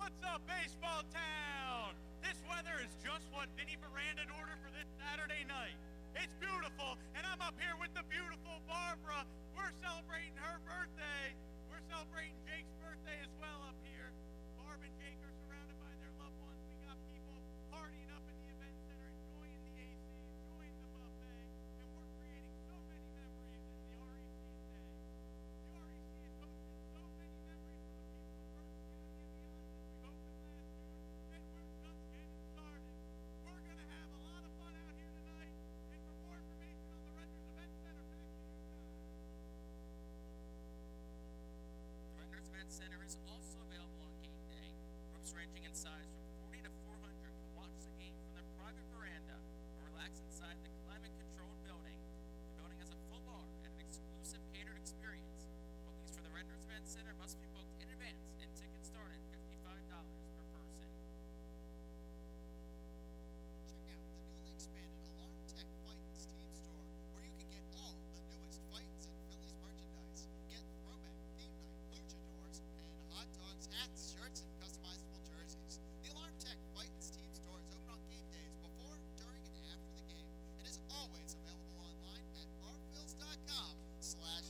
What's up, baseball town? This weather is just what Vinny Veranda ordered for this Saturday night. It's beautiful, and I'm up here with the beautiful Barbara. We're celebrating her birthday. We're celebrating Jake's birthday as well up here. Barb and Jake are surrounded by their loved ones. We got people partying up in the event center, enjoying the AC, enjoying the buffet, and we're creating so many memories in the REC today. The REC has hosted so many memories for the people of First County and beyond since we hosted last June, and we're just getting started. We're going to have a lot of fun out here tonight, and for more information on the Renders Event Center, back to you, Tom. The Renders Event Center is also available on game day. Groups ranging in size from 40 to 400 can watch the game from their private veranda or relax inside the climate-controlled building. The building has a full bar and an exclusive catered experience. Bookings for the Renders Event Center must be booked in advance, and tickets start at $55 per person. Check out the newly expanded Alarm Tech Fightin's team store, where you can get all the newest Fightins and Phillies merchandise. Get throwback, theme night, luchadors, and hot dogs, hats, shirts, and customizable jerseys. The Alarm Tech Fightin's team store is open on game days before, during, and after the game. It is always available online at rphils.com/shop.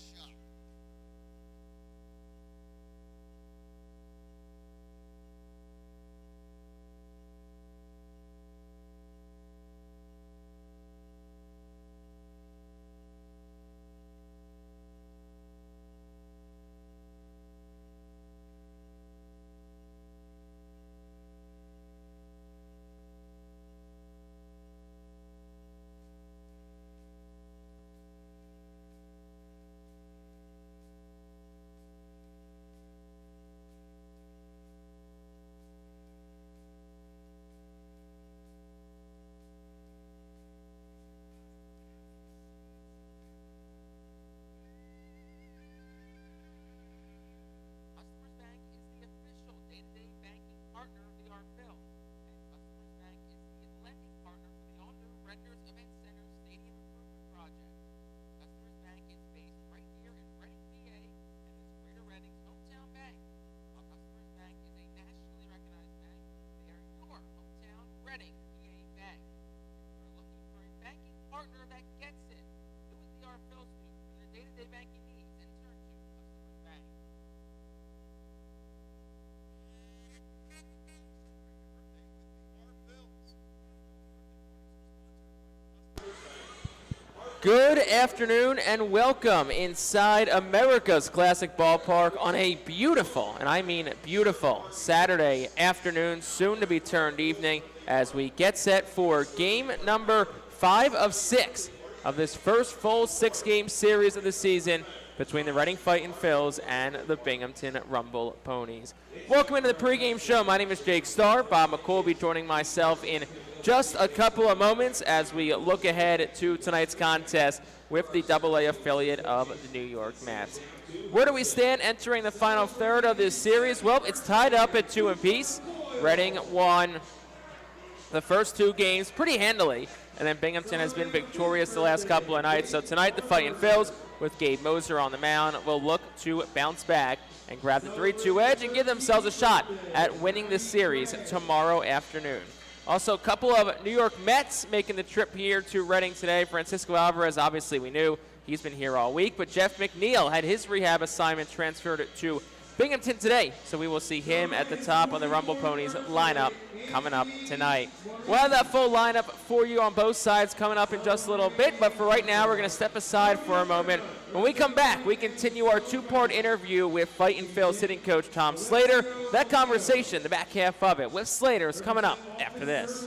Customers Bank is the official day-to-day banking partner of the RFL, and Customers Bank is the lending partner for the all-new Renders Event Center Stadium Improvement Project. Customers Bank is based right here in Reading, PA, and is Greater Reading's hometown bank. While Customers Bank is a nationally recognized bank, they are your hometown Reading, PA bank. If you're looking for a banking partner that gets it, do what the RFLs do for their day-to-day banking needs and turn to Customers Bank. Good afternoon and welcome inside America's Classic Ballpark on a beautiful, and I mean beautiful, Saturday afternoon, soon to be turned evening, as we get set for game number 5 of 6 of this first full 6-game series of the season between the Reading Fightin Phils and the Binghamton Rumble Ponies. Welcome into the pregame show. My name is Jake Starr. Bob McCool will be joining myself in just a couple of moments as we look ahead to tonight's contest with the AA affiliate of the New York Mets. Where do we stand entering the final third of this series? Well, it's tied up at 2 apiece. Reading won the first 2 games pretty handily, and then Binghamton has been victorious the last couple of nights. So tonight the Fightin Phils, with Gabe Moser on the mound, will look to bounce back and grab the 3-2 edge and give themselves a shot at winning this series tomorrow afternoon. Also, a couple of New York Mets making the trip here to Reading today. Francisco Alvarez, obviously we knew he's been here all week, but Jeff McNeil had his rehab assignment transferred to Binghamton today, so we will see him at the top of the Rumble Ponies lineup coming up tonight. We'll have that full lineup for you on both sides coming up in just a little bit, but for right now, we're going to step aside for a moment. When we come back, we continue our 2-part interview with Fightin Phils hitting coach Tom Slater. That conversation, the back half of it with Slater, is coming up after this.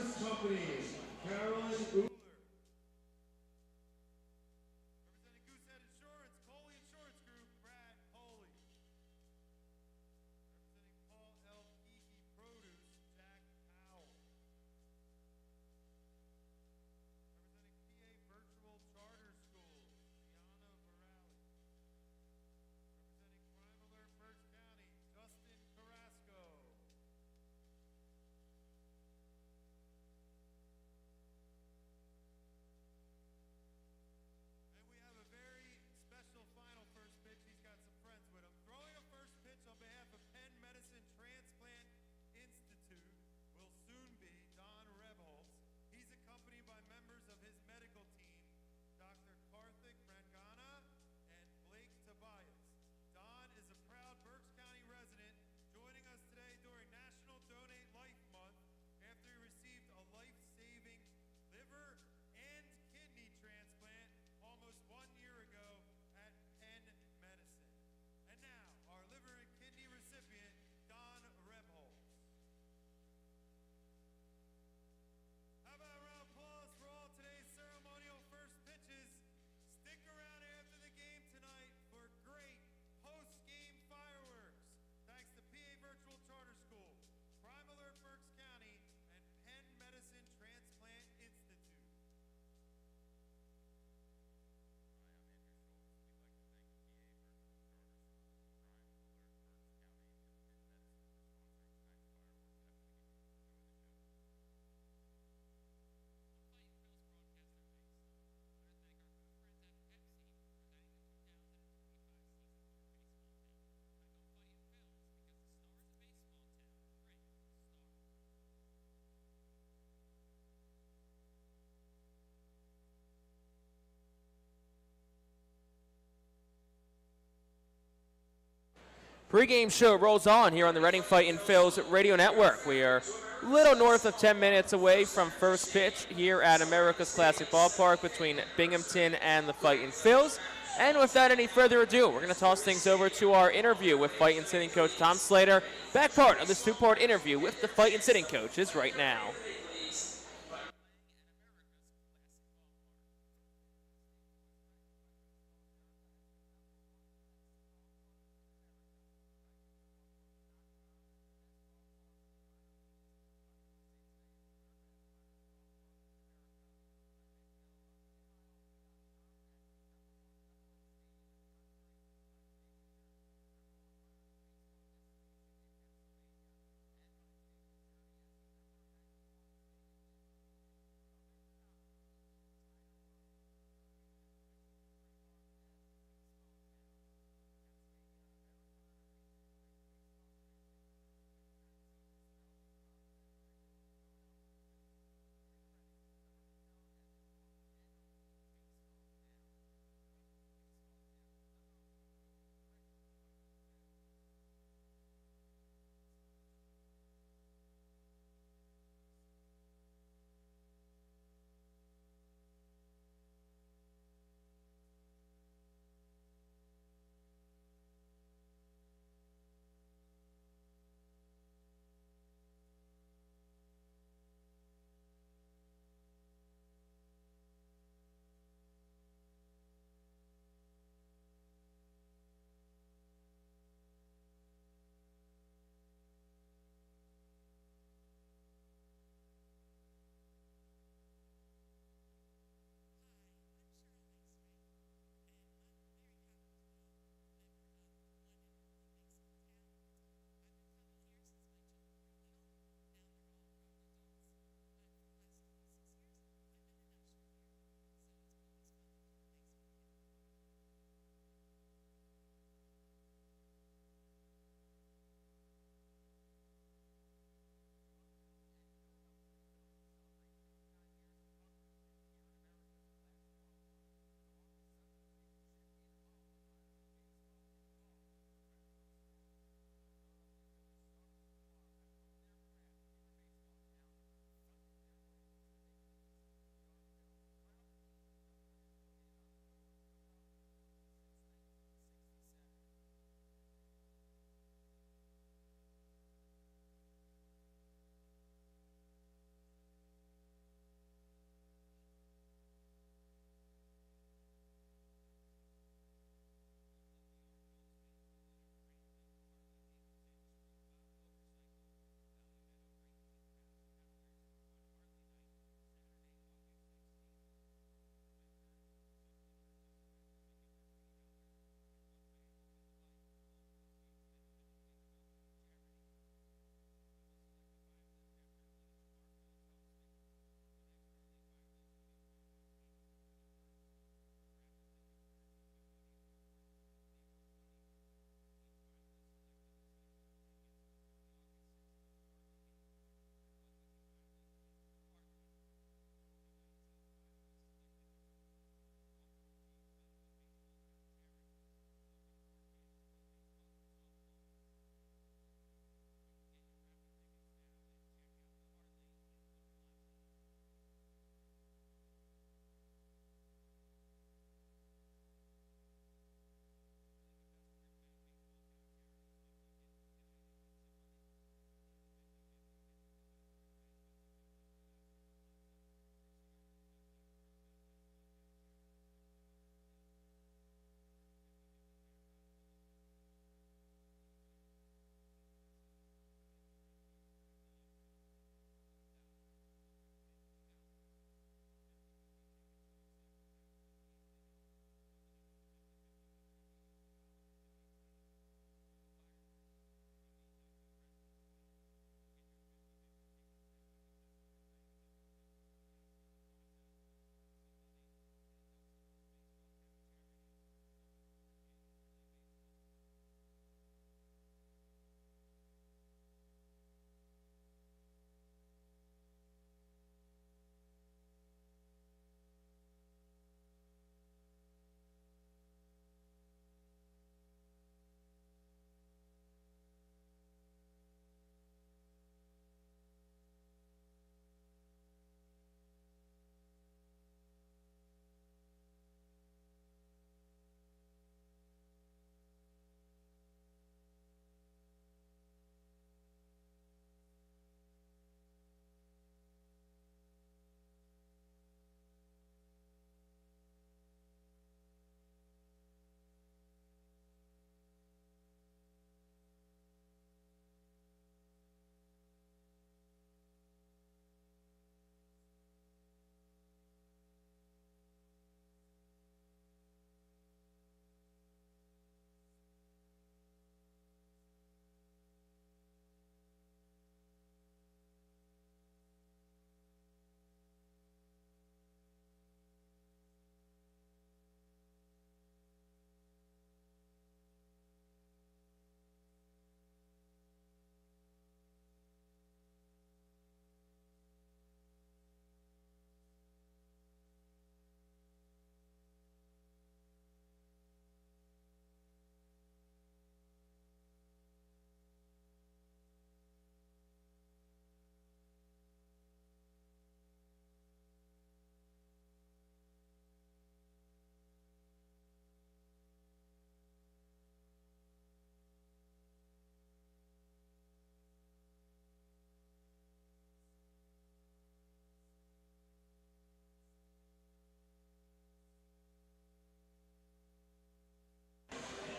Pre-game show rolls on here on the Reading Fightin Phils radio network. We are a little north of 10 minutes away from first pitch here at America's Classic Ballpark between Binghamton and the Fightin Phils. And without any further ado, we're going to toss things over to our interview with Fightin sitting coach Tom Slater. Back part of this two-part interview with the Fightin sitting coaches right now.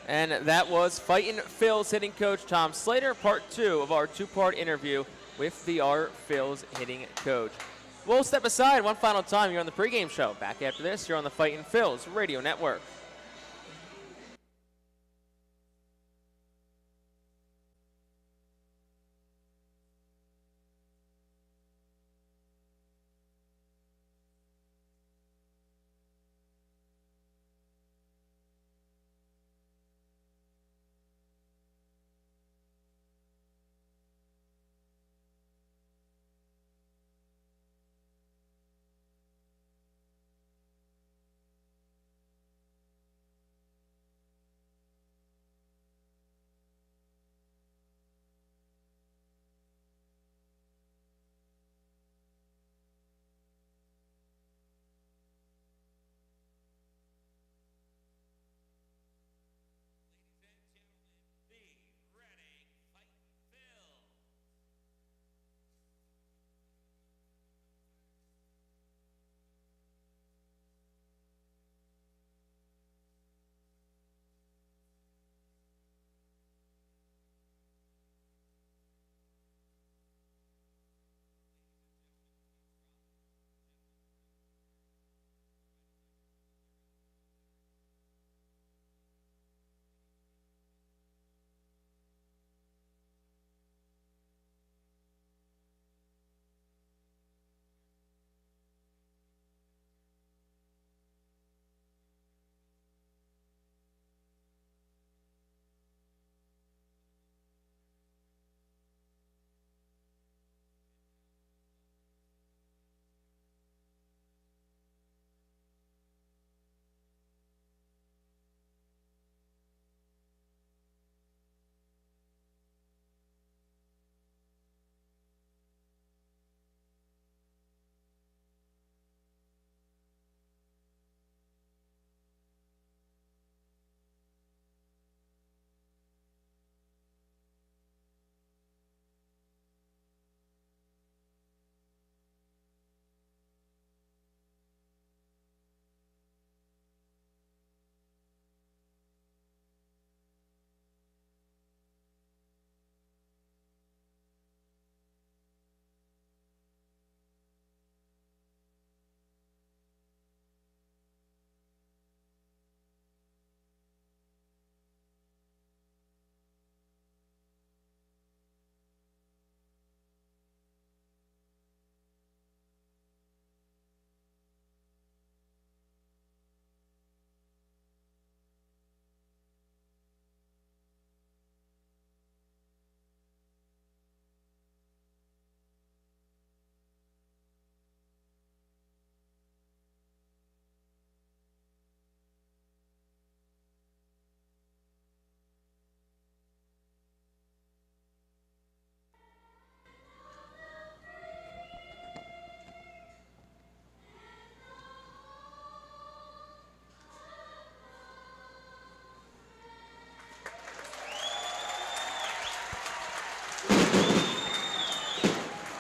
And that was Fightin Phil's hitting coach Tom Slater, part 2 of our 2-part interview with the our Phil's hitting coach. We'll step aside one final time here on the pregame show. Back after this, you're on the Fightin Phil's Radio Network.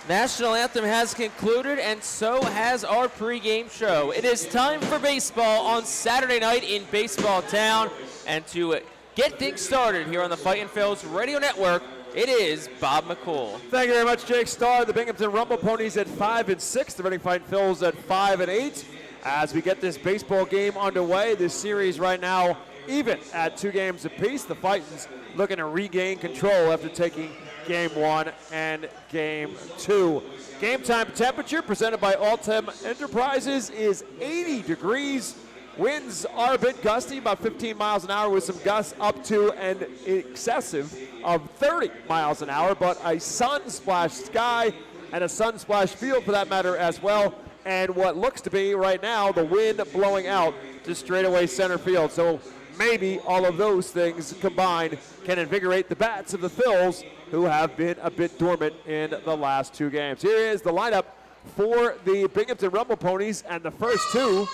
National Anthem has concluded, and so has our pregame show. It is time for baseball on Saturday night in Baseball Town. And to get things started here on the Fightin Phil's Radio Network, it is Bob McCool. Thank you very much, Jake Starr. The Binghamton Rumble Ponies at 5-6. The Reading Fightin Phils at 5-8. As we get this baseball game underway, this series right now even at 2 games apiece. The Fightins looking to regain control after taking Game 1 and Game 2. Game time temperature presented by Altem Enterprises is 80 degrees. Winds are a bit gusty, about 15 miles an hour with some gusts up to an excessive of 30 miles an hour, but a sun-splashed sky and a sun-splashed field for that matter as well. And what looks to be right now the wind blowing out to straightaway center field. So maybe all of those things combined can invigorate the bats of the Phils, who have been a bit dormant in the last 2 games. Here is the lineup for the Binghamton Rumble Ponies, and the first 2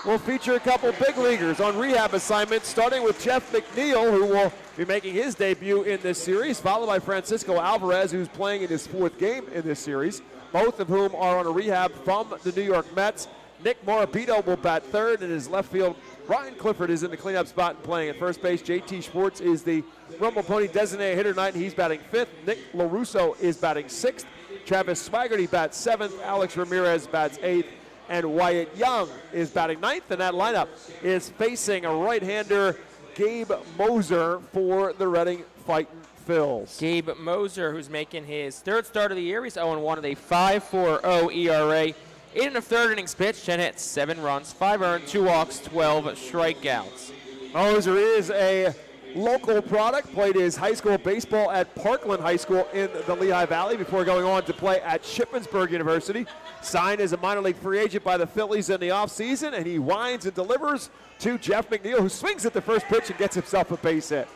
will feature a couple big leaguers on rehab assignments, starting with Jeff McNeil, who will be making his debut in this series, followed by Francisco Alvarez, who's playing in his 4th game in this series, both of whom are on a rehab from the New York Mets. Nick Morabito will bat 3rd, and his left field Ryan Clifford is in the cleanup spot and playing at first base. JT Schwartz is the Rumble Pony designated hitter tonight, and he's batting 5th. Nick LaRusso is batting 6th. Travis Swaggerty bats 7th. Alex Ramirez bats 8th. And Wyatt Young is batting 9th. And that lineup is facing a right-hander, Gabe Moser, for the Reading Fightin' Phils. Gabe Moser, who's making his 3rd start of the year. He's 0-1 with a 5.40 ERA. 8 and a third innings pitched, 10 hits, 7 runs, 5 earned, 2 walks, 12 strikeouts. Moser is a local product, played his high school baseball at Parkland High School in the Lehigh Valley before going on to play at Shippensburg University. Signed as a minor league free agent by the Phillies in the offseason, and he winds and delivers to Jeff McNeil, who swings at the first pitch and gets himself a base hit.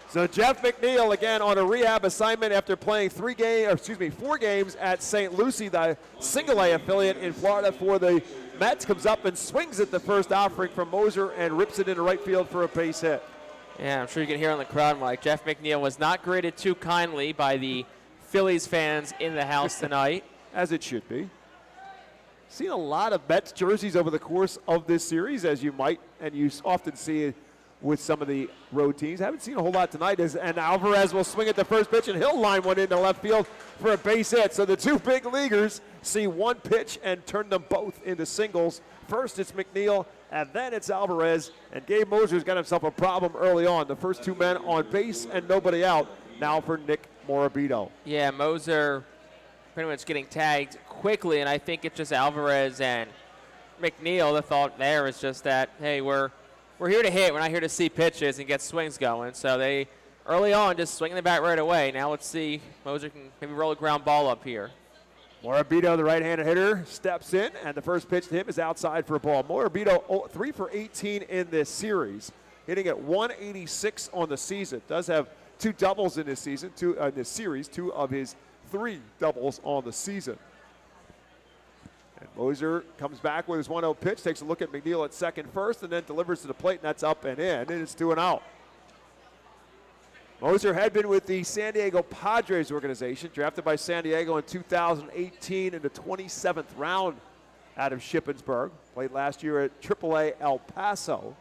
So Jeff McNeil again on a rehab assignment after playing 4 games at St. Lucie, the single A affiliate in Florida for the Mets, comes up and swings at the first offering from Moser and rips it into right field for a base hit. Yeah, I'm sure you can hear in the crowd, Mike. Jeff McNeil was not greeted too kindly by the Phillies fans in the house tonight. As it should be. Seen a lot of Mets jerseys over the course of this series, as you might, and you often see with some of the road teams. Haven't seen a whole lot tonight, and Alvarez will swing at the first pitch, and he'll line one into left field for a base hit. So the two big leaguers see one pitch and turn them both into singles. First it's McNeil, and then it's Alvarez, and Gabe Moser's got himself a problem early on. The first 2 men on base and nobody out. Now for Nick Morabito. Yeah, Moser pretty much getting tagged quickly, and I think it's just Alvarez and McNeil. The thought there is just that, hey, we're here to hit. We're not here to see pitches and get swings going. So they, early on, just swinging the bat right away. Now let's see Moser can maybe roll a ground ball up here. Morabito, the right-handed hitter, steps in, and the first pitch to him is outside for a ball. Morabito, 3 for 18 in this series, hitting at 186 on the season. Does have 2 doubles in this season, 2 of his 3 doubles on the season. And Moser comes back with his 1-0 pitch, takes a look at McNeil at second first, and then delivers to the plate, and that's up and in, and it's 2-0. Moser had been with the San Diego Padres organization, drafted by San Diego in 2018 in the 27th round out of Shippensburg. Played last year at AAA El Paso.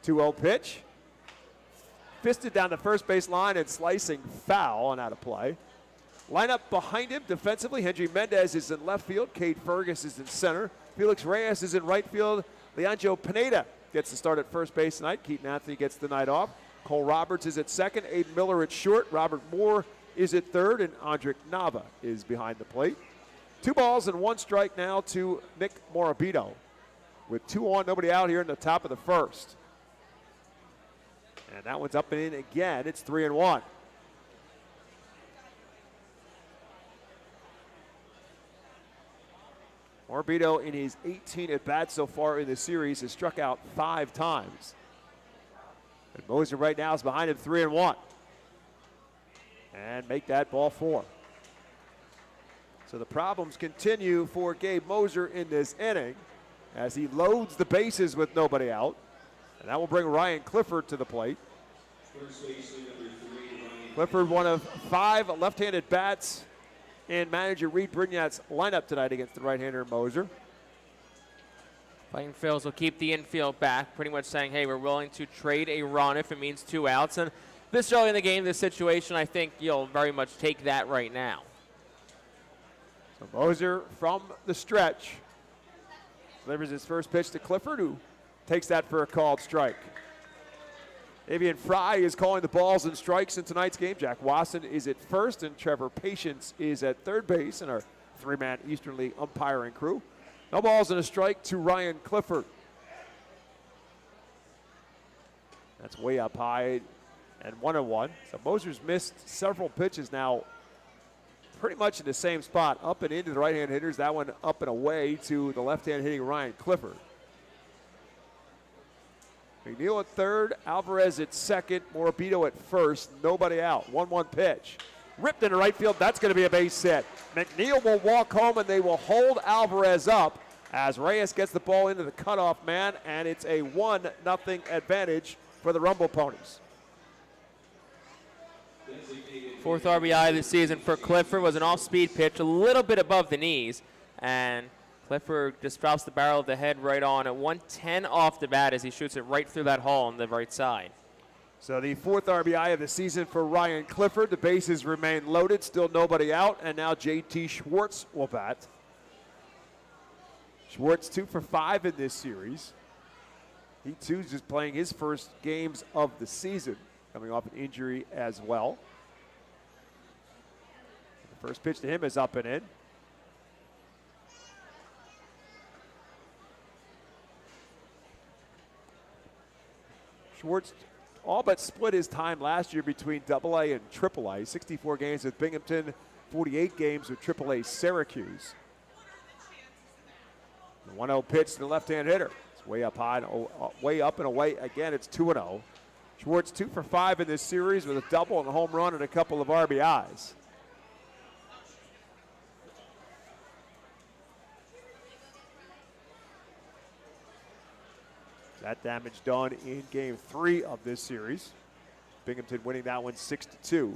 2-0 pitch. Fisted down the first base line and slicing foul and out of play. Lineup behind him defensively, Hendry Mendez is in left field. Cade Fergus is in center. Felix Reyes is in right field. Leandro Pineda gets the start at first base tonight. Keaton Anthony gets the night off. Cole Roberts is at second. Aiden Miller at short. Robert Moore is at third. And Andrick Nava is behind the plate. 2 balls and 1 strike now to Nick Morabito. With 2 on, nobody out here in the top of the first. And that one's up and in again. It's 3-1. Morabito, in his 18 at-bats so far in the series, has struck out 5 times. And Moser right now is behind him 3-1. And make that ball 4. So the problems continue for Gabe Moser in this inning as he loads the bases with nobody out. And that will bring Ryan Clifford to the plate. Clifford, one of 5 left-handed bats in manager Reed Brignat's lineup tonight against the right-hander Moser. Fightin' Phils will keep the infield back, pretty much saying, hey, we're willing to trade a run if it means 2 outs. And this early in the game, this situation, I think you'll very much take that right now. So Moser from the stretch delivers his first pitch to Clifford, who takes that for a called strike. Avian Fry is calling the balls and strikes in tonight's game. Jack Wasson is at first, and Trevor Patience is at third base in our 3-man Eastern League umpiring crew. No balls and a strike to Ryan Clifford. That's way up high and 1-1. So Moser's missed several pitches now pretty much in the same spot, up and into the right-hand hitters. That one up and away to the left-hand hitting Ryan Clifford. McNeil at third, Alvarez at second, Morabito at first, nobody out. 1-1 pitch. Ripped into right field, that's going to be a base hit. McNeil will walk home and they will hold Alvarez up as Reyes gets the ball into the cutoff man, and it's a 1-0 advantage for the Rumble Ponies. 4th RBI of the season for Clifford was an off-speed pitch, a little bit above the knees, and Clifford just drops the barrel of the head right on at 110 off the bat as he shoots it right through that hole on the right side. So the 4th RBI of the season for Ryan Clifford. The bases remain loaded, still nobody out, and now J.T. Schwartz will bat. Schwartz 2 for 5 in this series. He too is just playing his first games of the season, coming off an injury as well. The first pitch to him is up and in. Schwartz all but split his time last year between AA and AAA. 64 games with Binghamton, 48 games with AAA Syracuse. The 1-0 pitch to the left-hand hitter. It's way up high, way up and away. Again, it's 2-0. Schwartz 2 for 5 in this series with a double and a home run and a couple of RBIs. That damage done in game 3 of this series. Binghamton winning that one 6-2.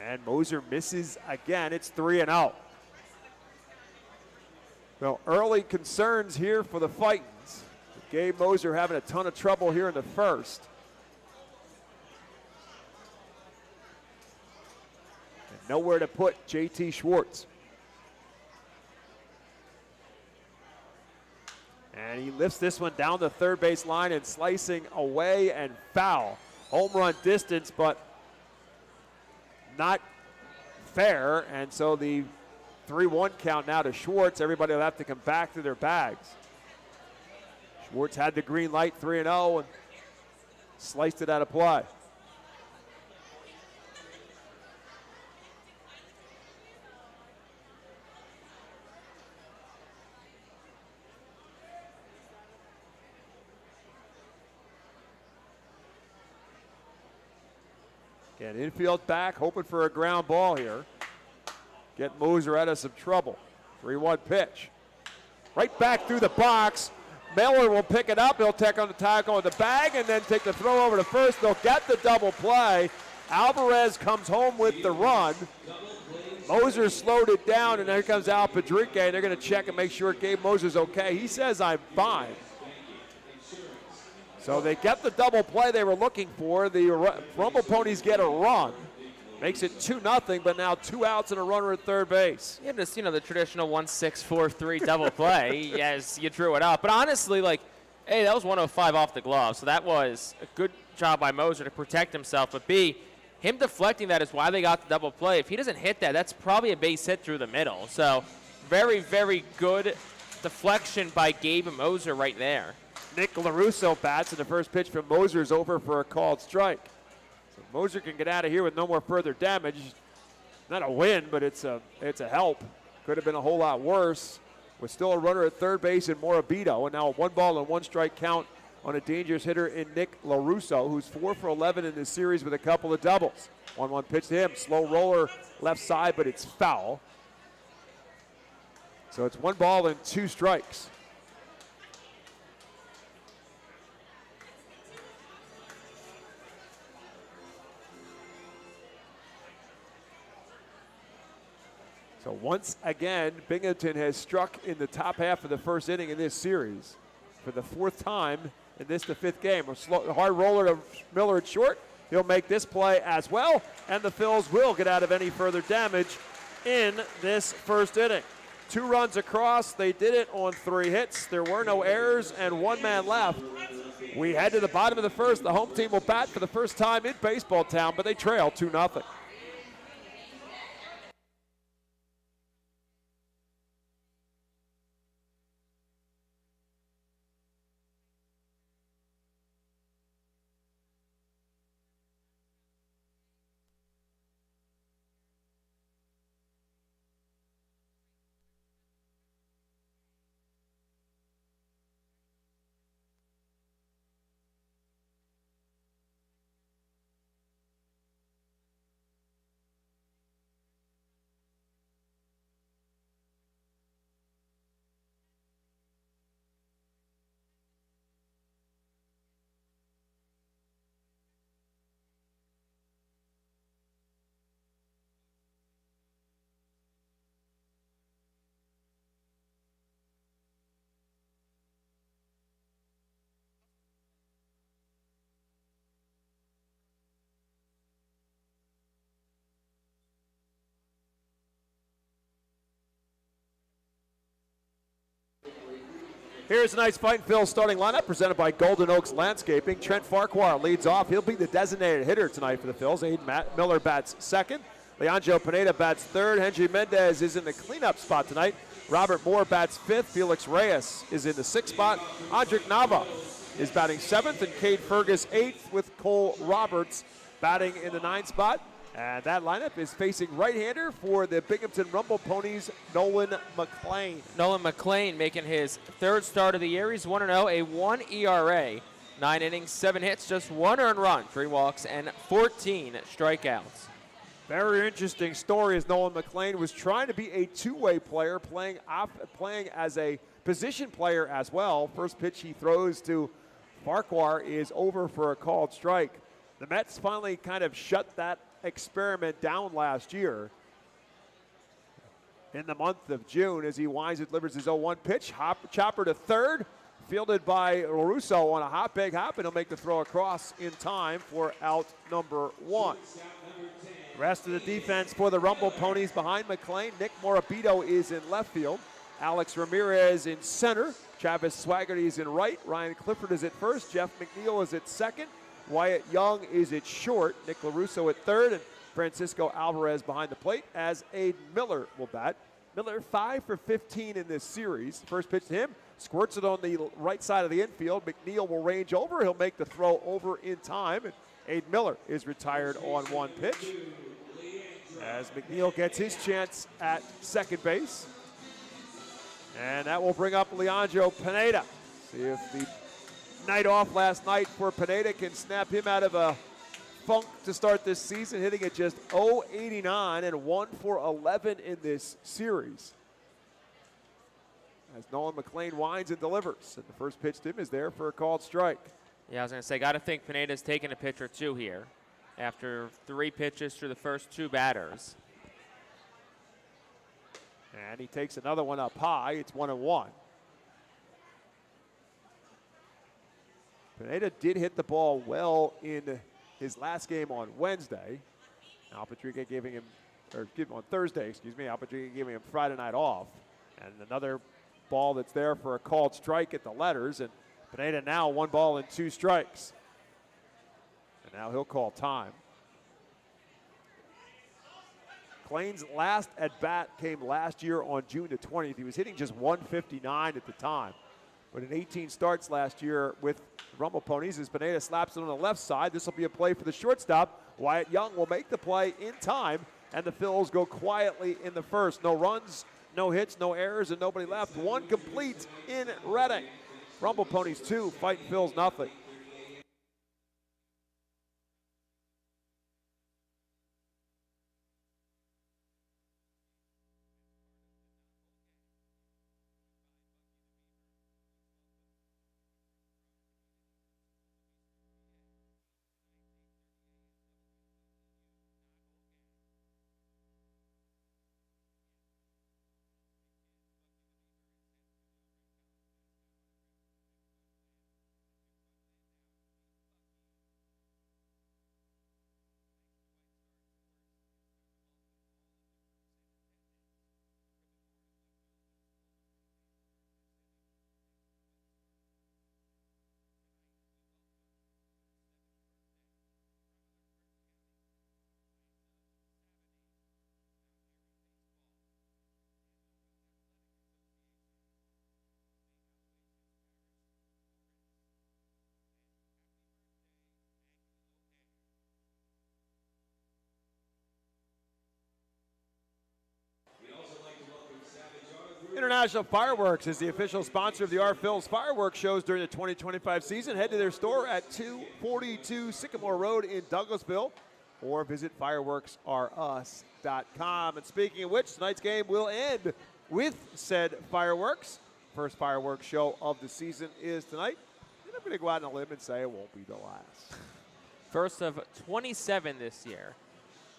And Moser misses again. It's 3-0. Well, early concerns here for the Fightins. Gabe Moser having a ton of trouble here in the first. And nowhere to put J.T. Schwartz. And he lifts this one down the third base line and slicing away and foul. Home run distance, but not fair. And so the 3-1 count now to Schwartz. Everybody will have to come back to their bags. Schwartz had the green light, 3-0, and sliced it out of play. Again, infield back, hoping for a ground ball here. Get Moser out of some trouble. 3-1 pitch. Right back through the box. Miller will pick it up. He'll take on the tackle in the bag and then take the throw over to first. They'll get the double play. Alvarez comes home with the run. Moser slowed it down, and here comes Al Padrique. They're going to check and make sure Gabe Moser's okay. He says, I'm fine. So they get the double play they were looking for. The Rumble Ponies get a run. Makes it 2-0, but now 2 outs and a runner at third base. Yeah, just, the traditional 1-6-4-3 double play as you drew it up. But honestly, A, that was 105 off the glove, so that was a good job by Moser to protect himself. But B, him deflecting that is why they got the double play. If he doesn't hit that, that's probably a base hit through the middle. So very, very good deflection by Gabe Moser right there. Nick LaRusso bats, and the first pitch from Moser is over for a called strike. So Moser can get out of here with no more further damage. Not a win, but it's a help. Could have been a whole lot worse. With still a runner at third base in Morabito, and now a 1-1 strike count on a dangerous hitter in Nick LaRusso, who's 4 for 11 in this series with a couple of doubles. 1-1 pitch to him, slow roller left side, but it's foul. So it's 1-2 strikes. So once again, Binghamton has struck in the top half of the first inning in this series for the 4th time in this, the 5th game. A hard roller to Miller at short. He'll make this play as well, and the Phils will get out of any further damage in this first inning. 2 runs across. They did it on 3 hits. There were no errors and 1 man left. We head to the bottom of the first. The home team will bat for the first time in baseball town, but they trail 2-0. Here's tonight's Fightin' Phil's starting lineup presented by Golden Oaks Landscaping. Trent Farquhar leads off. He'll be the designated hitter tonight for the Phils. Aiden Miller bats second. Leandro Pineda bats third. Henry Mendez is in the cleanup spot tonight. Robert Moore bats fifth. Felix Reyes is in the sixth spot. Andrick Nava is batting seventh, and Cade Fergus eighth, with Cole Roberts batting in the ninth spot. And that lineup is facing right-hander for the Binghamton Rumble Ponies, Nolan McLean. Nolan McLean making his third start of the year. He's 1-0, a 1 ERA, 9 innings, 7 hits, just 1 earned run, 3 walks, and 14 strikeouts. Very interesting story, as Nolan McLean was trying to be a two-way player, playing as a position player as well. First pitch he throws to Farquhar is over for a called strike. The Mets finally kind of shut that experiment down last year in the month of June as he winds and delivers his 0-1 pitch. Chopper to third, fielded by LaRusso on a hot big hop, and he'll make the throw across in time for out number 1. Rest of the defense for the Rumble Ponies behind McLean. Nick Morabito is in left field. Alex Ramirez in center. Travis Swaggerty is in right. Ryan Clifford is at first. Jeff McNeil is at second. Wyatt Young is at short. Nick LaRusso at third. And Francisco Alvarez behind the plate as Aiden Miller will bat. Miller 5 for 15 in this series. First pitch to him. Squirts it on the right side of the infield. McNeil will range over. He'll make the throw over in time. And Aiden Miller is retired on 1 pitch as McNeil gets his chance at second base. And that will bring up Leandro Pineda. See if the night off last night for Pineda can snap him out of a funk to start this season, hitting at just .089 and 1 for 11 in this series. As Nolan McLean winds and delivers. And the first pitch to him is there for a called strike. Yeah, I was going to say, got to think Pineda's taking a pitch or two here after 3 pitches through the first 2 batters. And he takes another one up high. It's 1-1. Pineda did hit the ball well in his last game on Wednesday. Alpatriga giving him, on Thursday, excuse me. Alpatriga giving him Friday night off. And another ball that's there for a called strike at the letters. And Pineda now 1 ball and 2 strikes. And now he'll call time. McLean's last at bat came last year on June the 20th. He was hitting just .159 at the time. But in 18 starts last year with the Rumble Ponies, as Pineda slaps it on the left side, this will be a play for the shortstop. Wyatt Young will make the play in time, and the Phils go quietly in the first. No runs, no hits, no errors, and nobody left. 1 complete in Reading. Rumble Ponies 2, Fightin' Phils nothing. International Fireworks is the official sponsor of the Phil's fireworks shows during the 2025 season. Head to their store at 242 Sycamore Road in Douglasville or visit fireworksrus.com. And speaking of which, tonight's game will end with said fireworks. First fireworks show of the season is tonight. And I'm going to go out on a limb and say it won't be the last. First of 27 this year.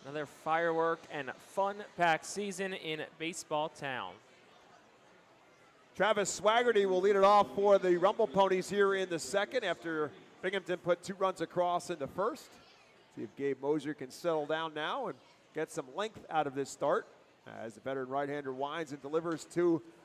Another firework and fun-packed season in Baseball Town. Travis Swaggerty will lead it off for the Rumble Ponies here in the second after Binghamton put 2 runs across in the first. See if Gabe Mosier can settle down now and get some length out of this start as the veteran right-hander winds and delivers to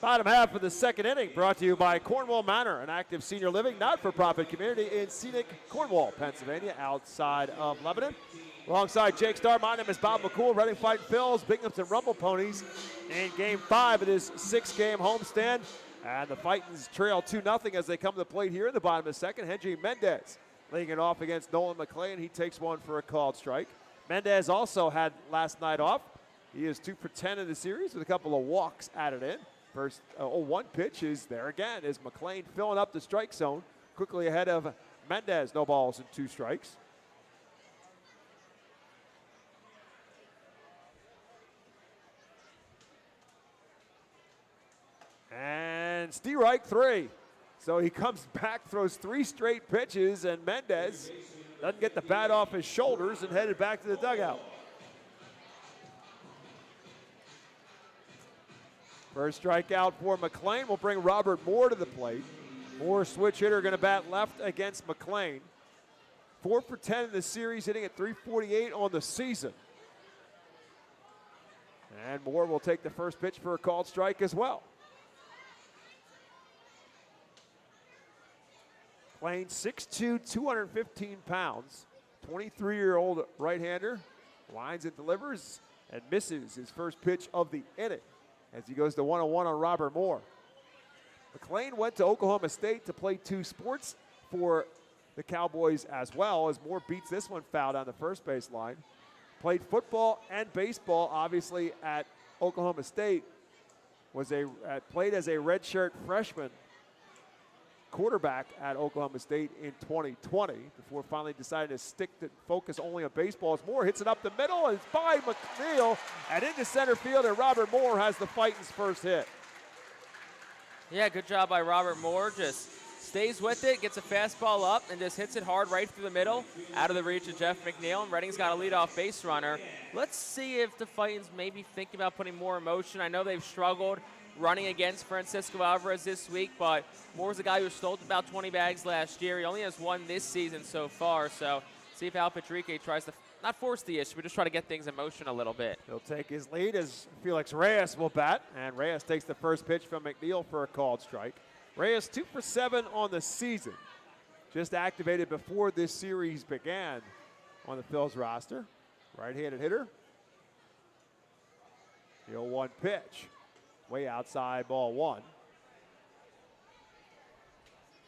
Bottom half of the second inning brought to you by Cornwall Manor, an active senior living, not-for-profit community in scenic Cornwall, Pennsylvania, outside of Lebanon. Alongside Jake Starr, my name is Bob McCool, Reading Fightin Phillies, Binghamton Rumble Ponies in Game 5 of this 6-game homestand. And the Fightins trail 2-0 as they come to the plate here in the bottom of the second. Henry Mendez laying it off against Nolan McClain. He takes one for a called strike. Mendez also had last night off. He is 2 for 10 in the series with a couple of walks added in. First 0-1 pitch is there again as McClain filling up the strike zone quickly ahead of Mendez. No balls and 2 strikes. And Steerike 3. So he comes back, throws 3 straight pitches, and Mendez doesn't get the bat off his shoulders and headed back to the dugout. First strikeout for McClain will bring Robert Moore to the plate. Moore, switch hitter, going to bat left against McClain. 4 for 10 in the series, hitting at .348 on the season. And Moore will take the first pitch for a called strike as well. McClain, 6'2", 215 pounds. 23-year-old right-hander. Lines and delivers and misses his first pitch of the inning as he goes to 1-1 on Robert Moore. McClain went to Oklahoma State to play 2 sports for the Cowboys as well, as Moore beats this one foul down the first base line. Played football and baseball, obviously, at Oklahoma State. Played as a redshirt freshman quarterback at Oklahoma State in 2020 before finally deciding to focus only on baseball. As Moore hits it up the middle, and it's by McNeil and into center field, and Robert Moore has the Fightins' first hit. Yeah, good job by Robert Moore. Just stays with it, gets a fastball up, and just hits it hard right through the middle, out of the reach of Jeff McNeil. And Reading's got a leadoff base runner. Let's see if the Fightins maybe think about putting more emotion. I know they've struggled running against Francisco Alvarez this week, but Moore's a guy who stole about 20 bags last year. He only has 1 this season so far, so see if Al Patrique tries to not force the issue, but just try to get things in motion a little bit. He'll take his lead as Felix Reyes will bat, and Reyes takes the first pitch from McNeil for a called strike. Reyes 2 for 7 on the season. Just activated before this series began on the Phil's roster. Right-handed hitter. The 0-1 pitch. Way outside, ball 1.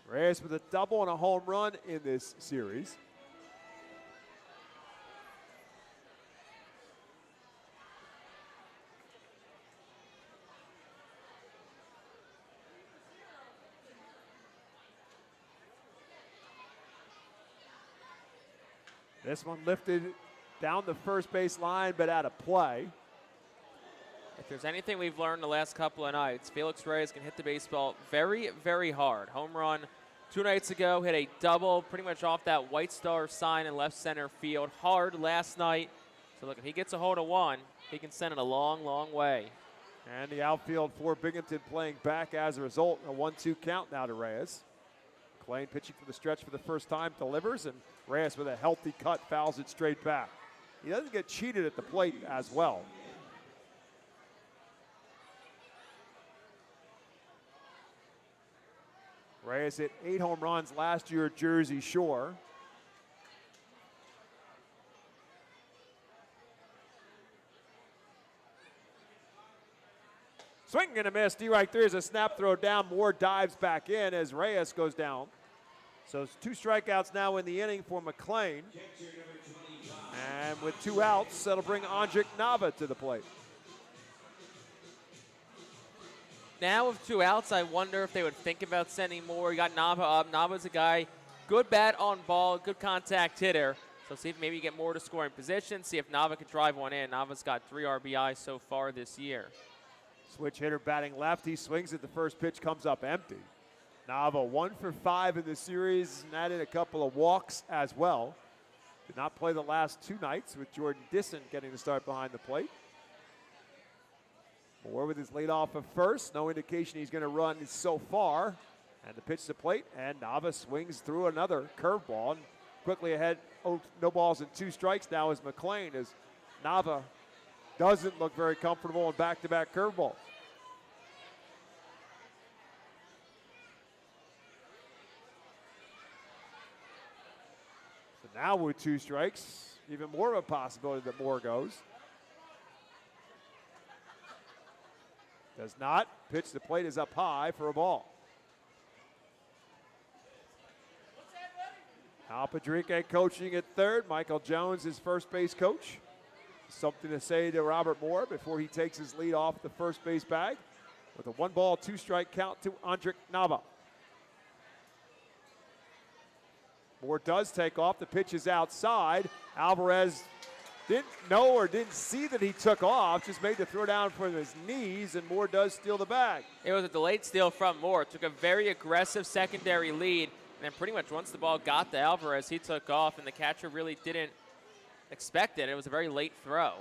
Reyes with a double and a home run in this series. This one lifted down the first base line, but out of play. If there's anything we've learned the last couple of nights, Felix Reyes can hit the baseball very, very hard. Home run 2 nights ago, hit a double pretty much off that White Star sign in left center field. Hard last night. So look, if he gets a hold of 1, he can send it a long, long way. And the outfield for Binghamton playing back as a result. A 1-2 count now to Reyes. McClain pitching for the stretch for the first time, delivers, and Reyes with a healthy cut fouls it straight back. He doesn't get cheated at the plate as well. Reyes hit 8 home runs last year at Jersey Shore. Swing and a miss. Steerike 3 is a snap throw down. Moore dives back in as Reyes goes down. So it's 2 strikeouts now in the inning for McClain. And with 2 outs, that'll bring Andrik Nava to the plate. Now with 2 outs, I wonder if they would think about sending Moore. You got Nava up. Nava's a guy, good bat on ball, good contact hitter. So see if maybe you get Moore to scoring position, see if Nava can drive one in. Nava's got 3 RBI so far this year. Switch hitter batting left. He swings at the first pitch, comes up empty. Nava 1 for 5 in the series and added a couple of walks as well. Did not play the last 2 nights with Jordan Disson getting the start behind the plate. Moore with his leadoff of first. No indication he's going to run so far. And the pitch to plate, and Nava swings through another curveball. And quickly ahead, no balls and 2 strikes now is McClain, as Nava doesn't look very comfortable in back-to-back curveballs. Now with 2 strikes, even more of a possibility that Moore goes. Does not. Pitch to the plate is up high for a ball. Al Padrique coaching at third. Michael Jones, his first base coach. Something to say to Robert Moore before he takes his lead off the first base bag with a 1-ball, 2-strike count to Andrick Nava. Moore does take off. The pitch is outside. Alvarez didn't know or didn't see that he took off, just made the throw down from his knees, and Moore does steal the bag. It was a delayed steal from Moore. Took a very aggressive secondary lead, and then pretty much once the ball got to Alvarez, he took off, and the catcher really didn't expect it. It was a very late throw.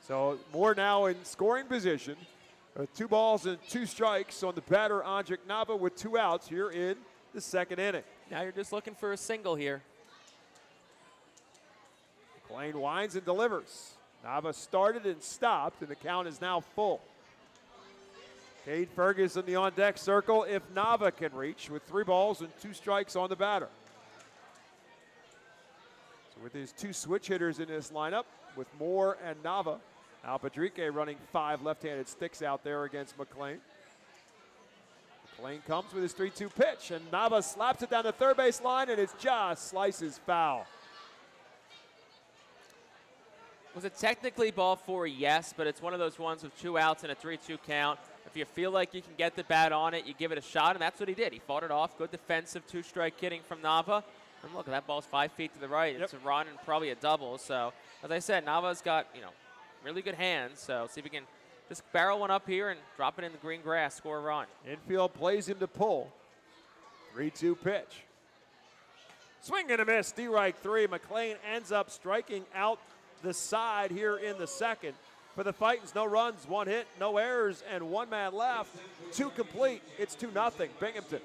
So Moore now in scoring position. 2 balls and 2 strikes on the batter, Andrick Nava, with 2 outs here in the second inning. Now you're just looking for a single here. McLean winds and delivers. Nava started and stopped, and the count is now full. Cade Ferguson the on-deck circle if Nava can reach with 3 balls and 2 strikes on the batter. So with his 2 switch hitters in this lineup, with Moore and Nava, Al Padrique running 5 left-handed sticks out there against McLean. McLean comes with his 3-2 pitch, and Nava slaps it down the third base line, and it's just slices foul. Was it technically ball 4? Yes, but it's one of those ones with 2 outs and a 3-2 count. If you feel like you can get the bat on it, you give it a shot, and that's what he did. He fought it off. Good defensive 2-strike hitting from Nava. And look, that ball's 5 feet to the right. It's a run and probably a double. So, as I said, Nava's got, really good hands. So, see if he can just barrel one up here and drop it in the green grass, score a run. Infield plays him to pull. 3-2 pitch. Swing and a miss, strike 3. McLean ends up striking out the side here in the second. For the Fightins, no runs, 1 hit, no errors, and 1 man left. 2 complete. It's 2-0 Binghamton.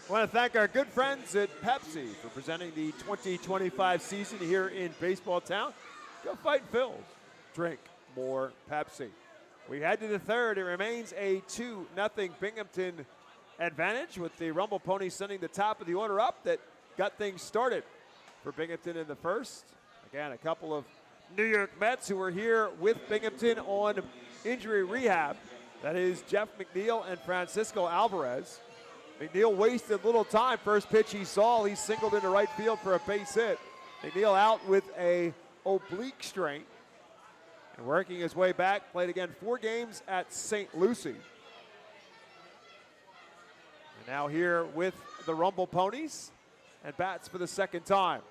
I want to thank our good friends at Pepsi for presenting the 2025 season here in Baseball Town. Go Fightin' Phils. Drink more Pepsi. We head to the third. It remains a 2-0 Binghamton advantage with the Rumble Ponies sending the top of the order up that got things started for Binghamton in the first. Again, a couple of New York Mets who were here with Binghamton on injury rehab. That is Jeff McNeil and Francisco Alvarez. McNeil wasted little time. First pitch he saw, he singled into right field for a base hit. McNeil out with a oblique strain and working his way back. Played again 4 games at St. Lucie. And now here with the Rumble Ponies and bats for the second time.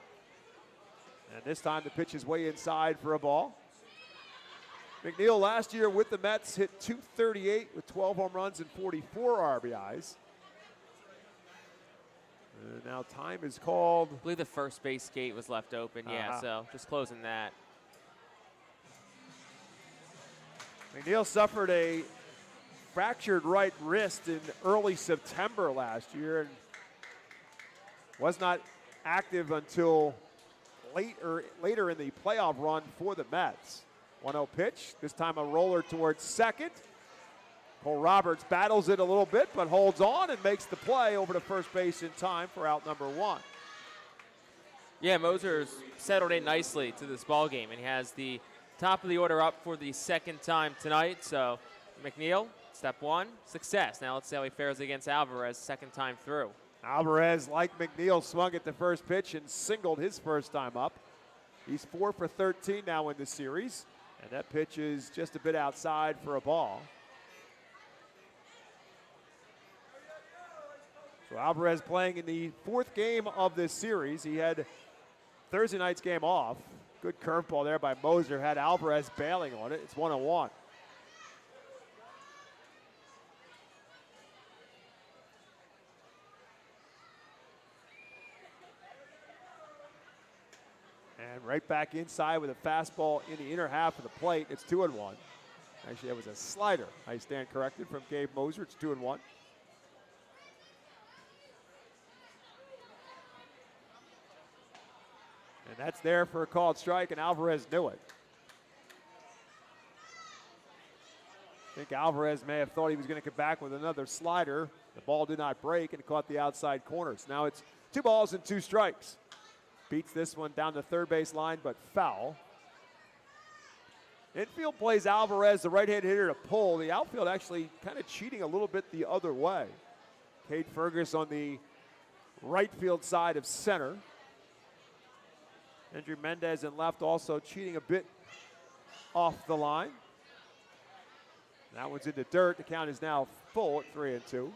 And this time the pitch is way inside for a ball. McNeil last year with the Mets hit .238 with 12 home runs and 44 RBIs. And now time is called. I believe the first base gate was left open, yeah, so just closing that. McNeil suffered a fractured right wrist in early September last year and was not active until later in the playoff run for the Mets. 1-0 pitch, this time a roller towards second. Cole Roberts battles it a little bit, but holds on and makes the play over to first base in time for out number 1. Yeah, Moser's settled in nicely to this ball game, and he has the top of the order up for the second time tonight. So McNeil, step one, success. Now let's see how he fares against Alvarez second time through. Alvarez, like McNeil, swung at the first pitch and singled his first time up. He's 4 for 13 now in the series, and that pitch is just a bit outside for a ball. So Alvarez playing in the 4th game of this series. He had Thursday night's game off. Good curveball there by Moser, had Alvarez bailing on it. It's 1-1. And right back inside with a fastball in the inner half of the plate. It's 2-1. Actually, that was a slider. I stand corrected from Gabe Moser. It's 2-1. And that's there for a called strike, and Alvarez knew it. I think Alvarez may have thought he was going to come back with another slider. The ball did not break and caught the outside corners. Now it's 2 balls and 2 strikes. Beats this one down the third base line, but foul. Infield plays Alvarez, the right-handed hitter, to pull. The outfield actually kind of cheating a little bit the other way. Cade Fergus on the right field side of center. Andrew Mendez in left also cheating a bit off the line. That one's in the dirt. The count is now full at 3-2.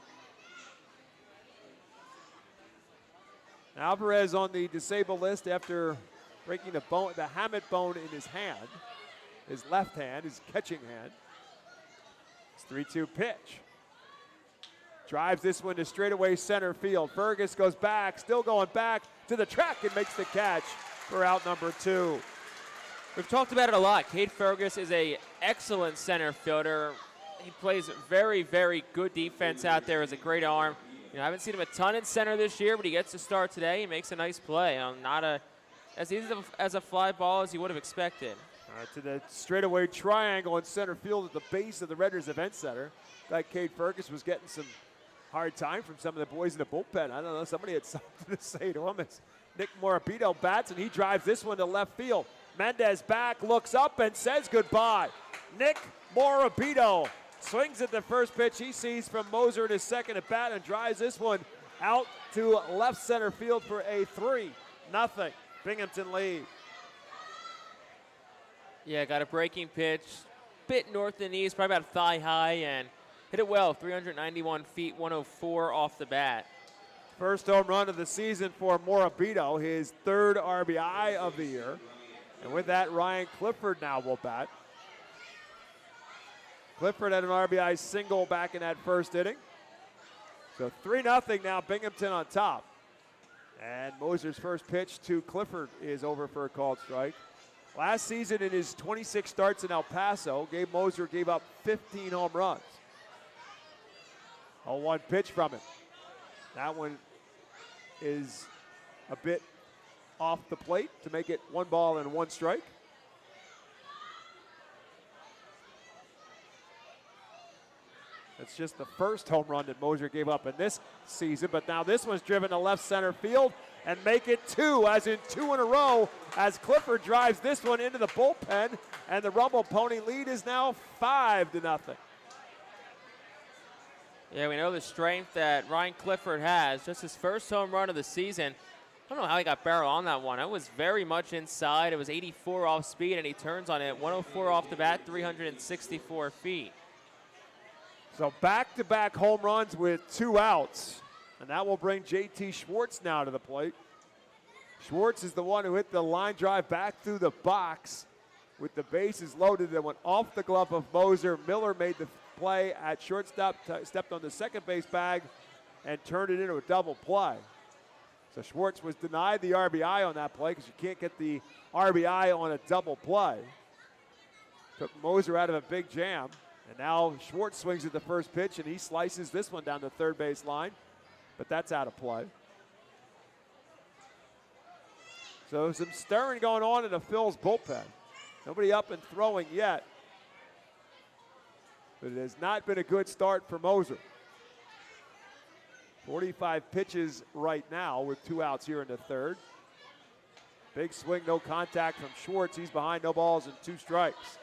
Alvarez on the disabled list after breaking the hamate bone in his hand, his left hand, his catching hand. It's 3-2 pitch. Drives this one to straightaway center field. Fergus goes back, still going back to the track and makes the catch for out number 2. We've talked about it a lot. Cade Fergus is an excellent center fielder. He plays very, very good defense out there. Has a great arm. You know, I haven't seen him a ton in center this year, but he gets to start today. He makes a nice play. Not as easy as a fly ball as you would have expected. To the straightaway triangle in center field at the base of the Reders Event Center. Like Cade Fergus was getting some hard time from some of the boys in the bullpen. I don't know, somebody had something to say to him. It's Nick Morabito bats, and he drives this one to left field. Mendez back, looks up, and says goodbye. Nick Morabito swings at the first pitch he sees from Moser in his second at bat and drives this one out to left center field for a 3-0 Binghamton lead. Yeah, got a breaking pitch, bit north of the knees, probably about thigh high, and hit it well, 391 feet, 104 off the bat. First home run of the season for Morabito, his 3rd RBI of the year. And with that, Ryan Clifford now will bat. Clifford had an RBI single back in that first inning. So 3-0 now, Binghamton on top. And Moser's first pitch to Clifford is over for a called strike. Last season in his 26 starts in El Paso, Gabe Moser gave up 15 home runs. 0-1 pitch from him. That one is a bit off the plate to make it 1 ball and 1 strike. It's just the first home run that Moser gave up in this season, but now this one's driven to left center field and make it 2, as in 2 in a row, as Clifford drives this one into the bullpen, and the Rumble Pony lead is now 5-0. Yeah, we know the strength that Ryan Clifford has. Just his first home run of the season. I don't know how he got barrel on that one. It was very much inside. It was 84 off speed, and he turns on it. 104 off the bat, 364 feet. So back-to-back home runs with 2 outs. And that will bring J.T. Schwartz now to the plate. Schwartz is the one who hit the line drive back through the box with the bases loaded that went off the glove of Moser. Miller made the play at shortstop, stepped on the second base bag, and turned it into a double play. So Schwartz was denied the RBI on that play because you can't get the RBI on a double play. Took Moser out of a big jam. And now Schwartz swings at the first pitch, and he slices this one down the third base line, but that's out of play. So some stirring going on in the Phil's bullpen. Nobody up and throwing yet, but it has not been a good start for Moser. 45 pitches right now with 2 outs here in the third. Big swing, no contact from Schwartz. He's behind, no balls and 2 strikes.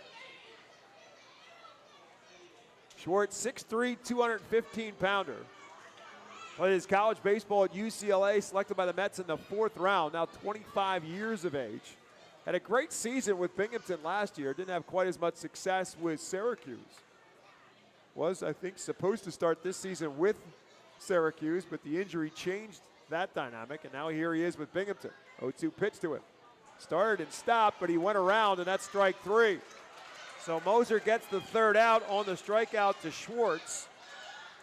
Schwartz, 6'3", 215-pounder. Played his college baseball at UCLA, selected by the Mets in the 4th round, now 25 years of age. Had a great season with Binghamton last year. Didn't have quite as much success with Syracuse. Was, I think, supposed to start this season with Syracuse, but the injury changed that dynamic, and now here he is with Binghamton. 0-2 pitch to him. Started and stopped, but he went around, and that's strike 3. So Moser gets the 3rd out on the strikeout to Schwartz.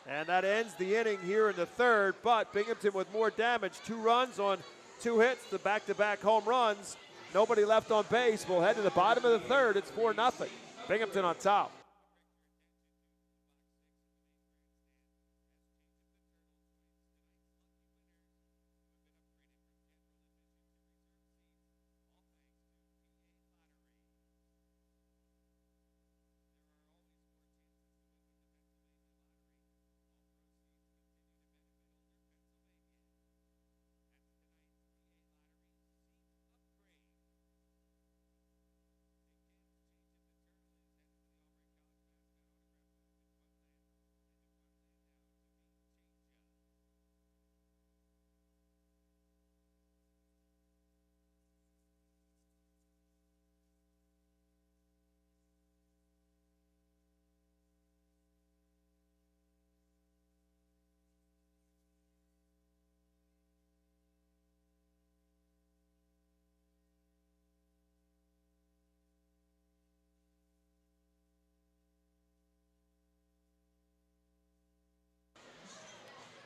And that ends the inning here in the 3rd, but Binghamton with more damage. 2 runs on 2 hits, the back-to-back home runs. Nobody left on base. We'll head to the bottom of the 3rd. It's 4-0. Binghamton on top.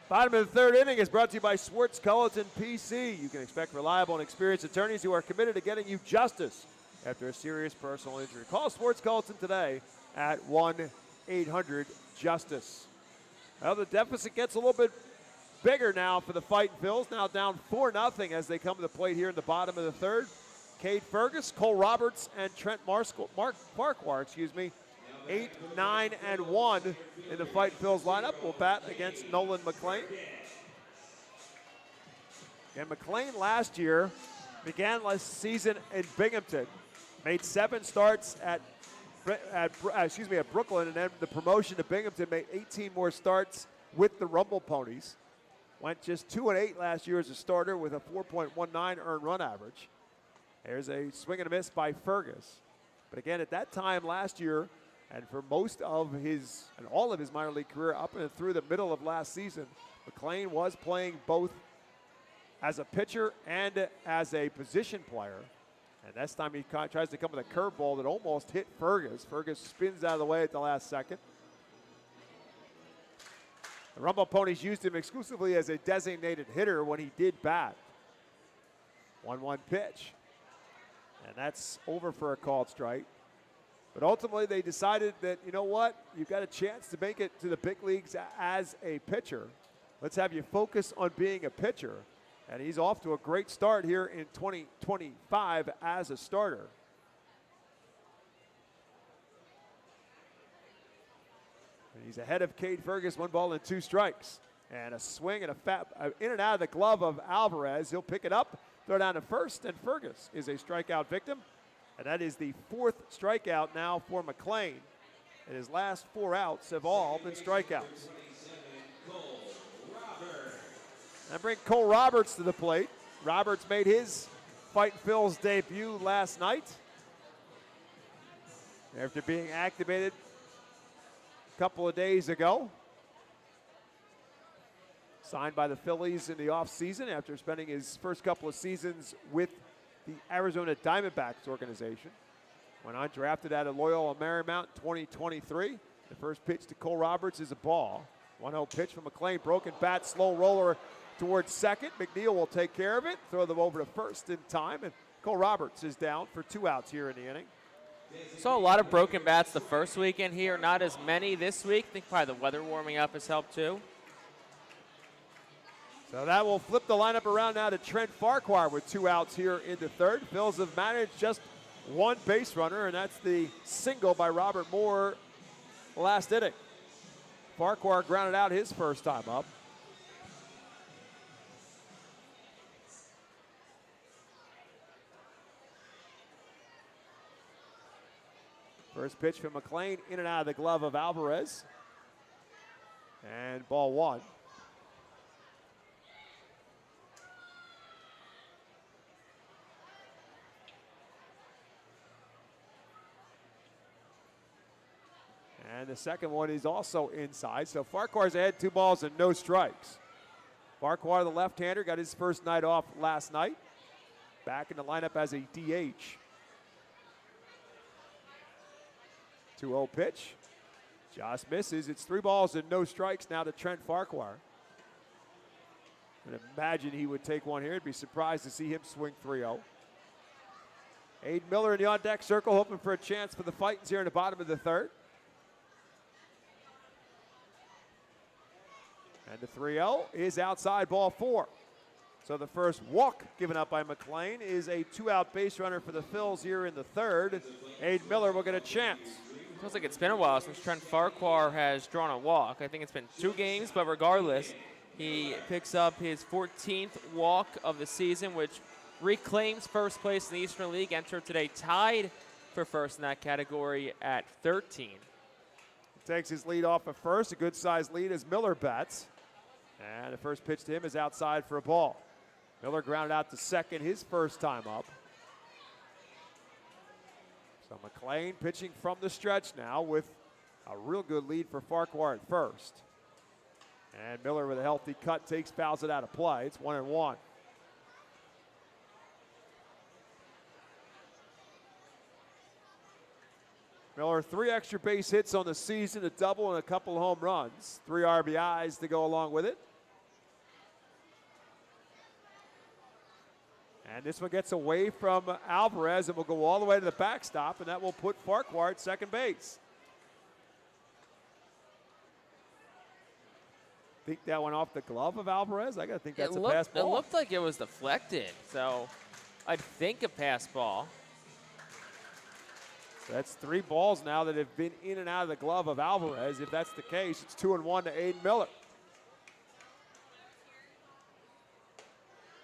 Bottom of the 3rd inning is brought to you by Swartz Culleton PC. You can expect reliable and experienced attorneys who are committed to getting you justice after a serious personal injury. Call Swartz Culleton today at 1-800-JUSTICE. Well, the deficit gets a little bit bigger now for the Fightin' Phils. Now down 4-0 as they come to the plate here in the bottom of the 3rd. Cade Fergus, Cole Roberts, and Trent Farquhar, 8, 9, and 1 in the Fightin' Phils lineup. Will bat against Nolan McLean. And McLean last year began last season in Binghamton, made 7 starts at Brooklyn, and then the promotion to Binghamton made 18 more starts with the Rumble Ponies. Went just 2-8 last year as a starter with a 4.19 earned run average. There's a swing and a miss by Fergus. But again, at that time last year, and for most of his and all of his minor league career up and through the middle of last season, McLean was playing both as a pitcher and as a position player. And this time he tries to come with a curveball that almost hit Fergus. Fergus spins out of the way at the last second. The Rumble Ponies used him exclusively as a designated hitter when he did bat. 1-1 pitch. And that's over for a called strike. But ultimately, they decided that, you know what, you've got a chance to make it to the big leagues as a pitcher. Let's have you focus on being a pitcher. And he's off to a great start here in 2025 as a starter. And he's ahead of Cade Fergus, 1 ball and 2 strikes. And a swing and in and out of the glove of Alvarez. He'll pick it up, throw down to first, and Fergus is a strikeout victim. And that is the 4th strikeout now for McLean. And his last 4 outs have all been strikeouts. And bring Cole Roberts to the plate. Roberts made his Fightin' Phils debut last night after being activated a couple of days ago. Signed by the Phillies in the offseason after spending his first couple of seasons with the Arizona Diamondbacks organization. Went undrafted out of Loyola Marymount 2023. The first pitch to Cole Roberts is a ball. 1-0 pitch from McLean. Broken bat, slow roller towards second. McNeil will take care of it. Throw them over to first in time. And Cole Roberts is down for 2 outs here in the inning. Saw a lot of broken bats the first weekend here. Not as many this week. I think probably the weather warming up has helped too. So that will flip the lineup around now to Trent Farquhar with 2 outs here in the 3rd. Phils have managed just 1 base runner, and that's the single by Robert Moore last inning. Farquhar grounded out his first time up. First pitch from McLean, in and out of the glove of Alvarez. And ball one. And the second one is also inside. So Farquhar's ahead, 2 balls and no strikes. Farquhar, the left-hander, got his first night off last night. Back in the lineup as a DH. 2-0 pitch. Just misses. It's 3 balls and no strikes now to Trent Farquhar. I'd imagine he would take one here. I'd be surprised to see him swing 3-0. Aiden Miller in the on-deck circle, hoping for a chance for the Fightins here in the bottom of the third. And the 3-0 is outside, ball 4. So the first walk given up by McLean is a 2-out base runner for the Phils here in the third. Aiden Miller will get a chance. Feels like it's been a while since Trent Farquhar has drawn a walk. I think it's been 2 games, but regardless, he picks up his 14th walk of the season, which reclaims first place in the Eastern League. Entered today tied for first in that category at 13. He takes his lead off at first, a good-sized lead as Miller bats. And the first pitch to him is outside for a ball. Miller grounded out to second his first time up. So McLean pitching from the stretch now with a real good lead for Farquhar at first. And Miller with a healthy cut fouls it out of play. It's 1-1. Miller, 3 extra base hits on the season, a double and a couple of home runs. 3 RBIs to go along with it. And this one gets away from Alvarez and will go all the way to the backstop, and that will put Farquhar at second base. Think that went off the glove of Alvarez? I got to think that's a pass ball. It looked like it was deflected, so I'd think a pass ball. So that's 3 balls now that have been in and out of the glove of Alvarez. If that's the case, it's 2-1 to Aiden Miller.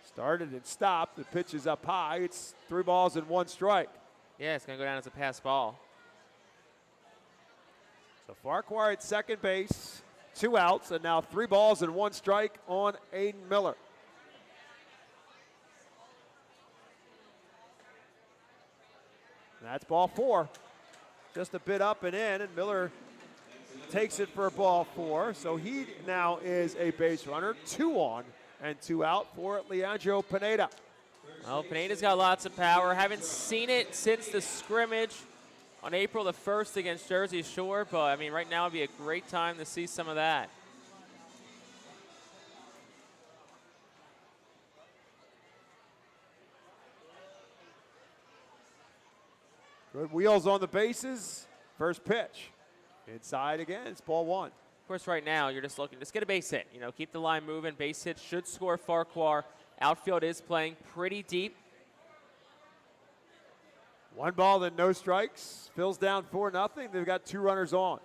Started and stopped. The pitch is up high. It's 3 balls and 1 strike. Yeah, it's going to go down as a pass ball. So Farquhar at second base, 2 outs, and now 3 balls and 1 strike on Aiden Miller. That's ball 4. Just a bit up and in, and Miller takes it for a ball 4. So he now is a base runner, 2 on and 2 out for Leandro Pineda. Well, Pineda's got lots of power. Haven't seen it since the scrimmage on April the 1st against Jersey Shore, but I mean, right now would be a great time to see some of that. Good wheels on the bases. First pitch. Inside again, it's ball 1. Of course, right now, you're just looking, just get a base hit. You know, keep the line moving. Base hit should score Farquhar. Outfield is playing pretty deep. 1 ball and no strikes. Phil's down 4-0. They've got 2 runners on.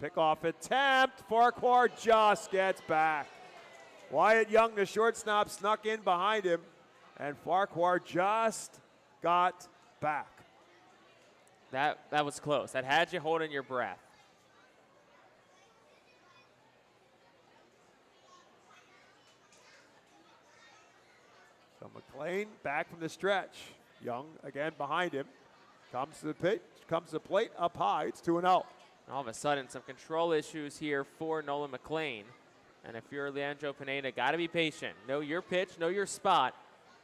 Pickoff attempt. Farquhar just gets back. Wyatt Young, the shortstop, snuck in behind him, and Farquhar just got back. That was close. That had you holding your breath. So McLean back from the stretch. Young again behind him. Comes to the pitch, comes to the plate, up high. It's 2-0. All of a sudden, some control issues here for Nolan McLean. And if you're Leandro Pineda, got to be patient. Know your pitch, know your spot.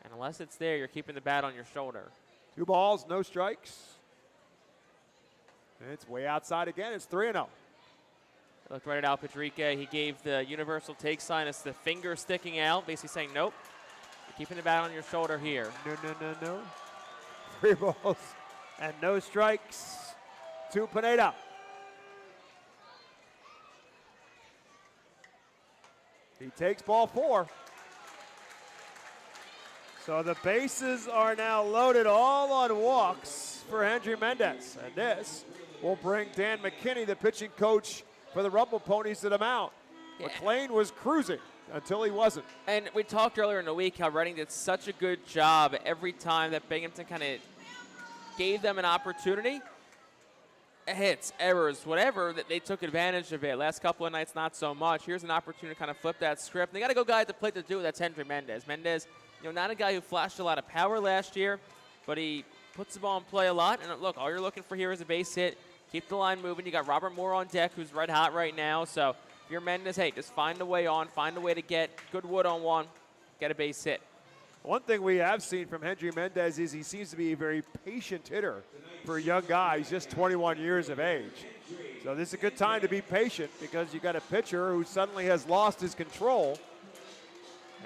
And unless it's there, you're keeping the bat on your shoulder. 2 balls, no strikes. And it's way outside again. It's 3-0. Looked right at Al Padrique. He gave the universal take sign as the finger sticking out, basically saying, nope, you're keeping the bat on your shoulder here. No. 3 balls and no strikes to Pineda. He takes ball 4. So the bases are now loaded all on walks for Hendry Mendez. And this will bring Dan McKinney, the pitching coach for the Rumble Ponies, to the mound. Yeah. McLean was cruising until he wasn't. And we talked earlier in the week how Reading did such a good job every time that Binghamton kind of gave them an opportunity. Hits, errors, whatever, that they took advantage of it. Last couple of nights, not so much. Here's an opportunity to kind of flip that script. They got to go guy at the plate to do it. That's Hendry Mendez. Mendez, not a guy who flashed a lot of power last year, but he puts the ball in play a lot. And look, all you're looking for here is a base hit. Keep the line moving. You got Robert Moore on deck, who's red hot right now. So if you're Mendez, hey, just find a way on, find a way to get good wood on one, get a base hit. One thing we have seen from Hendry Mendez is he seems to be a very patient hitter for a young guy. He's just 21 years of age. So this is a good time to be patient because you got a pitcher who suddenly has lost his control.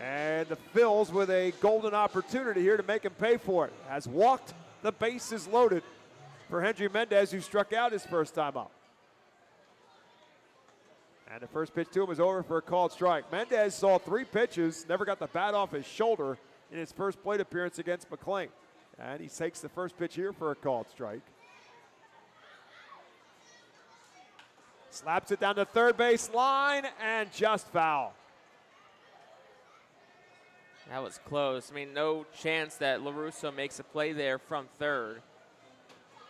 And the Phils with a golden opportunity here to make him pay for it. Has walked, the bases loaded for Hendry Mendez, who struck out his first time up. And the first pitch to him was over for a called strike. Mendez saw 3 pitches, never got the bat off his shoulder in his first plate appearance against McLean. And he takes the first pitch here for a called strike. Slaps it down the third base line and just foul. That was close. I mean, no chance that LaRusso makes a play there from third.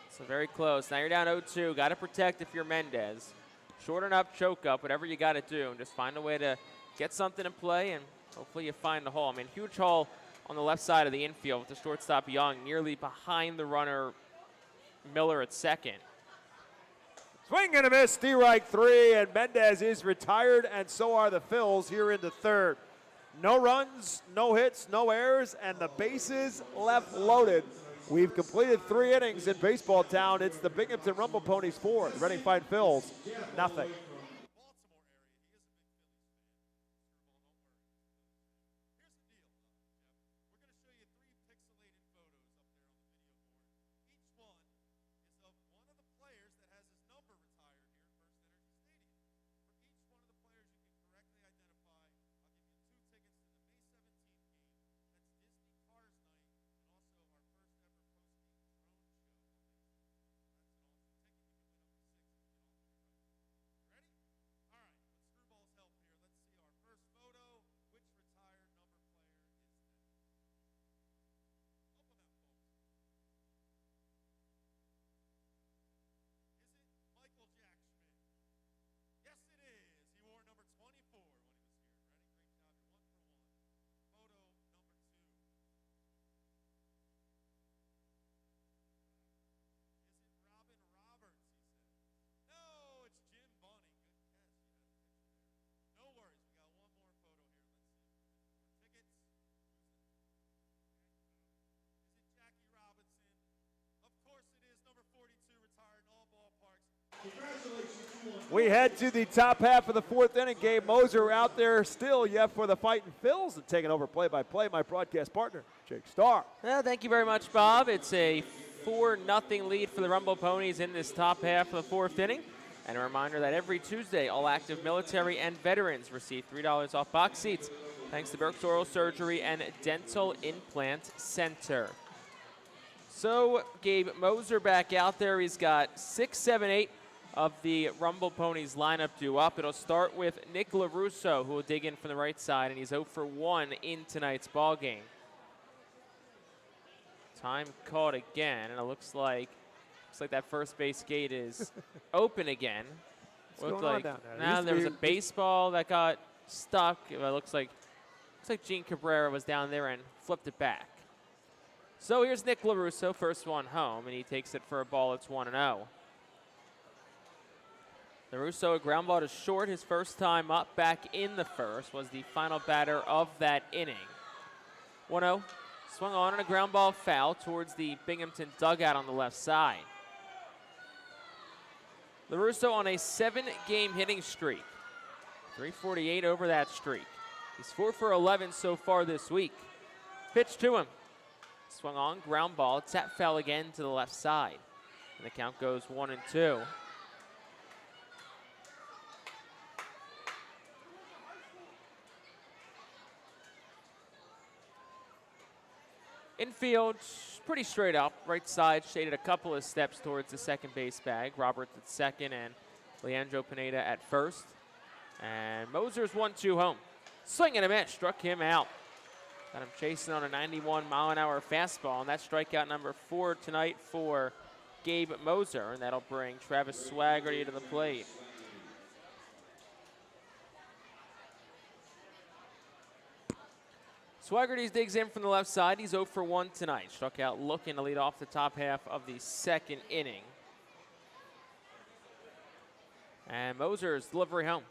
So very close. Now you're down 0-2. Got to protect if you're Mendez. Shorten up, choke up, whatever you got to do. And just find a way to get something in play, and hopefully you find the hole. I mean, huge hole on the left side of the infield with the shortstop Young nearly behind the runner Miller at second. Swing and a miss, strike 3, and Mendez is retired, and so are the Phils here in the third. No runs, no hits, no errors, and the bases left loaded. We've completed 3 innings in Baseball Town. It's the Binghamton Rumble Ponies 4, the Reading Fightin Phils, nothing. We head to the top half of the 4th inning. Gabe Moser out there still yet for the Fightin Phils, and taking over play-by-play, my broadcast partner, Jake Starr. Well, thank you very much, Bob. It's a 4-0 lead for the Rumble Ponies in this top half of the 4th inning. And a reminder that every Tuesday, all active military and veterans receive $3 off box seats, thanks to Burke's Oral Surgery and Dental Implant Center. So, Gabe Moser back out there. He's got 6, 7, 8 of the Rumble Ponies lineup due up. It'll start with Nick LaRusso, who will dig in from the right side, and he's 0 for 1 in tonight's ball game. Time caught again, and it looks like that first base gate is open again. What's going on down there? Now there was a baseball that got stuck. It looks like Gene Cabrera was down there and flipped it back. So here's Nick LaRusso, first one home, and he takes it for a ball. It's 1-0. LaRusso, a ground ball to short, his first time up back in the first, was the final batter of that inning. 1-0, swung on and a ground ball foul towards the Binghamton dugout on the left side. LaRusso on a 7-game hitting streak, 348 over that streak. He's 4 for 11 so far this week. Pitch to him, swung on, ground ball, tap foul again to the left side. And the count goes 1-2. Infield, pretty straight up. Right side shaded a couple of steps towards the second base bag. Roberts at second and Leandro Pineda at first. And Moser's 1-2 home. Swing and a miss, struck him out. Got him chasing on a 91-mile-an-hour fastball, and that's strikeout number 4 tonight for Gabe Moser, and that'll bring Travis Swaggerty to the plate. Swaggerty digs in from the left side. He's 0 for 1 tonight. Struck out looking to lead off the top half of the second inning. And Moser's delivery home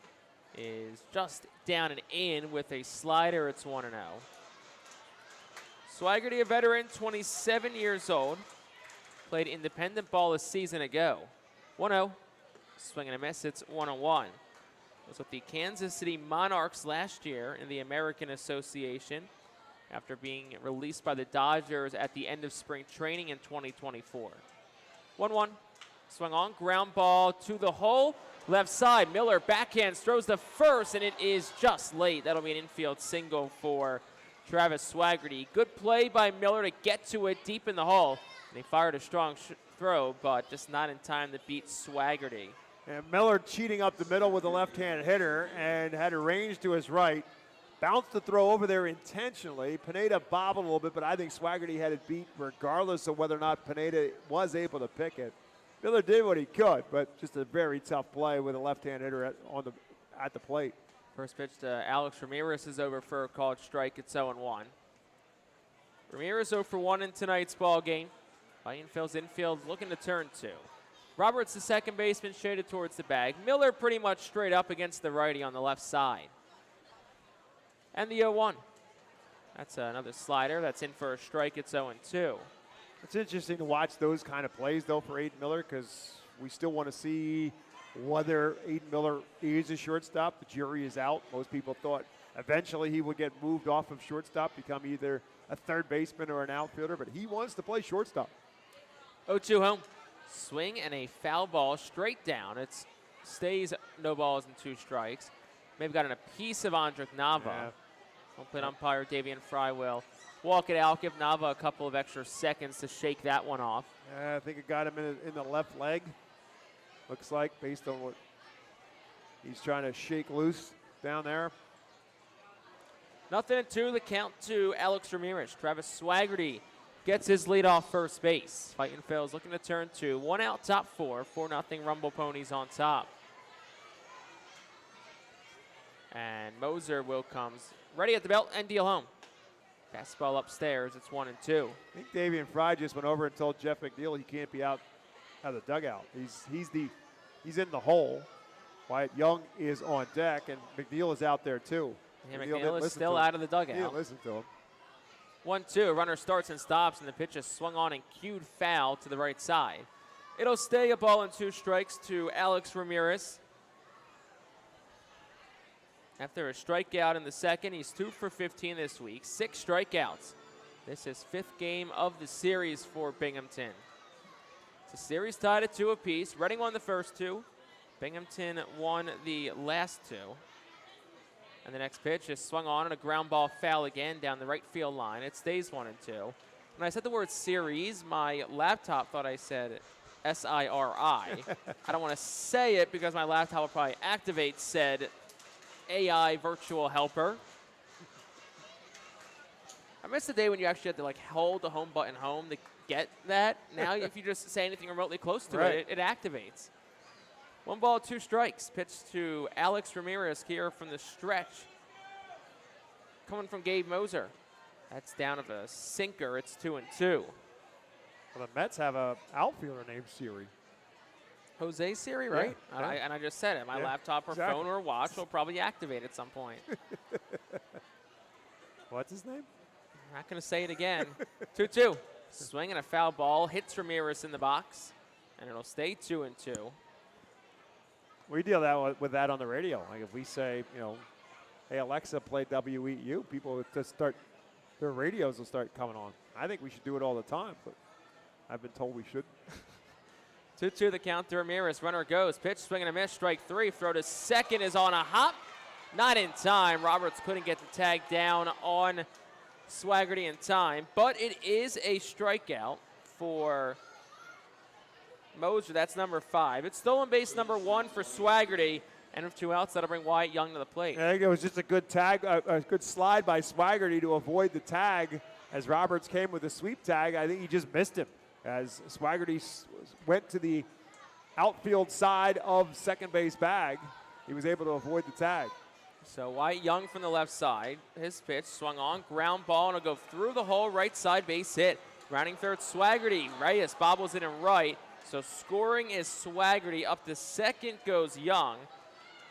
is just down and in with a slider. It's 1-0. Swaggerty, a veteran, 27 years old. Played independent ball a season ago. 1-0. Swing and a miss. It's 1-1. Was with the Kansas City Monarchs last year in the American Association after being released by the Dodgers at the end of spring training in 2024. 1-1. Swung on, ground ball to the hole. Left side, Miller backhands, throws the first, and it is just late. That'll be an infield single for Travis Swaggerty. Good play by Miller to get to it deep in the hole. And he fired a strong throw, but just not in time to beat Swaggerty. And Miller cheating up the middle with a left-hand hitter and had a range to his right. Bounced the throw over there intentionally. Pineda bobbled a little bit, but I think Swaggerty had it beat regardless of whether or not Pineda was able to pick it. Miller did what he could, but just a very tough play with a left-hand hitter at the plate. First pitch to Alex Ramirez is over for a called strike. It's 0-1. Ramirez 0 for 1 in tonight's ball game. Fightin fills infield, looking to turn 2. Roberts, the second baseman, shaded towards the bag. Miller pretty much straight up against the righty on the left side. And the 0-1. That's another slider. That's in for a strike. It's 0-2. It's interesting to watch those kind of plays, though, for Aiden Miller, because we still want to see whether Aiden Miller is a shortstop. The jury is out. Most people thought eventually he would get moved off of shortstop, become either a third baseman or an outfielder, but he wants to play shortstop. 0-2 home. Swing and a foul ball straight down. It stays no balls and 2 strikes. Maybe got in a piece of Andrik Nava. Yeah. Home plate umpire Davian Fry will walk it out, give Nava a couple of extra seconds to shake that one off. I think it got him in the left leg, looks like, based on what he's trying to shake loose down there. 0-2, the count to Alex Ramirez. Travis Swaggerty gets his lead off first base. Fightin fails, looking to turn 2. 1 out, top 4. 4-0 Rumble Ponies on top. And Moser will comes ready at the belt and deal home. Fastball upstairs. It's 1-2. I think Davian Fry just went over and told Jeff McNeil he can't be out of the dugout. He's in the hole. Wyatt Young is on deck, and McNeil is out there too. Yeah, McNeil is still out of the dugout. He didn't listen to him. 1-2. Runner starts and stops, and the pitch is swung on and cued foul to the right side. It'll stay a ball and 2 strikes to Alex Ramirez. After a strikeout in the second, he's 2 for 15 this week, 6 strikeouts. This is 5th game of the series for Binghamton. It's a series tied at 2 apiece. Reading won the first 2. Binghamton won the last 2. And the next pitch is swung on and a ground ball foul again down the right field line. It stays 1-2. When I said the word series, my laptop thought I said S-I-R-I. I don't want to say it because my laptop will probably activate said AI virtual helper. I miss the day when you actually had to like hold the home button home to get that. Now if you just say anything remotely close to it, it activates. 1 ball, 2 strikes. Pitch to Alex Ramirez here from the stretch. Coming from Gabe Moser. That's down of a sinker. It's 2-2. Well, the Mets have a outfielder named Siri. Jose Siri, right? Yeah. And I just said it. My laptop or phone or watch will probably activate at some point. What's his name? I'm not going to say it again. 2-2. Swing and a foul ball. Hits Ramirez in the box. And it'll stay 2-2. We deal that with that on the radio. Like if we say, hey, Alexa, play WEU, people would just start, their radios will start coming on. I think we should do it all the time, but I've been told we shouldn't. 2-2 the count to Ramirez. Runner goes. Pitch, swing and a miss. Strike 3. Throw to second is on a hop. Not in time. Roberts couldn't get the tag down on Swaggerty in time. But it is a strikeout for Moser. That's number 5. It's stolen base number 1 for Swaggerty. And with 2 outs, that'll bring Wyatt Young to the plate. I think it was just a good tag, a good slide by Swaggerty to avoid the tag as Roberts came with a sweep tag. I think he just missed him as Swaggerty went to the outfield side of second base bag. He was able to avoid the tag. So Wyatt Young from the left side. His pitch swung on, ground ball, and it'll go through the hole, right side, base hit. Rounding third, Swaggerty. Reyes bobbles it in right. So scoring is Swaggerty. Up to second goes Young.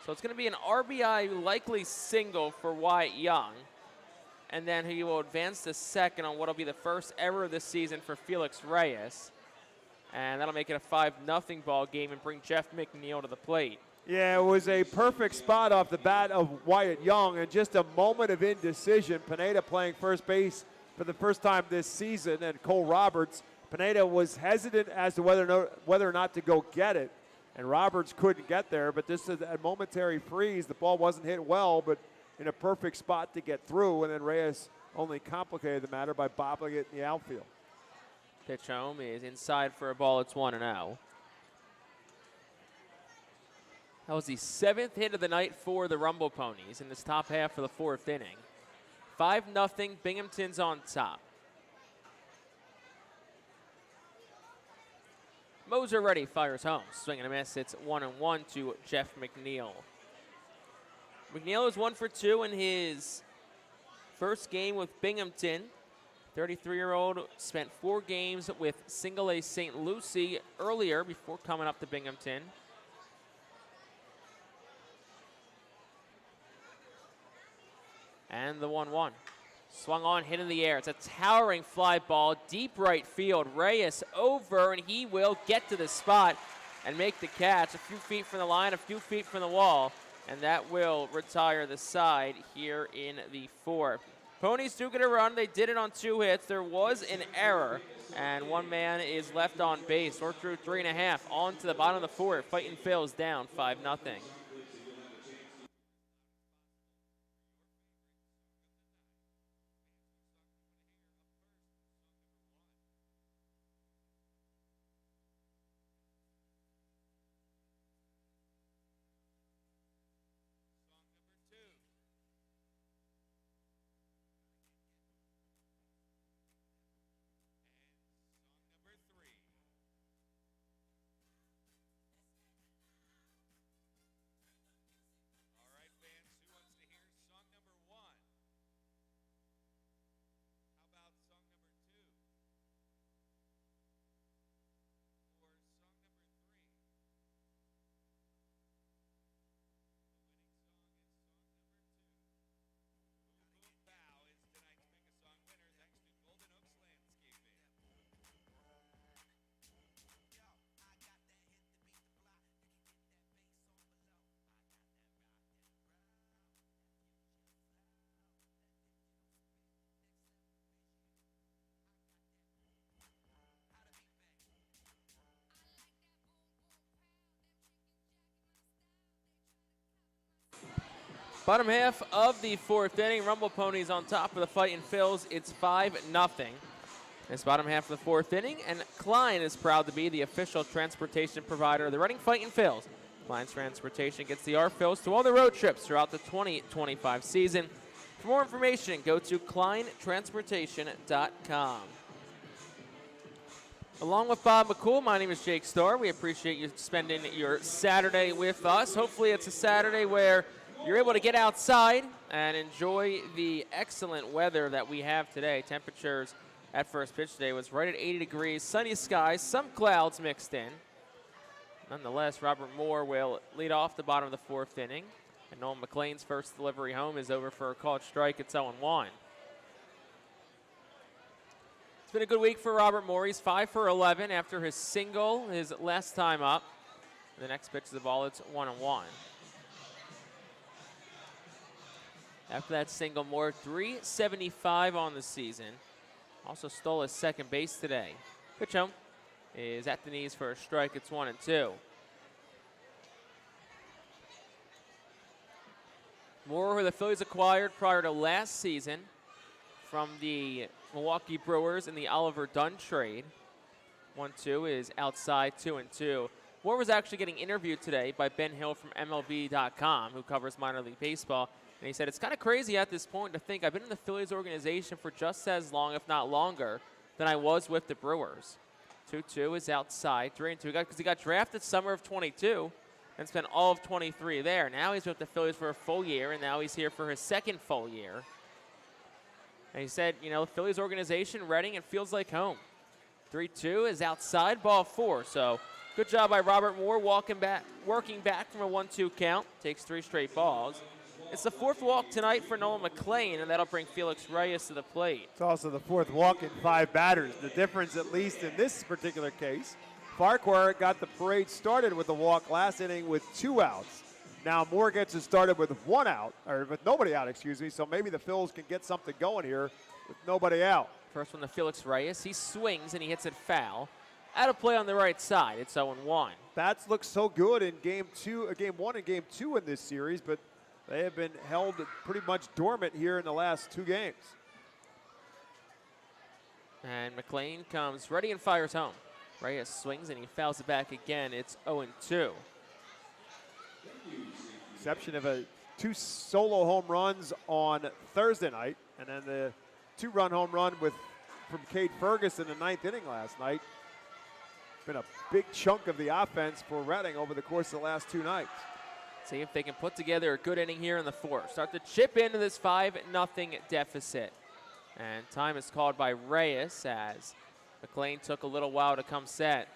So it's going to be an RBI likely single for Wyatt Young. And then he will advance to second on what will be the first error of the season for Felix Reyes. And that'll make it a 5-0 ball game and bring Jeff McNeil to the plate. Yeah, it was a perfect spot off the bat of Wyatt Young, and just a moment of indecision. Pineda playing first base for the first time this season, and Cole Roberts. Pineda was hesitant as to whether or not to go get it, and Roberts couldn't get there, but this is a momentary freeze. The ball wasn't hit well, but in a perfect spot to get through, and then Reyes only complicated the matter by bobbling it in the outfield. Pitch home is inside for a ball. It's 1-0. That was the 7th hit of the night for the Rumble Ponies in this top half of the 4th inning. 5-0, Binghamton's on top. Moser ready, fires home. Swing and a miss. It's 1-1 to Jeff McNeil. McNeil is 1 for 2 in his first game with Binghamton. 33-year-old spent 4 games with Single A St. Lucie earlier before coming up to Binghamton. And the 1-1. Swung on, hit in the air. It's a towering fly ball, deep right field. Reyes over, and he will get to the spot and make the catch. A few feet from the line, a few feet from the wall, and that will retire the side here in the 4th. Ponies do get a run. They did it on 2 hits. There was an error, and 1 man is left on base. We're through 3.5. On to the bottom of the 4th. Fightin' Phil's down 5-0. Bottom half of the 4th inning. Rumble Ponies on top of the Fightin' Phils. It's 5-0. This bottom half of the 4th inning, and Klein is proud to be the official transportation provider of the Reading Fightin' Phils. Klein's Transportation gets the R-Phils to all the road trips throughout the 2025 season. For more information, go to kleintransportation.com. Along with Bob McCool, my name is Jake Starr. We appreciate you spending your Saturday with us. Hopefully it's a Saturday where you're able to get outside and enjoy the excellent weather that we have today. Temperatures at first pitch today was right at 80 degrees, sunny skies, some clouds mixed in. Nonetheless, Robert Moore will lead off the bottom of the 4th inning. And Nolan McLean's first delivery home is over for a called strike. It's 0-1. It's been a good week for Robert Moore. He's 5 for 11 after his single his last time up. The next pitch of the ball, it's 1-1. After that single, Moore 375 on the season. Also stole his second base today. Pitch home is at the knees for a strike. It's 1-2. Moore, who the Phillies acquired prior to last season from the Milwaukee Brewers in the Oliver Dunn trade. 1-2 is outside, 2-2. Moore was actually getting interviewed today by Ben Hill from MLB.com, who covers minor league baseball. And he said, it's kind of crazy at this point to think I've been in the Phillies organization for just as long, if not longer, than I was with the Brewers. 2-2 is outside. 3-2 because he got drafted summer of 22 and spent all of 23 there. Now he's with the Phillies for a full year, and now he's here for his second full year. And he said, you know, Phillies organization, Reading, it feels like home. 3-2 is outside, ball 4. So good job by Robert Moore working back from a 1-2 count. Takes 3 straight balls. It's the 4th walk tonight for Nolan McLean, and that'll bring Felix Reyes to the plate. It's also the 4th walk in 5 batters. The difference, at least in this particular case, Farquhar got the parade started with a walk last inning with 2 outs. Now Moore gets it started with 1 out, or with nobody out, excuse me, so maybe the Phils can get something going here with nobody out. First one to Felix Reyes. He swings, and he hits it foul. Out of play on the right side. It's 0-1. Bats look so good in game 1 and game 2 in this series, but they have been held pretty much dormant here in the last 2 games. And McLean comes ready and fires home. Reyes swings and he fouls it back again. It's 0-2. Exception of 2 solo home runs on Thursday night, and then the 2-run home run from Cade Ferguson in the 9th inning last night. Been a big chunk of the offense for Reading over the course of the last 2 nights. See if they can put together a good inning here in the 4th. Start to chip into this 5-0 deficit. And time is called by Reyes as McLean took a little while to come set.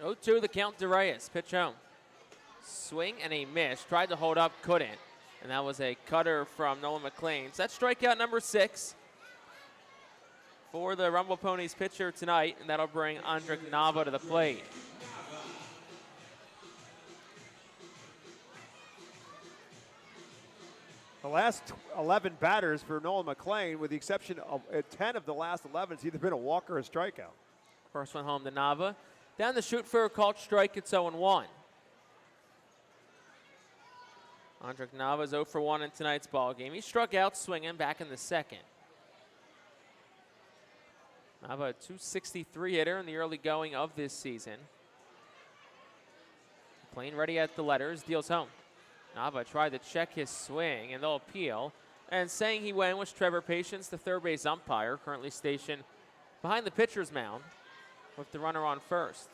Oh, 2 the count to Reyes. Pitch home. Swing and a miss. Tried to hold up, couldn't. And that was a cutter from Nolan McLean. So that's strikeout number 6 for the Rumble Ponies pitcher tonight, and that'll bring Andrick Nava to the plate. The last 11 batters for Nolan McLean, with the exception of 10 of the last 11, it's either been a walk or a strikeout. First one home to Nava. Down the chute for a called strike, it's 0-1. Andrick Nava is 0 for 1 in tonight's ball game. He struck out swinging back in the 2nd. Nava, a .263 hitter in the early going of this season. McLean ready at the letters, deals home. Nava tried to check his swing, and they'll appeal. And saying he went was Trevor Patience, the third base umpire, currently stationed behind the pitcher's mound with the runner on first.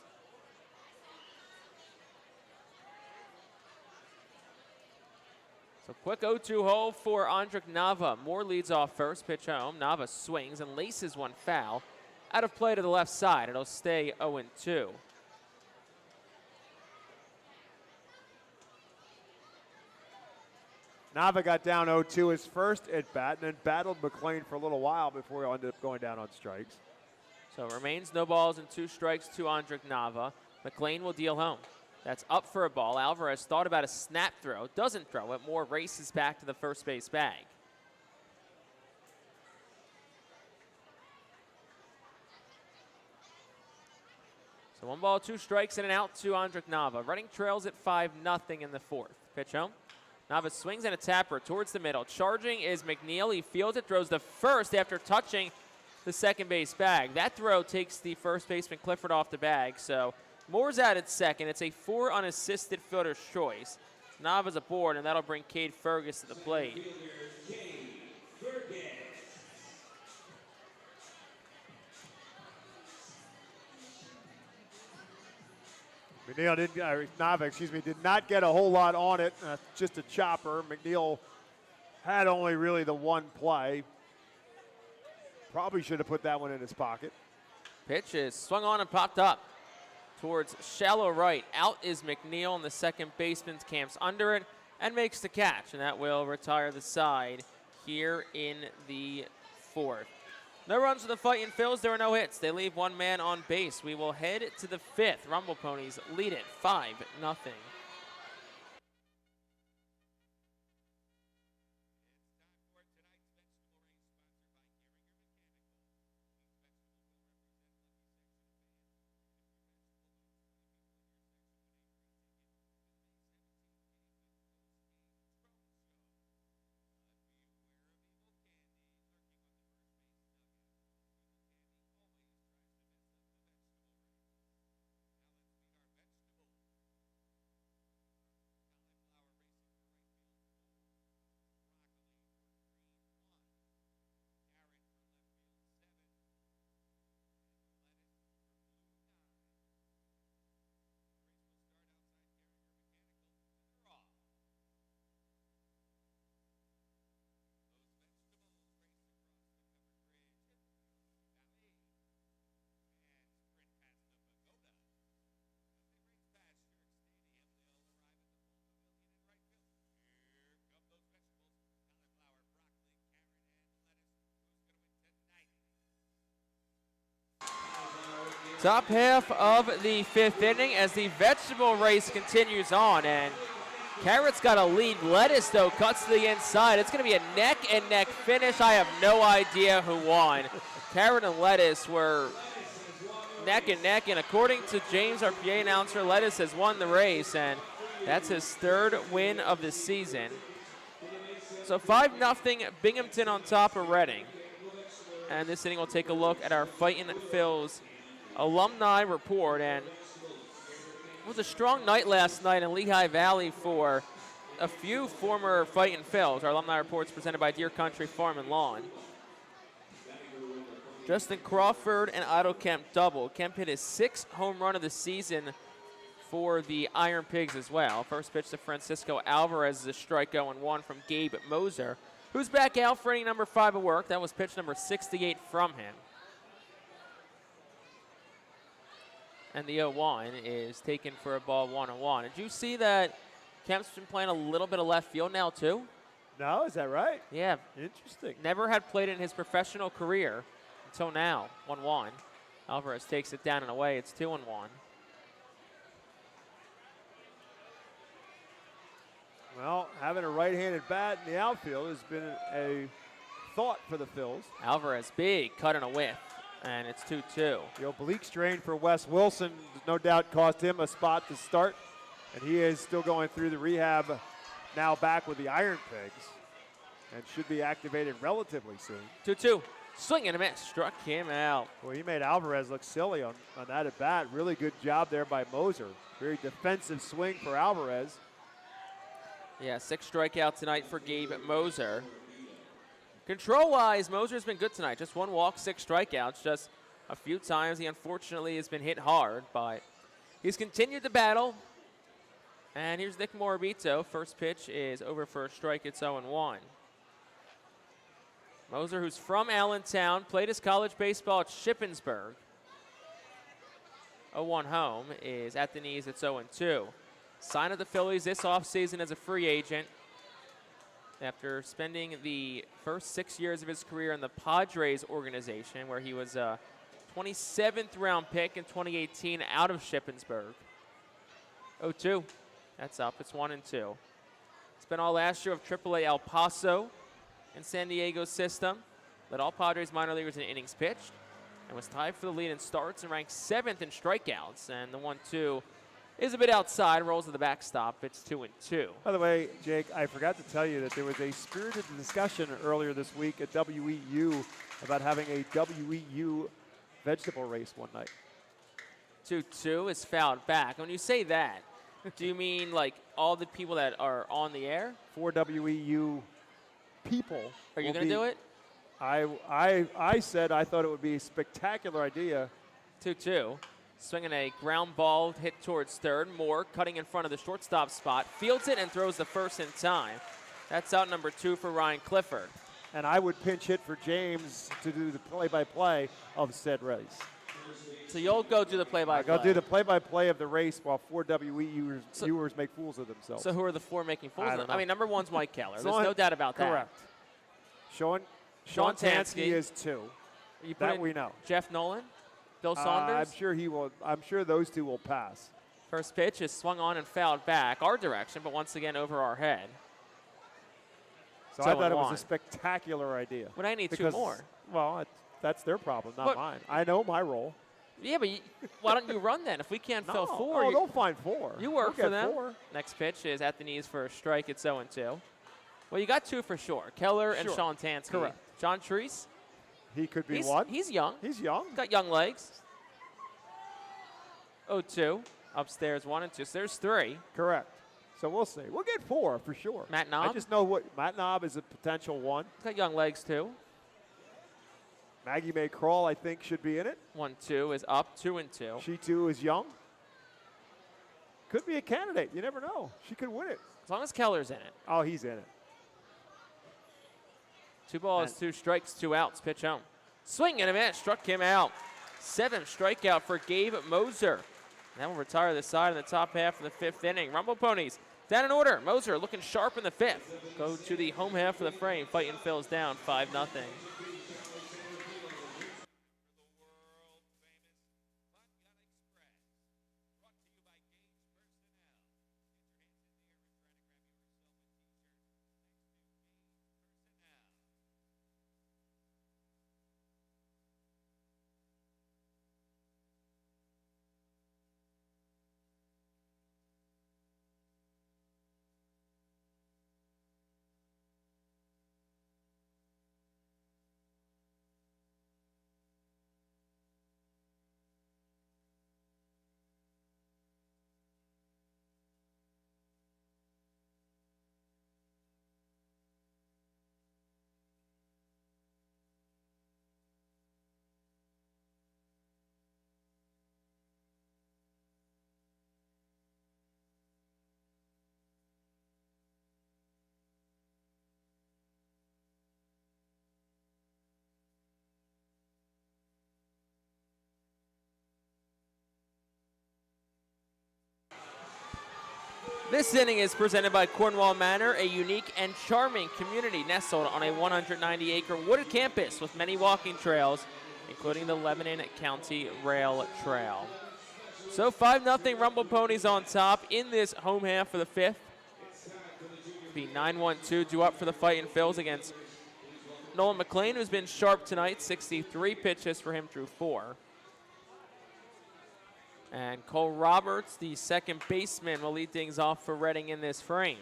So quick 0-2 hole for Andrick Nava. Moore leads off first, pitch home. Nava swings and laces one foul. Out of play to the left side. It'll stay 0-2. Nava got down 0-2 his first at bat, and then battled McLean for a little while before he ended up going down on strikes. So it remains no balls and 2 strikes to Andrick Nava. McLean will deal home. That's up for a ball. Alvarez thought about a snap throw. Doesn't throw it. Moore races back to the first base bag. So 1 ball, 2 strikes, and an out to Andrick Nava. Reading trails at 5-0 in the 4th. Pitch home. Nava swings and a tapper towards the middle. Charging is McNeil. He fields it, throws the first after touching the second base bag. That throw takes the first baseman Clifford off the bag. So Moore's out at second. It's a 4 unassisted fielder's choice. Nava's aboard, and that'll bring Cade Fergus to the plate. Nava did not get a whole lot on it. Just a chopper. McNeil had only really the 1 play. Probably should have put that one in his pocket. Pitch is swung on and popped up towards shallow right. Out is McNeil, and the second baseman camps under it and makes the catch, and that will retire the side here in the 4th. No runs for the Fightin' Phils. There are no hits. They leave 1 man on base. We will head to the 5th. Rumble Ponies lead it 5-0. Top half of the 5th inning as the vegetable race continues on, and Carrot's got a lead. Lettuce, though, cuts to the inside. It's going to be a neck-and-neck finish. I have no idea who won. Carrot and Lettuce were neck and neck, and according to James, our PA announcer, Lettuce has won the race, and that's his 3rd win of the season. So 5-0 Binghamton on top of Reading. And this inning we'll take a look at our Fightin' Phil's alumni report, and it was a strong night last night in Lehigh Valley for a few former Fightin' Phils. Our alumni reports presented by Deer Country Farm and Lawn. Justin Crawford and Otto Kemp double. Kemp hit his 6th home run of the season for the Iron Pigs as well. First pitch to Francisco Alvarez is a strike 0-1 from Gabe Moser, who's back out for inning number 5 of work. That was pitch number 68 from him. And the 0-1 is taken for a ball 1-1. Did you see that Kemp's been playing a little bit of left field now too? No, is that right? Yeah. Interesting. Never had played in his professional career until now. 1-1. Alvarez takes it down and away. It's 2-1. Well, having a right-handed bat in the outfield has been a thought for the Phils. Alvarez, big cut and a whiff, and it's 2-2. The oblique strain for Wes Wilson no doubt cost him a spot to start, and he is still going through the rehab, now back with the Iron Pigs, and should be activated relatively soon. 2-2. Swing and a miss. Struck him out. Well, he made Alvarez look silly on that at bat. Really good job there by Moser. Very defensive swing for Alvarez. Yeah, 6 strikeouts tonight for Gabe Moser. Control-wise, Moser's been good tonight. Just 1 walk, 6 strikeouts. Just a few times he unfortunately has been hit hard, but he's continued to battle. And here's Nick Morabito. First pitch is over for a strike. It's 0-1. Moser, who's from Allentown, played his college baseball at Shippensburg. 0-1 home is at the knees. It's 0-2. Signed with the Phillies this offseason as a free agent after spending the first 6 years of his career in the Padres organization, where he was a 27th round pick in 2018 out of Shippensburg. 0-2. That's up. It's 1-2. Spent all last year of AAA El Paso in San Diego's system. Led all Padres minor leaguers in innings pitched and was tied for the lead in starts and ranked 7th in strikeouts. And the 1-2 is a bit outside, rolls to the backstop. It's 2-2. By the way, Jake, I forgot to tell you that there was a spirited discussion earlier this week at WEU about having a WEU vegetable race one night. 2-2 is fouled back. When you say that, do you mean like all the people that are on the air? 4 WEU people. Are you going to do it? I said I thought it would be a spectacular idea. 2-2. Swinging a ground ball hit towards third. Moore cutting in front of the shortstop spot. Fields it and throws the first in time. That's out number 2 for Ryan Clifford. And I would pinch hit for James to do the play-by-play of said race. So you'll go do the play-by-play. I'll do the play-by-play of the race while 4 WE viewers make fools of themselves. So who are the 4 making fools of them? know. I mean, number 1's Mike Keller. There's no doubt about that. Correct. Sean Tansky is 2. You put That in we know. Jeff Nolan? Bill Saunders? I'm sure he will. I'm sure those 2 will pass. First pitch is swung on and fouled back our direction, but once again over our head. So I thought it was a spectacular idea. But I need 2 more. Well, that's their problem, not But- mine. I know my role. Yeah, but why don't you run then? If we can't fill 4, they'll find 4. you work We'll for get them. 4. Next pitch is at the knees for a strike. It's 0-2. Well, you got 2 for sure. Keller and Sure. Sean Tansky. Correct. John Treese. He could be He's, one. he's young. He's young. Got young legs. 0-2. Upstairs 1 and 2. So there's 3. Correct. So we'll see. We'll get 4 for sure. Matt Knob. I just know what Matt Knob is a potential 1. He's got young legs too. Maggie May Crawl, I think, should be in it. 1-2 is up. 2-2. She too is young. Could be a candidate. You never know. She could win it. As long as Keller's in it. Oh, he's in it. 2 balls, 2 strikes, 2 outs. Pitch home. Swing and a miss. Struck him out. 7th strikeout for Gabe Moser. That will retire the side in the top half of the 5th inning. Rumble Ponies down in order. Moser looking sharp in the 5th. Go to the home half of the frame. Fightin' Phil's down 5-0. This inning is presented by Cornwall Manor, a unique and charming community nestled on a 190-acre wooded campus with many walking trails, including the Lebanon County Rail Trail. So 5-0 Rumble Ponies on top in this home half of the fifth. The 9-1-2 due up for the Fightin Phils against Nolan McLean, who's been sharp tonight. 63 pitches for him through 4. And Cole Roberts, the second baseman, will lead things off for Reading in this frame.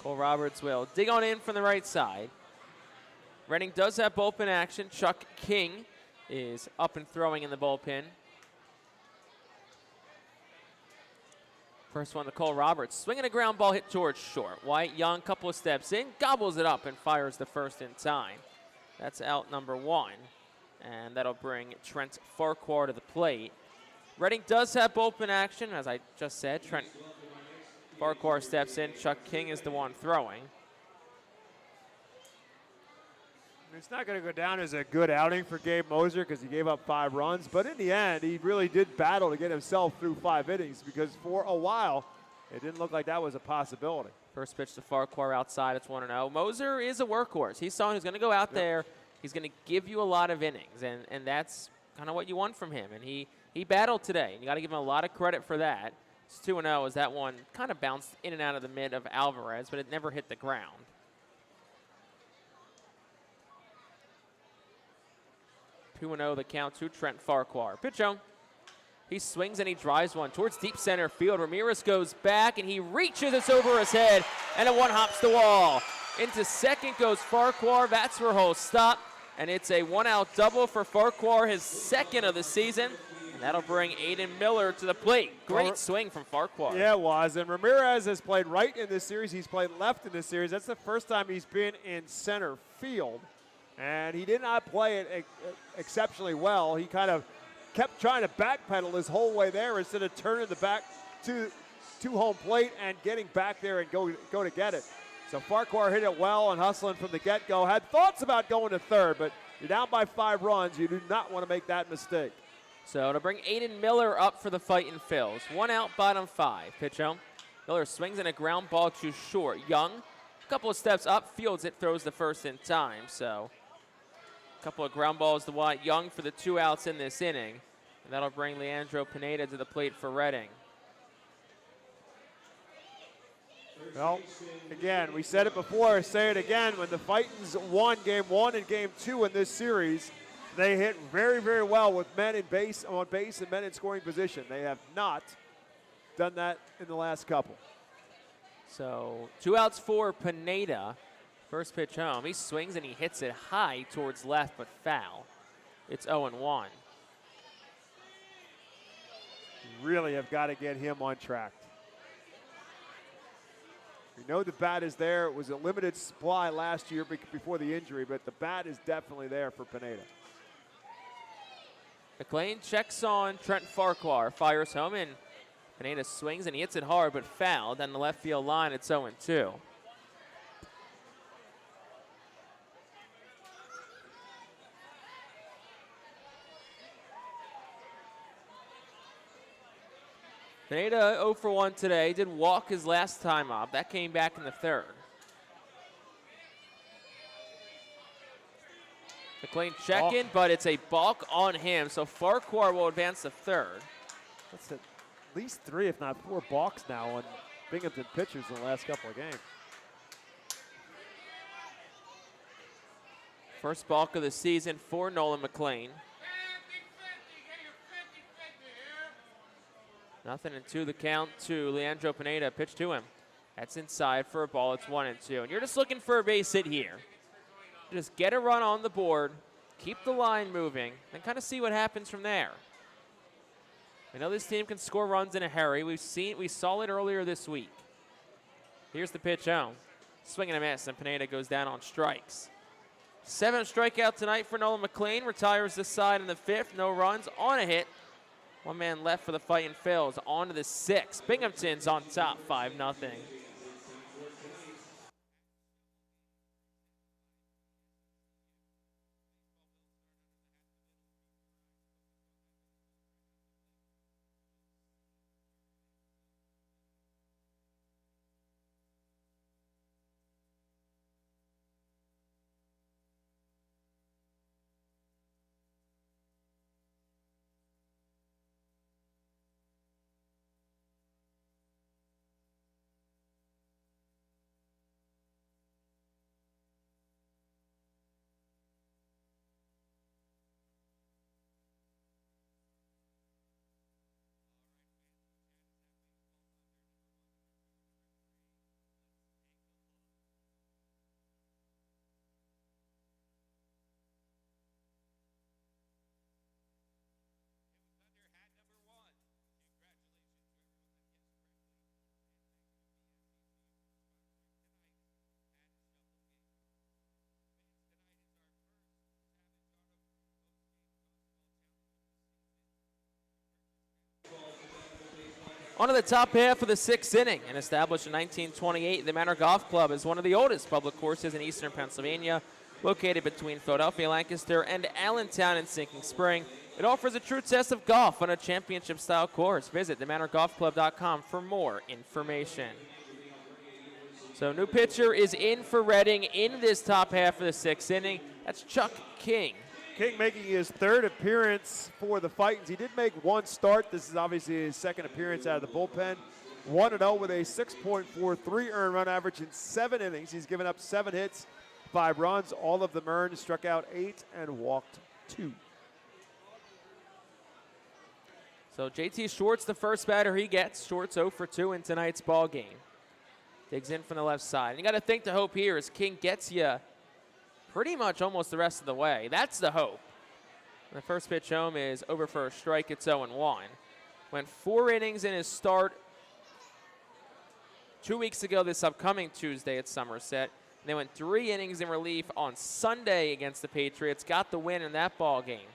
Cole Roberts will dig on in from the right side. Reading does have bullpen action. Chuck King is up and throwing in the bullpen. First one to Cole Roberts. Swinging a ground ball hit towards short. Wyatt Young, couple of steps in, gobbles it up and fires the first in time. That's out number 1. And that'll bring Trent Farquhar to the plate. Reading does have bullpen action, as I just said. Trent Farquhar steps in. Chuck King is the one throwing. It's not going to go down as a good outing for Gabe Moser because he gave up 5 runs, but in the end, he really did battle to get himself through 5 innings because for a while, it didn't look like that was a possibility. First pitch to Farquhar outside. It's 1-0. Moser is a workhorse. He's someone who's going to go out there. He's going to give you a lot of innings, and that's kind of what you want from him. And he battled today, and you got to give him a lot of credit for that. It's 2-0 as that one kind of bounced in and out of the mid of Alvarez, but it never hit the ground. The count to Trent Farquhar. Pitch on. He swings and he drives one towards deep center field. Ramirez goes back and he reaches. It's over his head, and a one hops the wall. Into second goes Farquhar. That's where he'll stop. And it's a 1-out double for Farquhar, his second of the season. And that'll bring Aiden Miller to the plate. Great swing from Farquhar. Yeah, it was. And Ramirez has played right in this series. He's played left in this series. That's the first time he's been in center field. And he did not play it exceptionally well. He kind of kept trying to backpedal his whole way there instead of turning the back to home plate and getting back there and go to get it. So Farquhar hit it well and hustling from the get-go. Had thoughts about going to third, but you're down by 5 runs. You do not want to make that mistake. So to bring Aiden Miller up for the Fightin Phils. 1 out, bottom 5. Pitch home. Miller swings in a ground ball to short. Young, a couple of steps up, fields it, throws the first in time. So a couple of ground balls to Wyatt Young for the 2 outs in this inning. And that'll bring Leandro Pineda to the plate for Reading. Well, again, we said it before, say it again. When the Fightins won Game 1 and Game 2 in this series, they hit very, very well with men on base and men in scoring position. They have not done that in the last couple. So 2 outs for Pineda. First pitch home. He swings and he hits it high towards left, but foul. It's 0-1. Really have got to get him on track. We know the bat is there. It was a limited supply last year before the injury, but the bat is definitely there for Pineda. McLean checks on Trent Farquhar, fires home, and Pineda swings and he hits it hard, but foul. Down the left field line, it's 0-2. Pineda 0 for 1 today. Did walk his last time up. That came back in the third. McLean check-in, but it's a balk on him. So Farquhar will advance to third. That's at least 3, if not 4 balks now on Binghamton pitchers in the last couple of games. First balk of the season for Nolan McLean. 0-2 the count to Leandro Pineda. Pitch to him. That's inside for a ball. It's 1-2. And you're just looking for a base hit here. Just get a run on the board, keep the line moving, and kind of see what happens from there. We know this team can score runs in a hurry. We saw it earlier this week. Here's the pitch home. Swing and a miss, and Pineda goes down on strikes. 7 strikeout tonight for Nolan McLean. Retires this side in the 5th. No runs on a hit. 1 man left for the Fightin Phils. On to the 6th. Binghamton's on top, 5-0. On to the top half of the 6th inning, and established in 1928, the Manor Golf Club is one of the oldest public courses in eastern Pennsylvania, located between Philadelphia, Lancaster, and Allentown in Sinking Spring. It offers a true test of golf on a championship-style course. Visit themanorgolfclub.com for more information. So new pitcher is in for Reading in this top half of the 6th inning. That's Chuck King. King making his 3rd appearance for the Fightins. He did make 1 start. This is obviously his 2nd appearance out of the bullpen. 1-0 with a 6.43 earned run average in 7 innings. He's given up 7 hits, 5 runs, all of them earned, struck out 8 and walked 2. So JT Short's the first batter he gets. Short's 0 for 2 in tonight's ball game. Digs in from the left side. And you got to think the hope here is King gets you pretty much almost the rest of the way. That's the hope. And the first pitch home is over for a strike. It's 0-1. Went 4 innings in his start 2 weeks ago this upcoming Tuesday at Somerset. And they went 3 innings in relief on Sunday against the Patriots. Got the win in that ball game.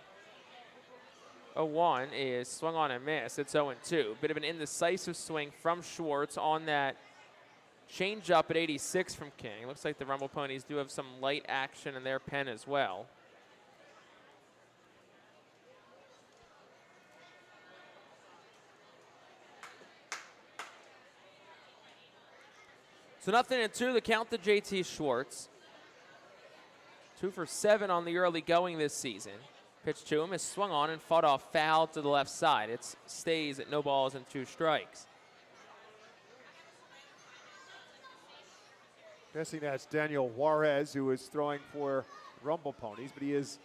0-1 is swung on and missed. It's 0-2. Bit of an indecisive swing from Schwartz on that change up at 86 from King. Looks like the Rumble Ponies do have some light action in their pen as well. So 0-2, the count to JT Schwartz. 2 for 7 on the early going this season. Pitch to him is swung on and fought off foul to the left side. It stays at no balls and 2 strikes. Guessing that's Daniel Juarez, who is throwing for Rumble Ponies, but he is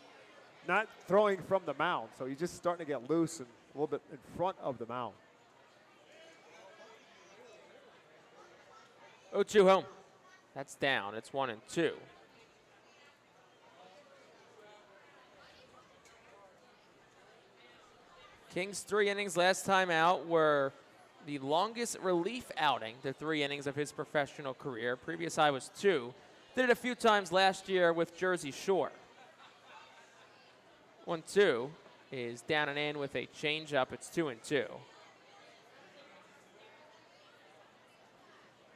not throwing from the mound, so he's just starting to get loose and a little bit in front of the mound. 0-2 home. That's down. It's 1-2. King's 3 innings last time out were the longest relief outing, the 3 innings of his professional career. Previous high was 2. Did it a few times last year with Jersey Shore. 1-2 is down and in with a changeup. It's 2-2.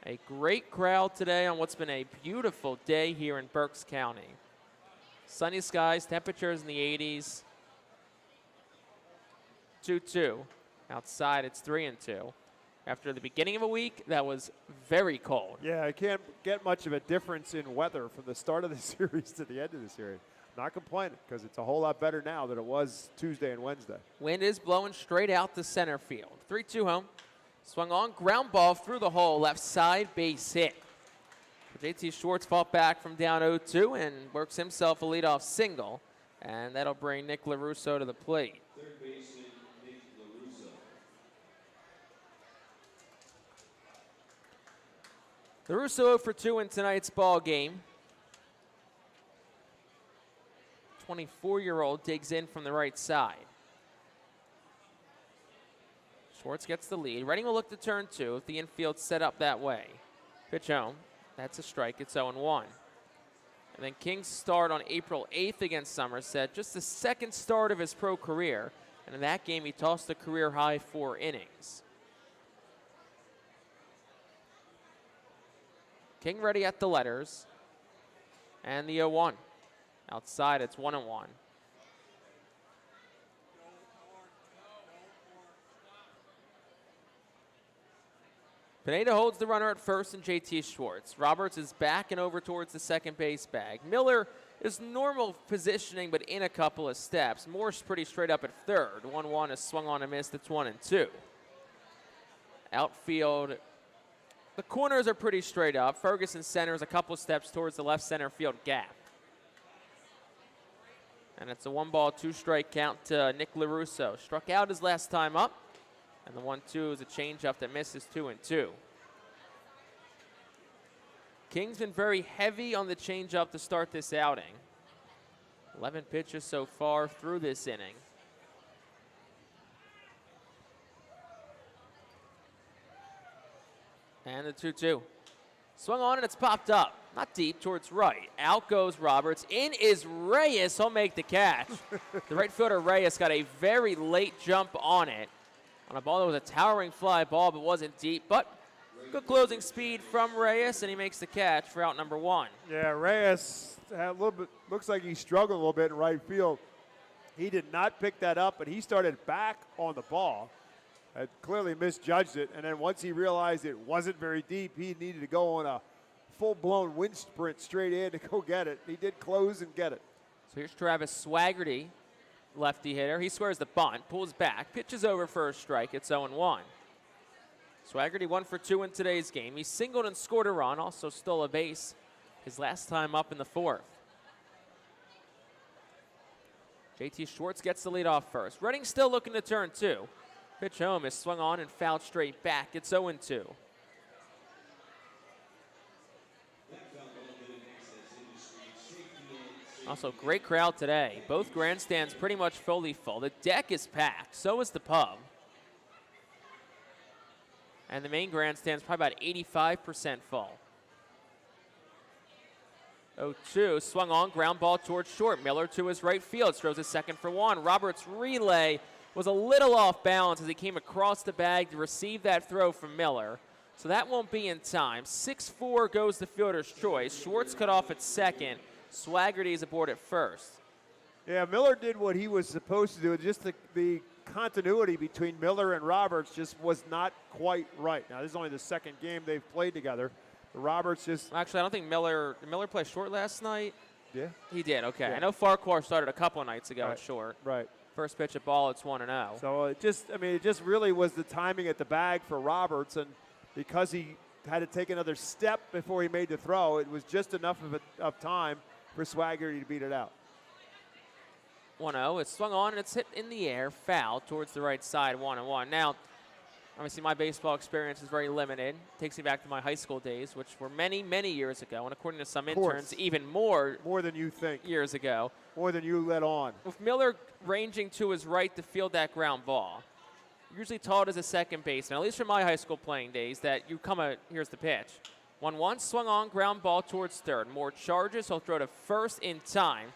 A great crowd today on what's been a beautiful day here in Berks County. Sunny skies, temperatures in the 80s. 2-2. Outside, it's 3-2. After the beginning of a week, that was very cold. Yeah, I can't get much of a difference in weather from the start of the series to the end of the series. Not complaining, because it's a whole lot better now than it was Tuesday and Wednesday. Wind is blowing straight out to center field. 3-2 home. Swung on, ground ball through the hole, left side, base hit. JT Schwartz fought back from down 0-2 and works himself a leadoff single, and that'll bring Nick LaRusso to the plate. Third baseman, Nick LaRusso. LaRusso 0 for 2 in tonight's ball game. 24-year-old digs in from the right side. Schwartz gets the lead. Reading will look to turn 2 if the infield's set up that way. Pitch home. That's a strike. It's 0-1. And then King's start on April 8th against Somerset, just the 2nd start of his pro career. And in that game, he tossed a career-high 4 innings. King ready at the letters. And the 0-1. Outside, it's 1-1. Pineda holds the runner at first and JT Schwartz. Roberts is back and over towards the second base bag. Miller is normal positioning but in a couple of steps. Morse pretty straight up at third. 1-1 is swung on and missed. It's 1-2. Outfield, the corners are pretty straight up. Ferguson centers a couple steps towards the left center field gap. And it's a 1-ball, 2-strike count to Nick LaRusso. Struck out his last time up. And the 1-2 is a changeup that misses 2-2. King's been very heavy on the changeup to start this outing. 11 pitches so far through this inning. And the 2-2. Swung on and it's popped up. Not deep, towards right. Out goes Roberts. In is Reyes. He'll make the catch. The right fielder Reyes got a very late jump on it. on a ball that was a towering fly ball but wasn't deep. But good closing speed from Reyes, and he makes the catch for out number 1. Yeah, Reyes had a little bit, looks like he struggled a little bit in right field. He did not pick that up, but he started back on the ball. Had clearly misjudged it, and then once he realized it wasn't very deep, he needed to go on a full-blown wind sprint straight in to go get it. He did close and get it. So here's Travis Swaggerty, lefty hitter. He squares the bunt, pulls back, pitches over for a strike. It's 0-1. Swaggerty 1 for 2 in today's game. He singled and scored a run, also stole a base his last time up in the 4th. JT Schwartz gets the lead off first. Redding still looking to turn 2. Pitch home is swung on and fouled straight back. It's 0-2. Also, great crowd today. Both grandstands pretty much fully full. The deck is packed. So is the pub. And the main grandstand's probably about 85% full. 0-2, swung on, ground ball towards short. Miller to his right field, throws a second for 1. Roberts' relay was a little off balance as he came across the bag to receive that throw from Miller. So that won't be in time. 6-4 goes the fielder's choice. Schwartz cut off at second. Swaggerty is aboard at first. Yeah, Miller did what he was supposed to do. Just the continuity between Miller and Roberts just was not quite right. Now, this is only the second game they've played together. Roberts just... Actually, I don't think Miller... Did Miller play short last night? Yeah. He did, okay. Yeah. I know Farquhar started a couple of nights ago Right. at short. Right. First pitch at ball, it's 1-0. So it just really was the timing at the bag for Roberts, and because he had to take another step before he made the throw, it was just enough of time for Swaggerty to beat it out. 1-0. It's swung on and it's hit in the air, foul towards the right side, 1-1. Now, obviously my baseball experience is very limited. Takes me back to my high school days, which were many, many years ago, and according to some interns, even more than you think. Years ago. More than you let on. With Miller ranging to his right to field that ground ball, usually taught as a second baseman, at least from my high school playing days, that you come here's the pitch. 1-1, swung on, ground ball towards third. More charges, he'll throw to first in time.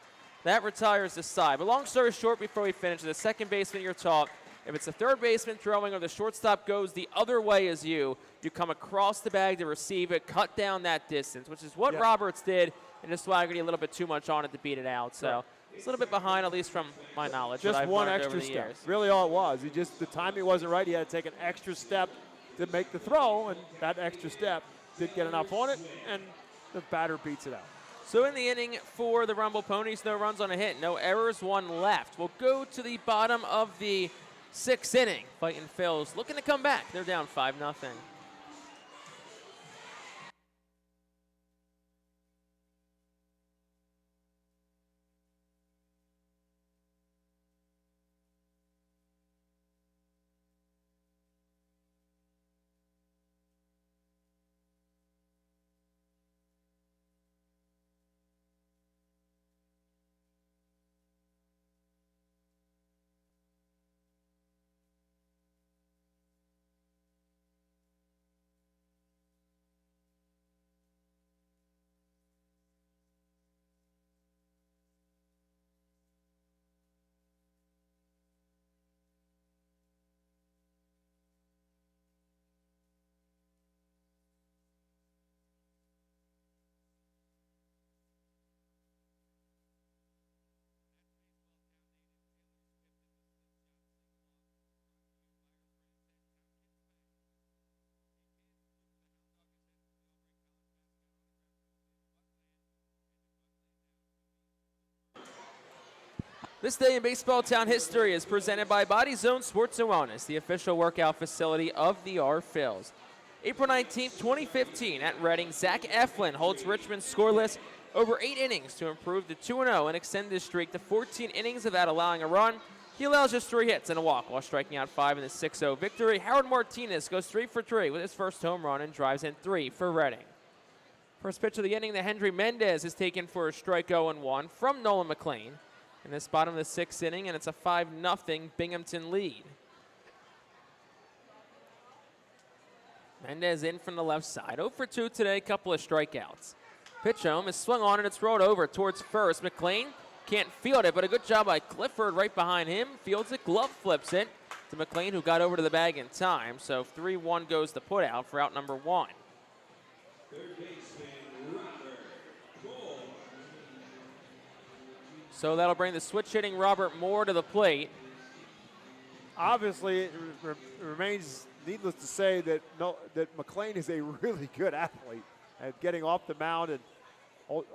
That retires the side. But long story short, before we finish, as a second baseman, you're taught, if it's the third baseman throwing or the shortstop goes the other way as you come across the bag to receive it, cut down that distance, which is what Roberts did, and just Swaggerty a little bit too much on it to beat it out. So it's a little bit behind, at least from my knowledge. Just I've one learned extra over the step. years. Really all it was. The timing wasn't right. He had to take an extra step to make the throw, and that extra step didn't get enough on it, and the batter beats it out. So in the inning for the Rumble Ponies, no runs on a hit, no errors, 1 left. We'll go to the bottom of the 6th inning. Fightin' Phillies looking to come back. They're down 5-0. This day in Baseball Town history is presented by Body Zone Sports and Wellness, the official workout facility of the R Phils. April 19th, 2015, at Reading, Zach Eflin holds Richmond scoreless over 8 innings to improve to 2-0 and extend his streak to 14 innings without allowing a run. He allows just 3 hits and a walk while striking out 5 in the 6-0 victory. Howard Martinez goes 3 for 3 with his first home run and drives in 3 for Reading. First pitch of the inning, the Hendry Mendez is taken for a strike 0-1 from Nolan McLean. In this bottom of the 6th inning, and it's a 5-0 Binghamton lead. Mendez in from the left side. 0 for 2 today, couple of strikeouts. Pitch home is swung on and it's rolled over towards first. McLean can't field it, but a good job by Clifford right behind him. Fields it, glove flips it. to McLean, who got over to the bag in time. So 3-1 goes the put out for out number 1. So that'll bring the switch hitting Robert Moore to the plate. Obviously, it remains needless to say that McLean is a really good athlete at getting off the mound and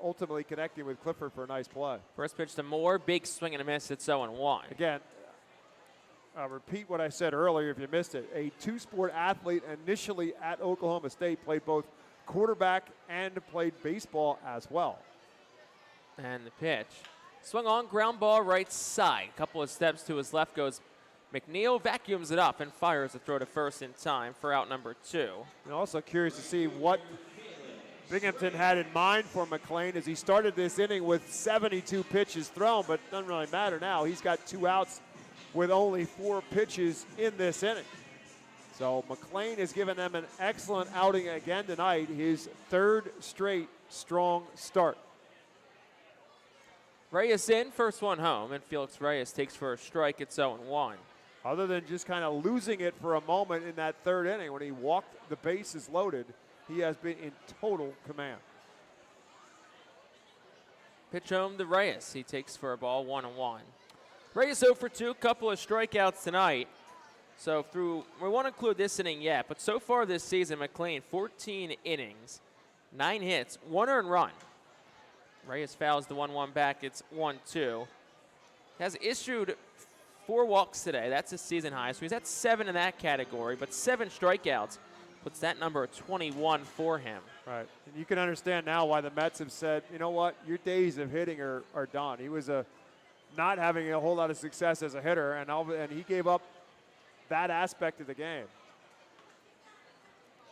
ultimately connecting with Clifford for a nice play. First pitch to Moore, big swing and a miss. It's 0-1. Again, I'll repeat what I said earlier if you missed it. A two-sport athlete initially at Oklahoma State, played both quarterback and played baseball as well. And the pitch. Swung on, ground ball right side. Couple of steps to his left goes McNeil, vacuums it up and fires the throw to first in time for out number 2. I'm also curious to see what Binghamton had in mind for McLean as he started this inning with 72 pitches thrown, but it doesn't really matter now. He's got 2 outs with only 4 pitches in this inning. So McLean has given them an excellent outing again tonight, his 3rd straight strong start. Reyes in, first one home, and Felix Reyes takes for a strike. It's 0-1. Other than just kind of losing it for a moment in that 3rd inning when he walked the bases loaded, he has been in total command. Pitch home to Reyes. He takes for a ball, 1-1. Reyes 0 for 2, couple of strikeouts tonight. So we won't include this inning yet, but so far this season, McLean, 14 innings, 9 hits, 1 earned run. Reyes fouls the 1-1 back. It's 1-2. Has issued 4 walks today. That's a season high. So he's at 7 in that category, but 7 strikeouts puts that number at 21 for him. Right. And you can understand now why the Mets have said, you know what, your days of hitting are done. He was not having a whole lot of success as a hitter, and he gave up that aspect of the game.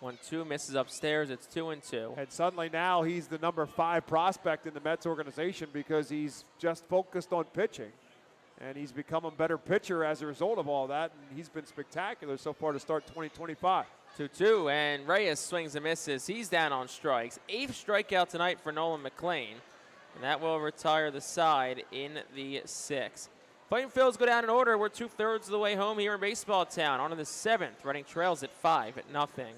1-2, misses upstairs. It's 2-2. And suddenly now he's the number 5 prospect in the Mets organization because he's just focused on pitching. And he's become a better pitcher as a result of all that. And he's been spectacular so far to start 2025. 2-2, and Reyes swings and misses. He's down on strikes. 8th strikeout tonight for Nolan McLean. And that will retire the side in the 6th. Fightin' Phils go down in order. We're 2/3 of the way home here in Baseball Town. On to the 7th. Reading trails at 5-0.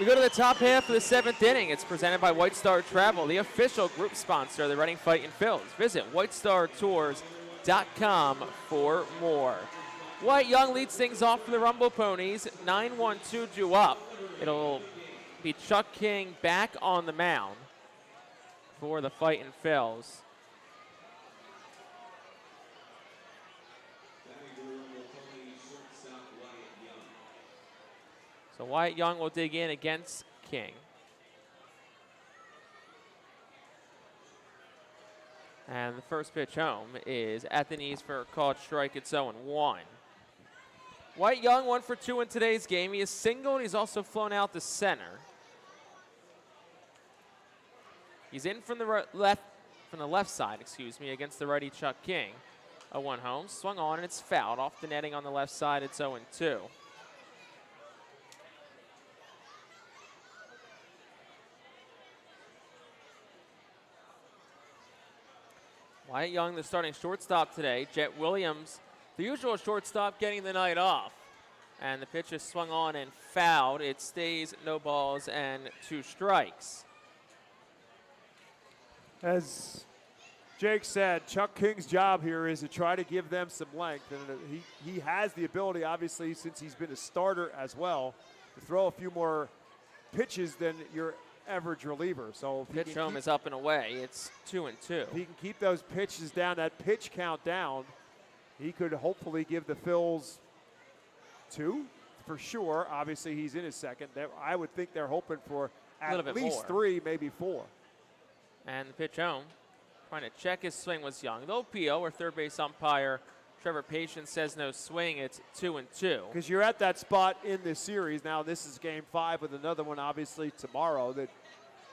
We go to the top half of the 7th inning. It's presented by White Star Travel, the official group sponsor of the Reading Fightin' Phils. Visit whitestartours.com for more. Wyatt Young leads things off for the Rumble Ponies. 9-1-2 due up. It'll be Chuck King back on the mound for the Fightin' Phils. So Wyatt Young will dig in against King. And the first pitch home is at the knees for a called strike. It's 0-1. Wyatt Young 1 for 2 in today's game. He is single and he's also flown out to center. He's in from the left side, against the righty Chuck King. 0-1 home, swung on and it's fouled off the netting on the left side. It's 0-2. Wyatt Young, the starting shortstop today. Jet Williams, the usual shortstop, getting the night off. And the pitch is swung on and fouled. It stays no balls and 2 strikes. As Jake said, Chuck King's job here is to try to give them some length. And he has the ability, obviously, since he's been a starter as well, to throw a few more pitches than your average reliever. So Pitch home is up and away. It's 2-2. If he can keep those pitches down, that pitch count down, he could hopefully give the Phils 2 for sure. Obviously, he's in his second. I would think they're hoping for at least more. 3, maybe 4. And the pitch home, trying to check his swing was Young. The OPO, where third base umpire Trevor Patience says no swing, it's 2-2. Because you're at that spot in this series. Now this is game 5 with another one obviously tomorrow. That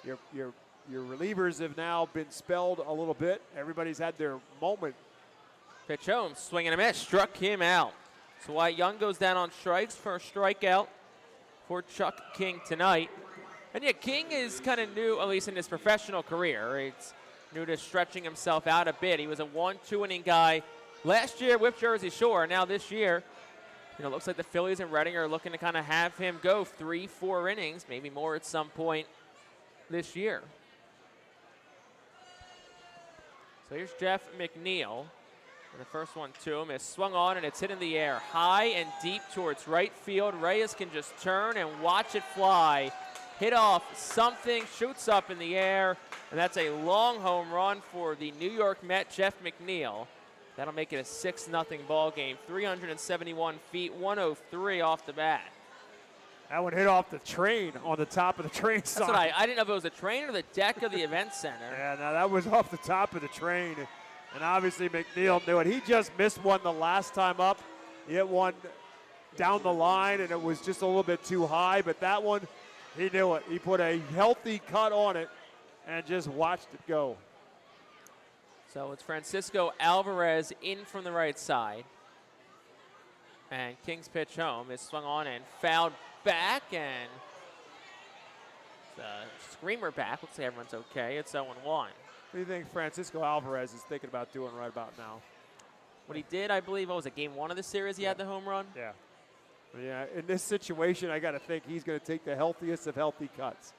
your relievers have now been spelled a little bit. Everybody's had their moment. Pitch home, swing and a miss, struck him out. So Wyatt Young goes down on strikes for a strikeout for Chuck King tonight. And yeah, King is kind of new, at least in his professional career. It's new to stretching himself out a bit. He was a 1-2 inning guy last year with Jersey Shore. Now this year, it looks like the Phillies and Reading are looking to kind of have him go 3-4 innings, maybe more at some point this year. So here's Jeff McNeil. And the first one to him is swung on, and it's hit in the air high and deep towards right field. Reyes can just turn and watch it fly. Hit off something, shoots up in the air, and that's a long home run for the New York Met, Jeff McNeil. That'll make it a 6-0 ball game. 371 feet, 103 off the bat. That one hit off the train on the top of the train sign. That's what I didn't know if it was the train or the deck of the event center. Yeah, no, that was off the top of the train. And obviously McNeil knew it. He just missed one the last time up. He hit one down the line, and it was just a little bit too high. But that one, he knew it. He put a healthy cut on it and just watched it go. So it's Francisco Alvarez in from the right side. And King's pitch home is swung on and fouled back, and it's a screamer back. Looks like everyone's okay. It's 0-1. What do you think Francisco Alvarez is thinking about doing right about now? What he did, I believe, was it game 1 of the series he had the home run? Yeah. Yeah, in this situation, I got to think he's going to take the healthiest of healthy cuts.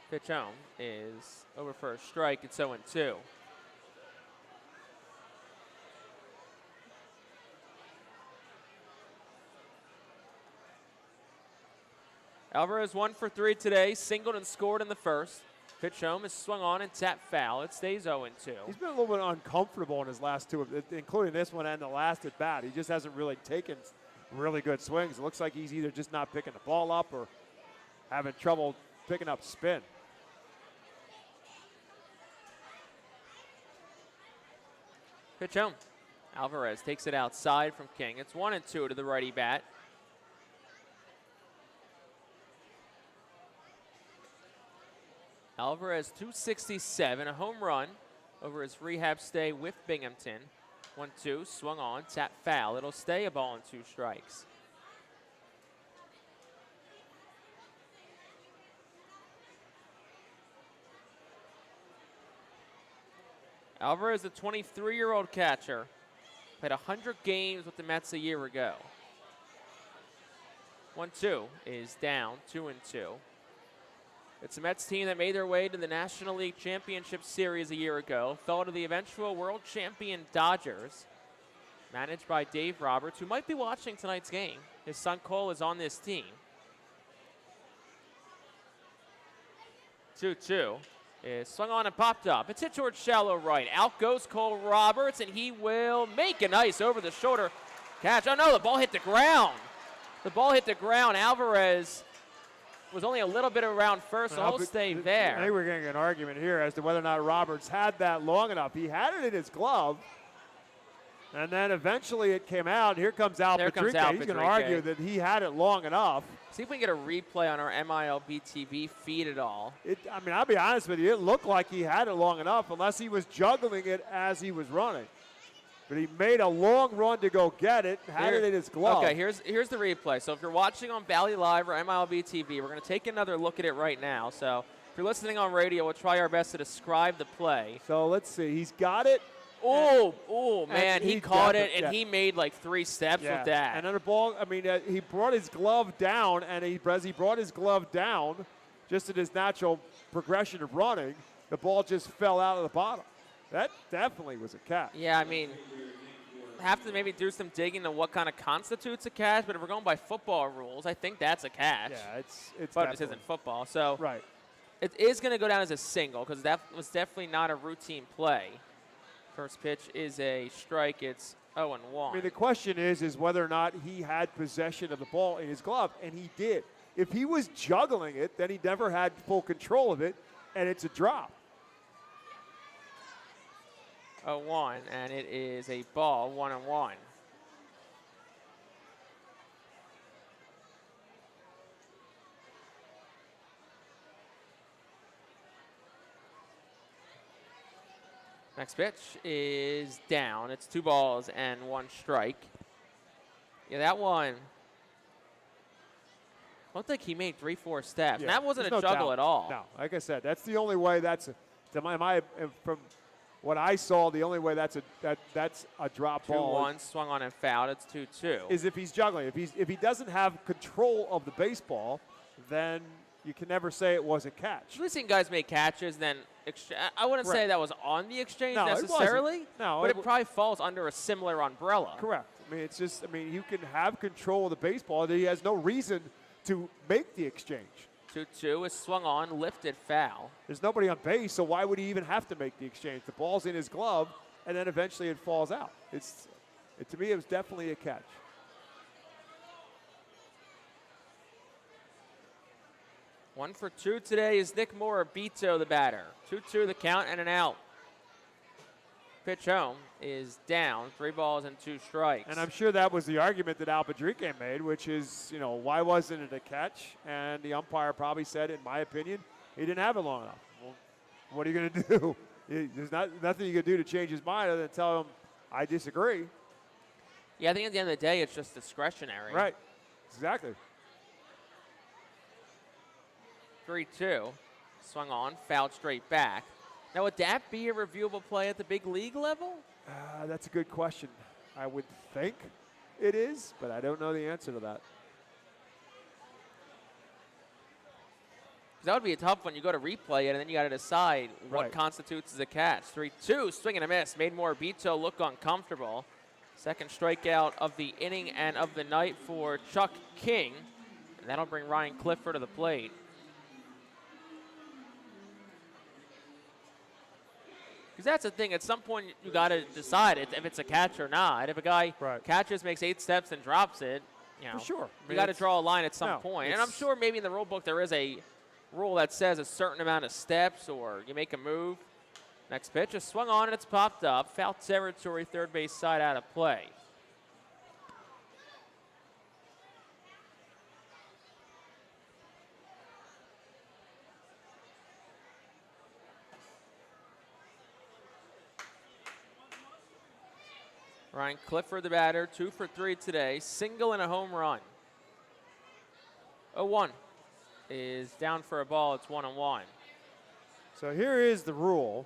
Pitch home is over for a strike. It's 0-2. Alvarez 1 for 3 today, singled and scored in the first. Pitch home is swung on and tapped foul. It stays 0-2. He's been a little bit uncomfortable in his last 2, including this one and the last at bat. He just hasn't really taken really good swings. It looks like he's either just not picking the ball up or having trouble picking up spin. Pitch home. Alvarez takes it outside from King. It's 1-2 to the righty bat. Alvarez 267, a home run over his rehab stay with Binghamton. 1-2, swung on, tap foul. It'll stay a ball and 2 strikes. Alvarez, a 23-year-old catcher, played 100 games with the Mets a year ago. 1-2 is down, 2-2. It's a Mets team that made their way to the National League Championship Series a year ago, fell to the eventual world champion Dodgers, managed by Dave Roberts, who might be watching tonight's game. His son Cole is on this team. 2-2 is swung on and popped up. It's hit towards shallow right. Out goes Cole Roberts, and he will make a nice over-the-shoulder catch. Oh, no, the ball hit the ground. The ball hit the ground. Alvarez was only a little bit around first, so he'll stay there. I think we're getting an argument here as to whether or not Roberts had that long enough. He had it in his glove, and then eventually it came out. Here comes Al Patrique. He's going to argue that he had it long enough. See if we can get a replay on our MILB TV feed at all. I mean, I'll be honest with you. It looked like he had it long enough unless he was juggling it as he was running. But he made a long run to go get it, had it in his glove. Okay, here's the replay. So if you're watching on Bally Live or MILB TV, we're going to take another look at it right now. So if you're listening on radio, we'll try our best to describe the play. So let's see. He's got it Oh, man, he caught it, and yeah. he made like 3 steps Yeah. with that. And then the ball, I mean, he brought his glove down, and as he brought his glove down, just in his natural progression of running, the ball just fell out of the bottom. That definitely was a catch. Yeah, I mean, have to maybe do some digging on what kind of constitutes a catch, but if we're going by football rules, I think that's a catch. Yeah, it's but this definitely- isn't football, so Right. it is going to go down as a single because that was definitely not a routine play. First pitch is a strike. It's 0-1. I mean, the question is whether or not he had possession of the ball in his glove, and he did. If he was juggling it, then he never had full control of it, and it's a drop. 0-1, and it is a ball, 1-1. Next pitch is down. It's 2 balls and 1 strike. Yeah, that one looked like he made 3-4 steps. Yeah, And that wasn't a there's no juggle doubt. at all. No, like I said, that's the only way. From what I saw, the only way that's a drop ball 2-1, swung on and fouled. It's 2-2. is if he's juggling. If he doesn't have control of the baseball, then you can never say it was a catch. We've seen guys make catches, then I wouldn't say Correct. that was on the exchange No, it wasn't. necessarily, No, but it it probably falls under a similar umbrella. Correct. I mean, it's just, you can have control of the baseball. He has no reason to make the exchange. 2-2 is swung on, lifted, foul. There's nobody on base, so why would he even have to make the exchange? The ball's in his glove, and then eventually it falls out. To me, it was definitely a catch. One for 2 today is Nick Morabito, the batter. 2-2 the count and an out. Pitch home is down, 3 balls and 2 strikes. And I'm sure that was the argument that Al Padrique made, which is, why wasn't it a catch? And the umpire probably said, in my opinion, he didn't have it long enough. Well, what are you going to do? There's nothing you can do to change his mind other than tell him, I disagree. Yeah, I think at the end of the day, it's just discretionary. Right. Exactly. 3-2, swung on, fouled straight back. Now, would that be a reviewable play at the big league level? That's a good question. I would think it is, but I don't know the answer to that. 'Cause that would be a tough one. You go to replay it, and then you got to decide what Right. constitutes as a catch. 3-2, swing and a miss. Made Morabito look uncomfortable. Second strikeout of the inning and of the night for Chuck King. And that'll bring Ryan Clifford to the plate. Because that's the thing. At some point, you got to decide if it's a catch or not. If a guy Right. catches, makes 8 steps, and drops it, For sure. I you mean, got to it's- draw a line at some no, point. And I'm it's- sure maybe in the rule book there is a rule that says a certain amount of steps or you make a move. Next pitch is swung on and it's popped up. Foul territory, third base side out of play. Ryan Clifford, the batter, 2 for 3 today. Single and a home run. 0-1 is down for a ball. It's 1-1. So here is the rule,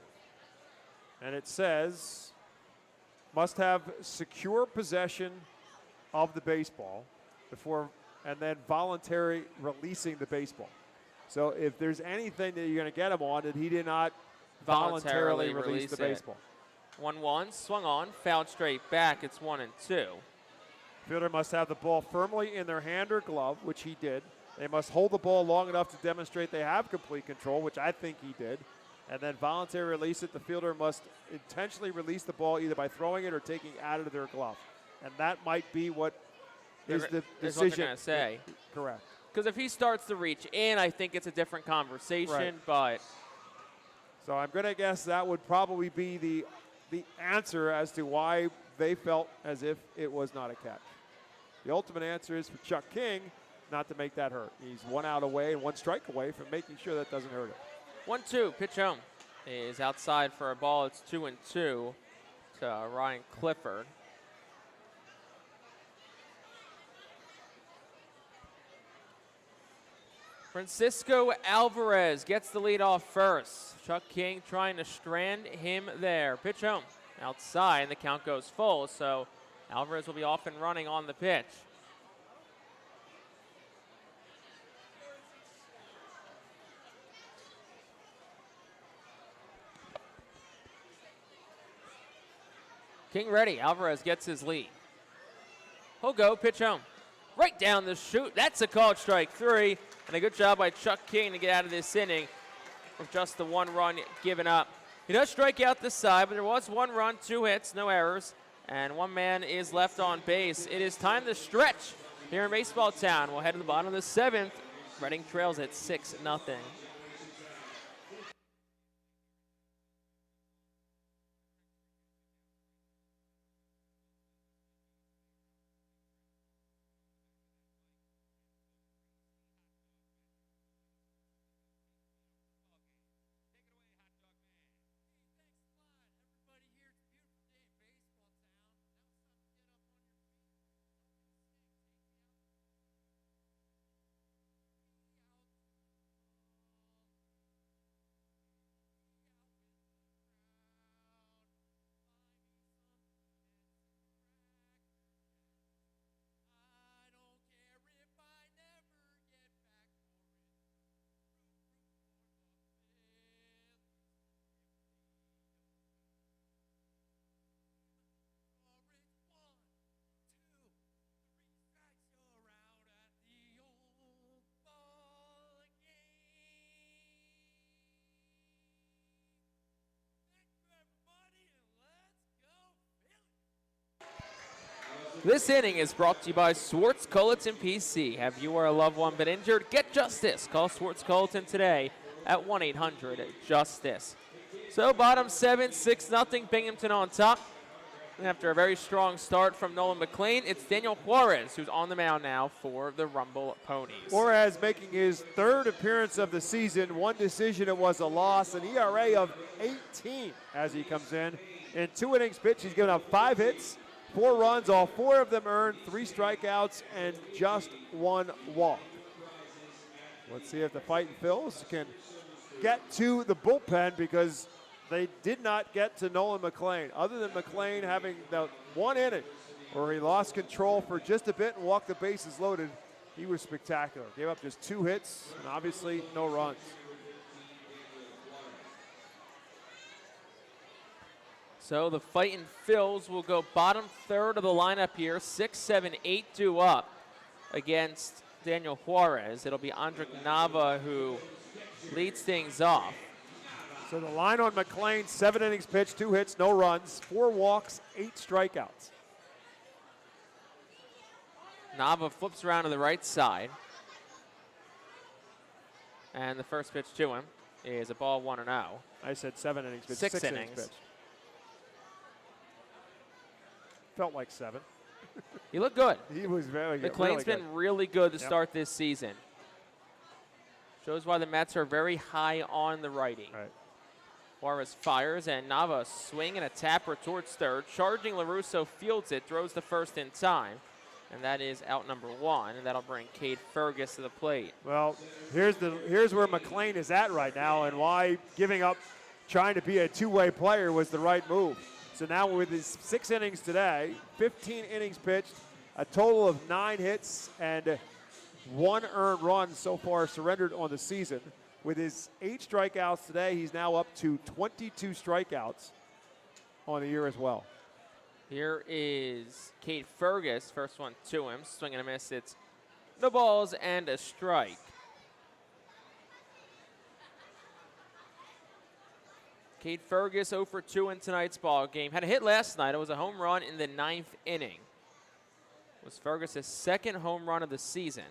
and it says must have secure possession of the baseball and then voluntary releasing the baseball. So if there's anything that you're going to get him on, that he did not voluntarily release the it. baseball. 1-1, swung on, fouled straight back. It's 1-2. Fielder must have the ball firmly in their hand or glove, which he did. They must hold the ball long enough to demonstrate they have complete control, which I think he did, and then voluntarily release it. The fielder must intentionally release the ball either by throwing it or taking it out of their glove. And that might be what is the Is what they're decision. going to say. Correct. Because if he starts to reach in, I think it's a different conversation, Right. but So I'm going to guess that would probably be the answer as to why they felt as if it was not a catch. The ultimate answer is for Chuck King not to make that hurt. He's 1 out away and 1 strike away from making sure that doesn't hurt him. 1-2, pitch home is outside for a ball. It's 2-2 to Ryan Clifford. Francisco Alvarez gets the lead off first. Chuck King trying to strand him there. Pitch home, outside, and the count goes full. So Alvarez will be off and running on the pitch. King ready. Alvarez gets his lead. He'll go, pitch home. Right down the chute. That's a called strike 3. And a good job by Chuck King to get out of this inning with just the 1 run given up. He does strike out the side, but there was 1 run, 2 hits, no errors, and 1 man is left on base. It is time to stretch here in Baseball Town. We'll head to the bottom of the 7th. Reading trails at 6-0. This inning is brought to you by Swartz Culleton PC. Have you or a loved one been injured? Get justice. Call Swartz Culleton today at 1-800-JUSTICE. So bottom 7, 6-0, Binghamton on top. And after a very strong start from Nolan McLean, it's Daniel Juarez who's on the mound now for the Rumble Ponies. Juarez making his 3rd appearance of the season. 1 decision, it was a loss. An ERA of 18 as he comes in. In 2 innings pitched, he's given up 5 hits. 4 runs, all 4 of them earned, 3 strikeouts, and just 1 walk. Let's see if the Fightin' Phils can get to the bullpen because they did not get to Nolan McLean. Other than McLean having the 1 inning where he lost control for just a bit and walked the bases loaded, he was spectacular. Gave up just 2 hits and obviously no runs. So the Fightin' Phils will go bottom 3rd of the lineup here. 6, 7, 8 due up against Daniel Juarez. It'll be Andrik Nava who leads things off. So the line on McLean, 7 innings pitched, 2 hits, no runs, 4 walks, 8 strikeouts. Nava flips around to the right side. And the first pitch to him is a ball 1-0. I said 7 innings pitched, 6 6 innings innings. pitched. Felt like 7. He looked good. He was very good. McLean's really been really good to Yep. start this season. Shows why the Mets are very high on the righty. Right. Juarez fires, and Nava swing and a tapper towards 3rd. Charging LaRusso fields it, throws the first in time. And that is out number 1, and that'll bring Cade Fergus to the plate. Well, here's where McLean is at right now and why giving up trying to be a two-way player was the right move. So now with his 6 innings today, 15 innings pitched, a total of 9 hits and 1 earned run so far surrendered on the season. With his 8 strikeouts today, he's now up to 22 strikeouts on the year as well. Here is Cade Fergus, first one to him, swing and a miss. It's no balls and a strike. Cade Fergus 0 for 2 in tonight's ball game. Had a hit last night. It was a home run in the 9th inning. It was Fergus' 2nd home run of the season.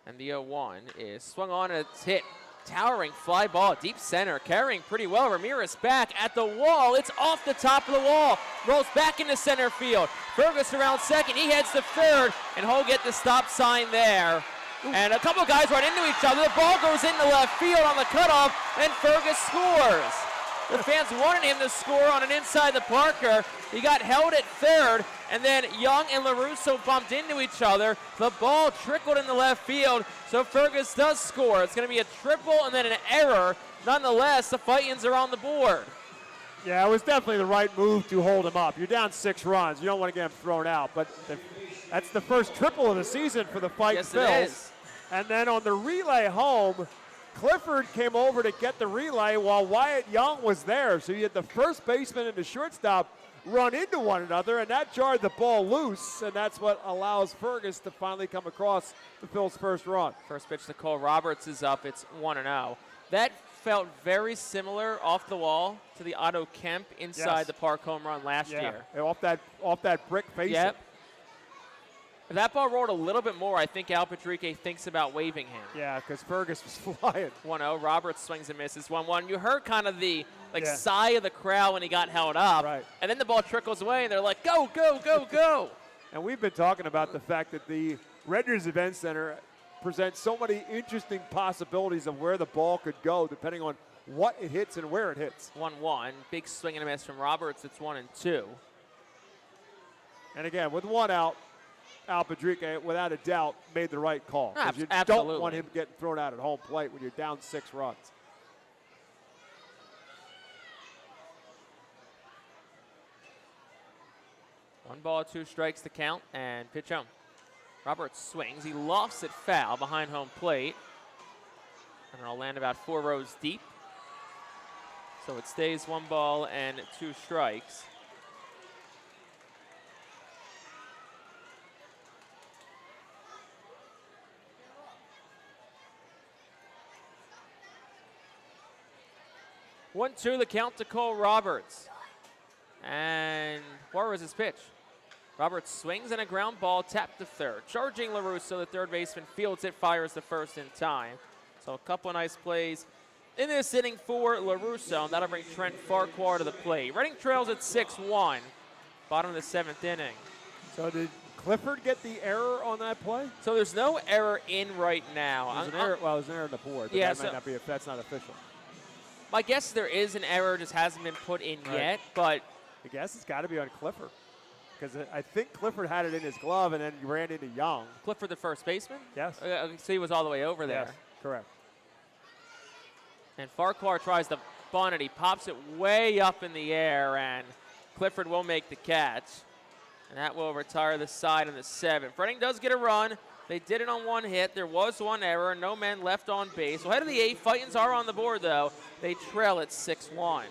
And the 0-1 is swung on and it's hit. Towering fly ball, deep center, carrying pretty well. Ramirez back at the wall. It's off the top of the wall. Rolls back into center field. Fergus around 2nd. He heads to 3rd, and he'll get the stop sign there. And a couple guys run into each other. The ball goes into left field on the cutoff, and Fergus scores. The fans wanted him to score on an inside the Parker. He got held at 3rd, and then Young and LaRusso bumped into each other. The ball trickled into left field, so Fergus does score. It's going to be a triple and then an error. Nonetheless, the Fightins are on the board. Yeah, it was definitely the right move to hold him up. You're down 6 runs. You don't want to get him thrown out, but that's the first triple of the season for the Fightin' Yes, Phils. it is. And then on the relay home, Clifford came over to get the relay while Wyatt Young was there. So you had the first baseman and the shortstop run into one another, and that jarred the ball loose, and that's what allows Fergus to finally come across the Phils' first run. First pitch to Cole Roberts is up. It's 1-0. That felt very similar off the wall to the Otto Kemp inside Yes. the park home run last year. Off that brick facing. Yep. If that ball rolled a little bit more, I think Al Patrique thinks about waving him. Yeah, because Fergus was flying. 1-0. Roberts swings and misses. 1-1. You heard kind of the Yeah. sigh of the crowd when he got held up. Right. And then the ball trickles away, and they're like, go, go, go, go. And we've been talking about the fact that the Redner's Event Center presents so many interesting possibilities of where the ball could go depending on what it hits and where it hits. 1-1. Big swing and a miss from Roberts. It's 1-2. And again, with 1 out, Al Padrique, without a doubt, made the right call. 'Cause you Absolutely. don't want him getting thrown out at home plate when you're down 6 runs. One ball, 2 strikes to count, and pitch home. Roberts swings. He lofts it foul behind home plate. And it'll land about 4 rows deep. So it stays 1 ball and 2 strikes. One, 2, the count to Cole Roberts. And where was his pitch? Roberts swings and a ground ball tapped to third. Charging LaRusso, the third baseman, fields it, fires the first in time. So a couple of nice plays in this inning for LaRusso, and that'll bring Trent Farquhar to the plate. Reading trails at 6-1, bottom of the 7th inning. So did Clifford get the error on that play? So there's no error in right now. There's an error. Well, there's an error on the board, but Yeah, that might so- not be. That's not official. My guess is there is an error, just hasn't been put in Right. yet, but I guess it's got to be on Clifford because I think Clifford had it in his glove and then he ran into Young. Clifford, the first baseman? Yes. So he was all the way over there. Yes, correct. And Farquhar tries to bunt it. He pops it way up in the air, and Clifford will make the catch. And that will retire the side in the 7th. Reading does get a run. They did it on 1 hit. There was 1 error. No men left on base. Well, ahead of the 8th. Fightins are on the board, though. They trail at 6-1. Our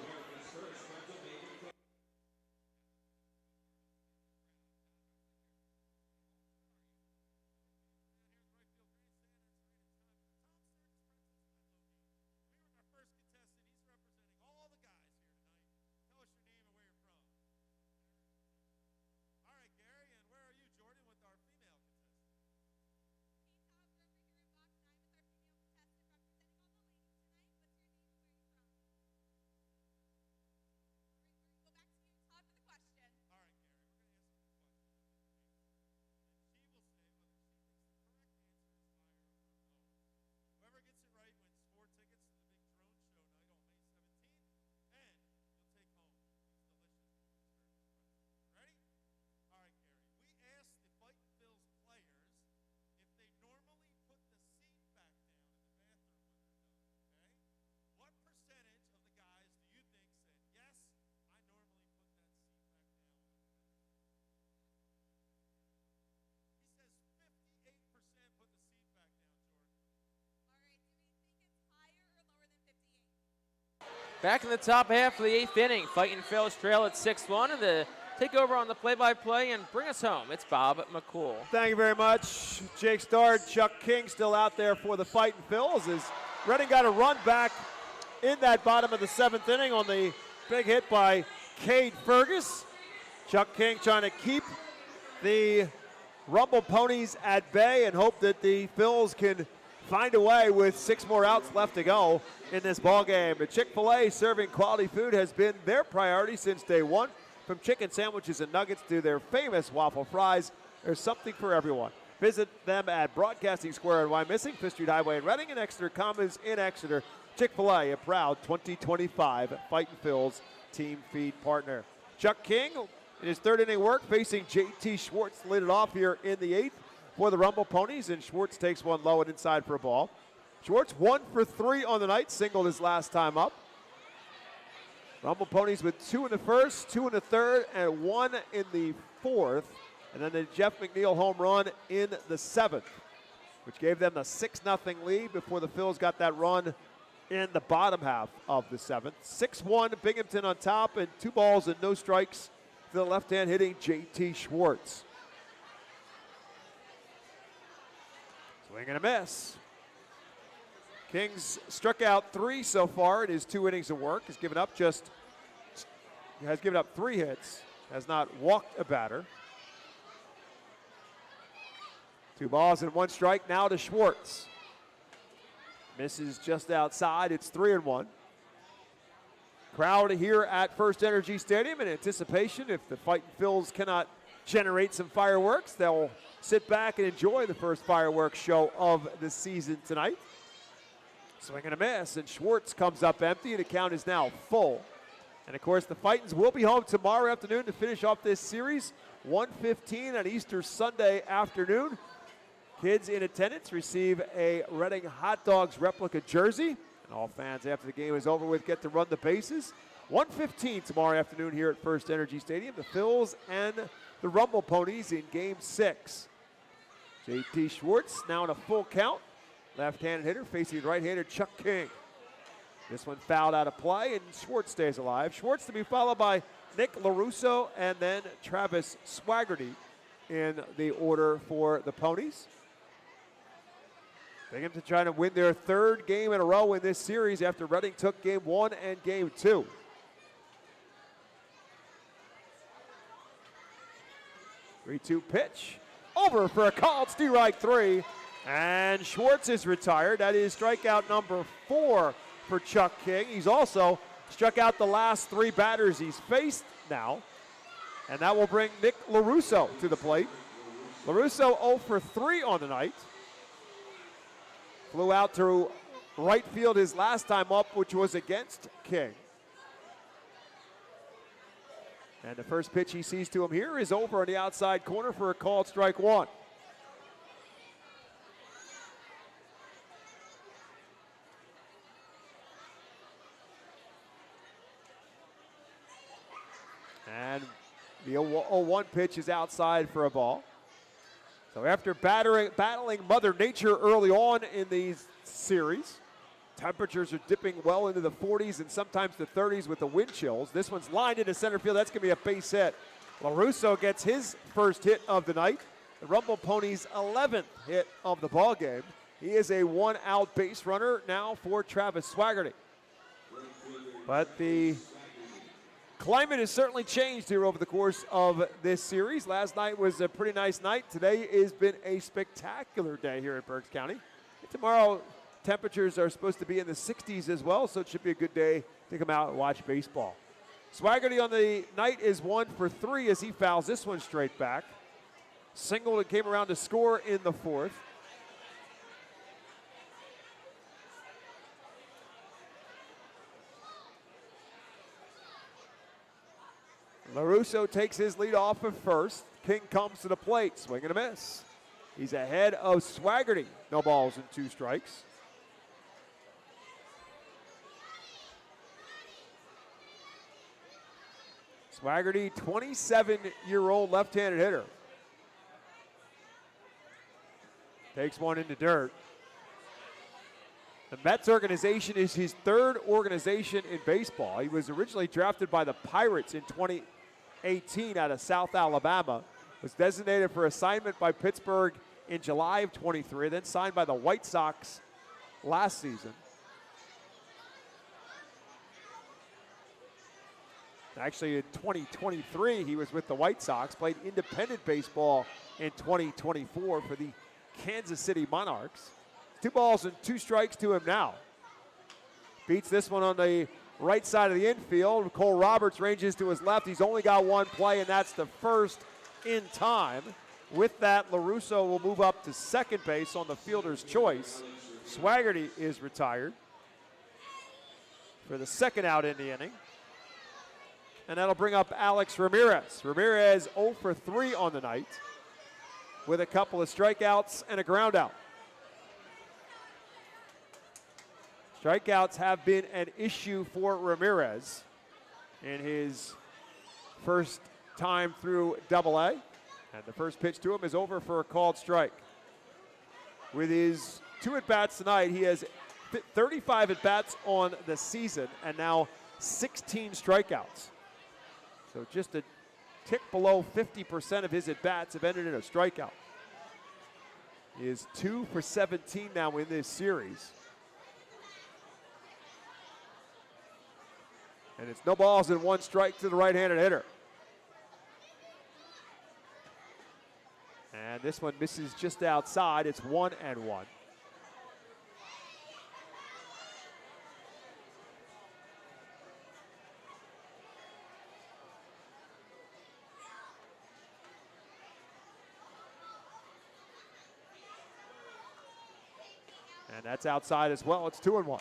first contestant, he's representing all the guys here tonight. Tell us your name and where you're from. All right, Gary, and where are you, Jordan, with our female contestant? All right, Gary, we're going to ask her a question. And she will say whether she thinks the correct answer is higher or lower. Whoever gets it right wins 4 tickets to the big drone show night on May 17th, and you'll take home these delicious Ponies pretzels. Ready? All right, Gary. We asked the Fightin' Phils players if they normally put the seat back down in the bathroom when they're done, okay? What percentage of the guys do you think said, yes, I normally put that seat back down when I'm done? He says 58% put the seat back down, Jordan. Back in the top half of the 8th inning. Fightin' Phils trail at 6-1. And the takeover on the play-by-play and bring us home. It's Bob McCool. Thank you very much, Jake Starr. Chuck King still out there for the Fightin' Phils as Reading got a run back in that bottom of the 7th inning on the big hit by Cade Fergus. Chuck King trying to keep the Rumble Ponies at bay and hope that the Phils can find a way with 6 more outs left to go in this ball game. The Chick-fil-A serving quality food has been their priority since day one. From chicken sandwiches and nuggets to their famous waffle fries, there's something for everyone. Visit them at Broadcasting Square in Wyomissing, Fifth Street Highway in Reading, and Exeter Commons in Exeter. Chick-fil-A, a proud 2025 Fightin' Phils team feed partner. Chuck King, in his 3rd inning work, facing J.T. Schwartz, lit it off here in the 8th for the Rumble Ponies, and Schwartz takes one low and inside for a ball. Schwartz 1 for 3 on the night, singled his last time up. Rumble Ponies with 2 in the first, 2 in the third, and 1 in the fourth. And then the Jeff McNeil home run in the seventh, which gave them a 6-0 lead before the Phils got that run in the bottom half of the seventh. 6-1, Binghamton on top, and 2 balls and no strikes for the left-hand hitting J.T. Schwartz. Swing and a miss. Kings struck out 3 so far in his 2 innings of work. Has given up 3 hits. Has not walked a batter. 2 balls and 1 strike now to Schwartz. Misses just outside. It's 3-1. Crowd here at FirstEnergy Stadium in anticipation. If the Fightin' Phils cannot generate some fireworks, they'll sit back and enjoy the first fireworks show of the season tonight. Swing and a miss, and Schwartz comes up empty, and the count is now full. And of course, the Fightins will be home tomorrow afternoon to finish off this series. 1:15 on Easter Sunday afternoon. Kids in attendance receive a Reading Hot Dogs replica jersey. And all fans after the game is over with get to run the bases. 1:15 tomorrow afternoon here at FirstEnergy Stadium. The Phils and the Rumble Ponies in Game 6. J.T. Schwartz now in a full count. Left-handed hitter facing right-hander Chuck King. This one fouled out of play, and Schwartz stays alive. Schwartz to be followed by Nick LaRusso and then Travis Swaggerty in the order for the Ponies. Binghamton trying to win their 3rd game in a row in this series after Reading took Game 1 and Game 2. Three-two pitch. Over for a called strike 3. And Schwartz is retired. That is strikeout number 4 for Chuck King. He's also struck out the last 3 batters he's faced now. And that will bring Nick LaRusso to the plate. LaRusso 0 for 3 on the night. Flew out to right field his last time up, which was against King. And the first pitch he sees to him here is over on the outside corner for a called strike 1. And the 0-1 pitch is outside for a ball. So after battling Mother Nature early on in these series, temperatures are dipping well into the 40s and sometimes the 30s with the wind chills. This one's lined into center field. That's going to be a base hit. LaRusso gets his first hit of the night. The Rumble Ponies' 11th hit of the ball game. He is a 1-out base runner now for Travis Swaggerty. But the climate has certainly changed here over the course of this series. Last night was a pretty nice night. Today has been a spectacular day here in Berks County. Tomorrow, temperatures are supposed to be in the 60s as well, so it should be a good day to come out and watch baseball. Swaggerty on the night is 1 for 3 as he fouls this one straight back. Singled and came around to score in the 4th. LaRusso takes his lead off of first. King comes to the plate, swing and a miss. He's ahead of Swaggerty. No balls and 2 strikes. Swaggerty, 27-year-old left-handed hitter. Takes one into dirt. The Mets organization is his 3rd organization in baseball. He was originally drafted by the Pirates in 2018 out of South Alabama. Was designated for assignment by Pittsburgh in July of 23, then signed by the White Sox last season. Actually, in 2023, he was with the White Sox, played independent baseball in 2024 for the Kansas City Monarchs. 2 balls and 2 strikes to him now. Beats this one on the right side of the infield. Cole Roberts ranges to his left. He's only got 1 play, and that's the first in time. With that, LaRusso will move up to second base on the fielder's choice. Swaggerty is retired for the 2nd out in the inning. And that'll bring up Alex Ramirez. Ramirez 0 for 3 on the night with a couple of strikeouts and a ground out. Strikeouts have been an issue for Ramirez. in his first time through Double-A. And the first pitch to him is over for a called strike. With his 2 at-bats tonight, he has 35 at-bats on the season and now 16 strikeouts. So just a tick below 50% of his at-bats have ended in a strikeout. He is 2 for 17 now in this series. And it's no balls and 1 strike to the right-handed hitter. And this one misses just outside. It's 1-1. And that's outside as well. It's 2-1.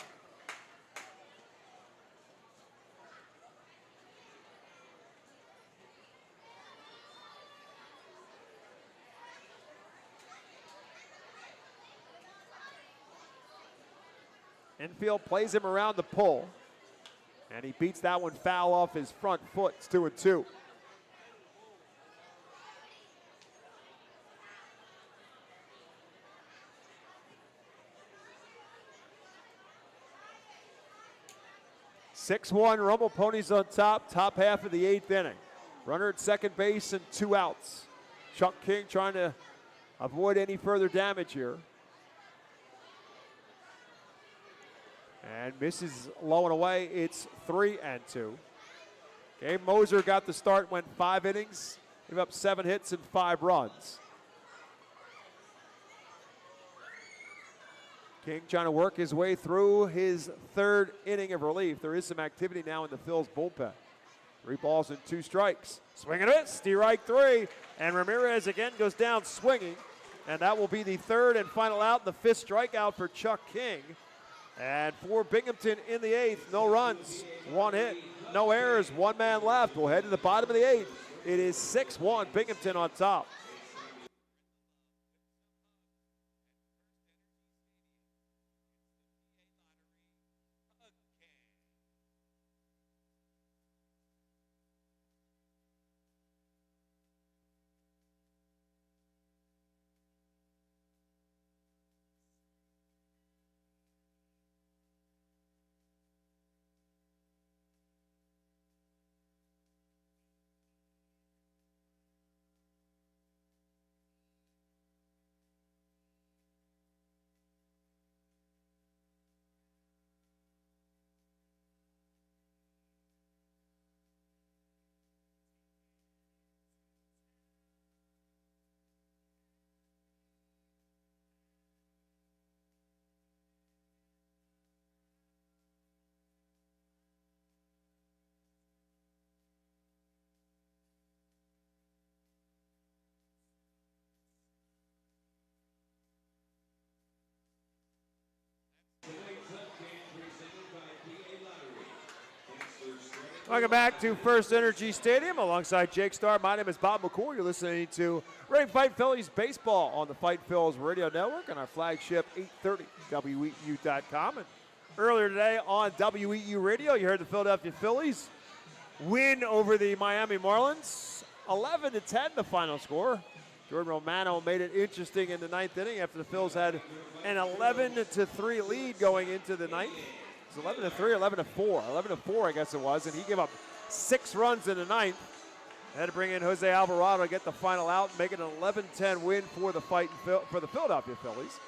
Infield plays him around the pull, and he beats that one foul off his front foot. It's 2-2. Six-one, Rumble Ponies on top half of the 8th inning. Runner at second base and 2 outs. Chuck King trying to avoid any further damage here. And misses low and away. It's 3-2. Gabe Moser got the start, went 5 innings, gave up 7 hits and 5 runs. King trying to work his way through his 3rd inning of relief. There is some activity now in the Phil's bullpen. 3 balls and 2 strikes. Swing and a miss, strike 3. And Ramirez again goes down swinging. And that will be the 3rd and final out, the 5th strikeout for Chuck King. And for Binghamton in the 8th, no runs, 1 hit, no errors, 1 man left. We'll head to the bottom of the 8th. It is 6-1, Binghamton on top. Welcome back to FirstEnergy Stadium alongside Jake Starr. My name is Bob McCool. You're listening to Ready to Fight Phillies baseball on the Fight Phils radio network and our flagship 830 WEU.com. And earlier today on WEU radio, you heard the Philadelphia Phillies win over the Miami Marlins. 11-10 the final score. Jordan Romano made it interesting in the 9th inning after the Phils had an 11-3 lead going into the 9th. It was 11-3, 11-4. 11-4, I guess it was, and he gave up 6 runs in the 9th. Had to bring in Jose Alvarado to get the final out, make it an 11-10 win for the Philadelphia Phillies.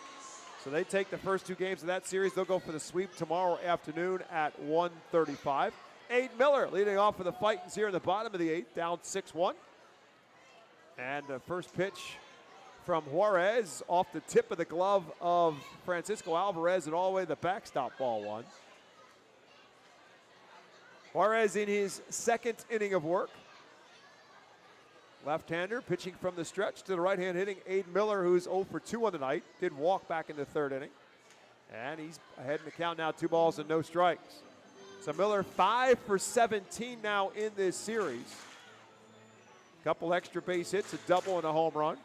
So they take the first 2 games of that series. They'll go for the sweep tomorrow afternoon at 1:35. Aiden Miller leading off for the Fightins here in the bottom of the 8th, down 6-1. And the first pitch from Juarez off the tip of the glove of Francisco Alvarez and all the way to the backstop, ball 1. Juarez in his 2nd inning of work. Left-hander pitching from the stretch to the right-hand hitting Aiden Miller, who's 0 for 2 on the night. Did walk back in the 3rd inning. And he's ahead in the count now, 2 balls and no strikes. So Miller 5 for 17 now in this series. Couple extra base hits, a double and a home run.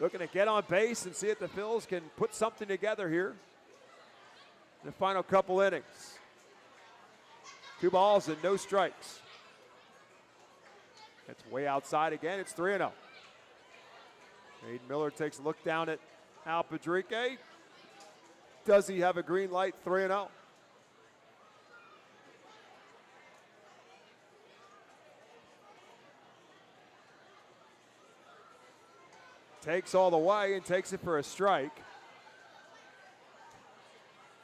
Looking to get on base and see if the Phils can put something together here in the final couple innings. 2 balls and no strikes. It's way outside again. It's 3-0. Aiden Miller takes a look down at Al Padrique. Does he have a green light? 3-0. Takes all the way and takes it for a strike.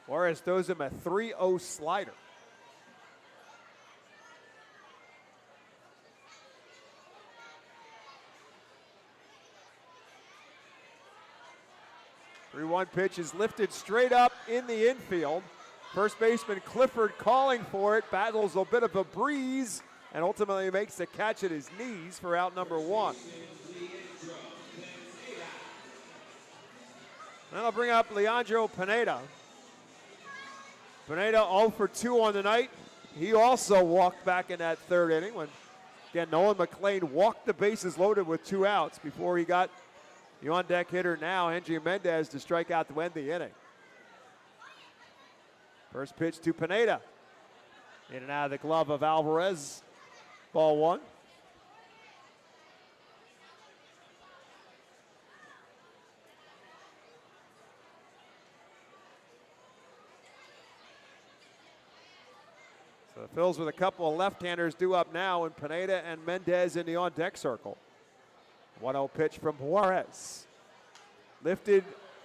Juarez throws him a 3-0 slider. The 3-1 pitch is lifted straight up in the infield. First baseman Clifford calling for it, battles a bit of a breeze, and ultimately makes the catch at his knees for out number 1. Then I'll bring up Leandro Pineda. Pineda 0 for 2 on the night. He also walked back in that 3rd inning when, again, Nolan McLean walked the bases loaded with 2 outs before he got the on-deck hitter now, Henry Mendez, to strike out to end the inning. First pitch to Pineda. In and out of the glove of Alvarez. Ball 1. So the Phils with a couple of left-handers due up now, and Pineda and Mendez in the on-deck circle. 1-0 pitch from Juarez. Lifted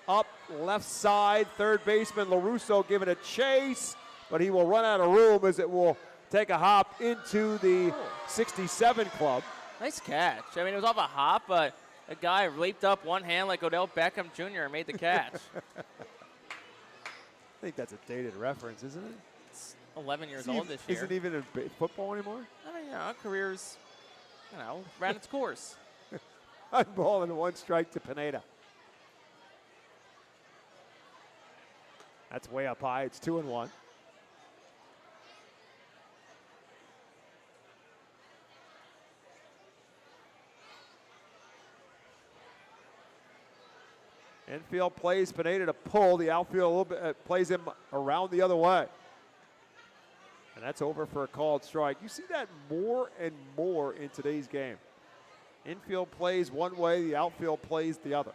up left side, third baseman LaRusso giving a chase, but he will run out of room as it will take a hop into the 67 club. Nice catch. I mean, it was off a hop, but a guy leaped up one hand like Odell Beckham Jr. and made the catch. I think that's a dated reference, isn't it? It's 11 years old this year. Isn't even in football anymore? I mean, our career's, ran its course. 1 ball and 1 strike to Pineda. That's way up high. It's 2-1. Infield plays Pineda to pull. The outfield a little bit plays him around the other way. And that's over for a called strike. You see that more and more in today's game. Infield plays one way, the outfield plays the other.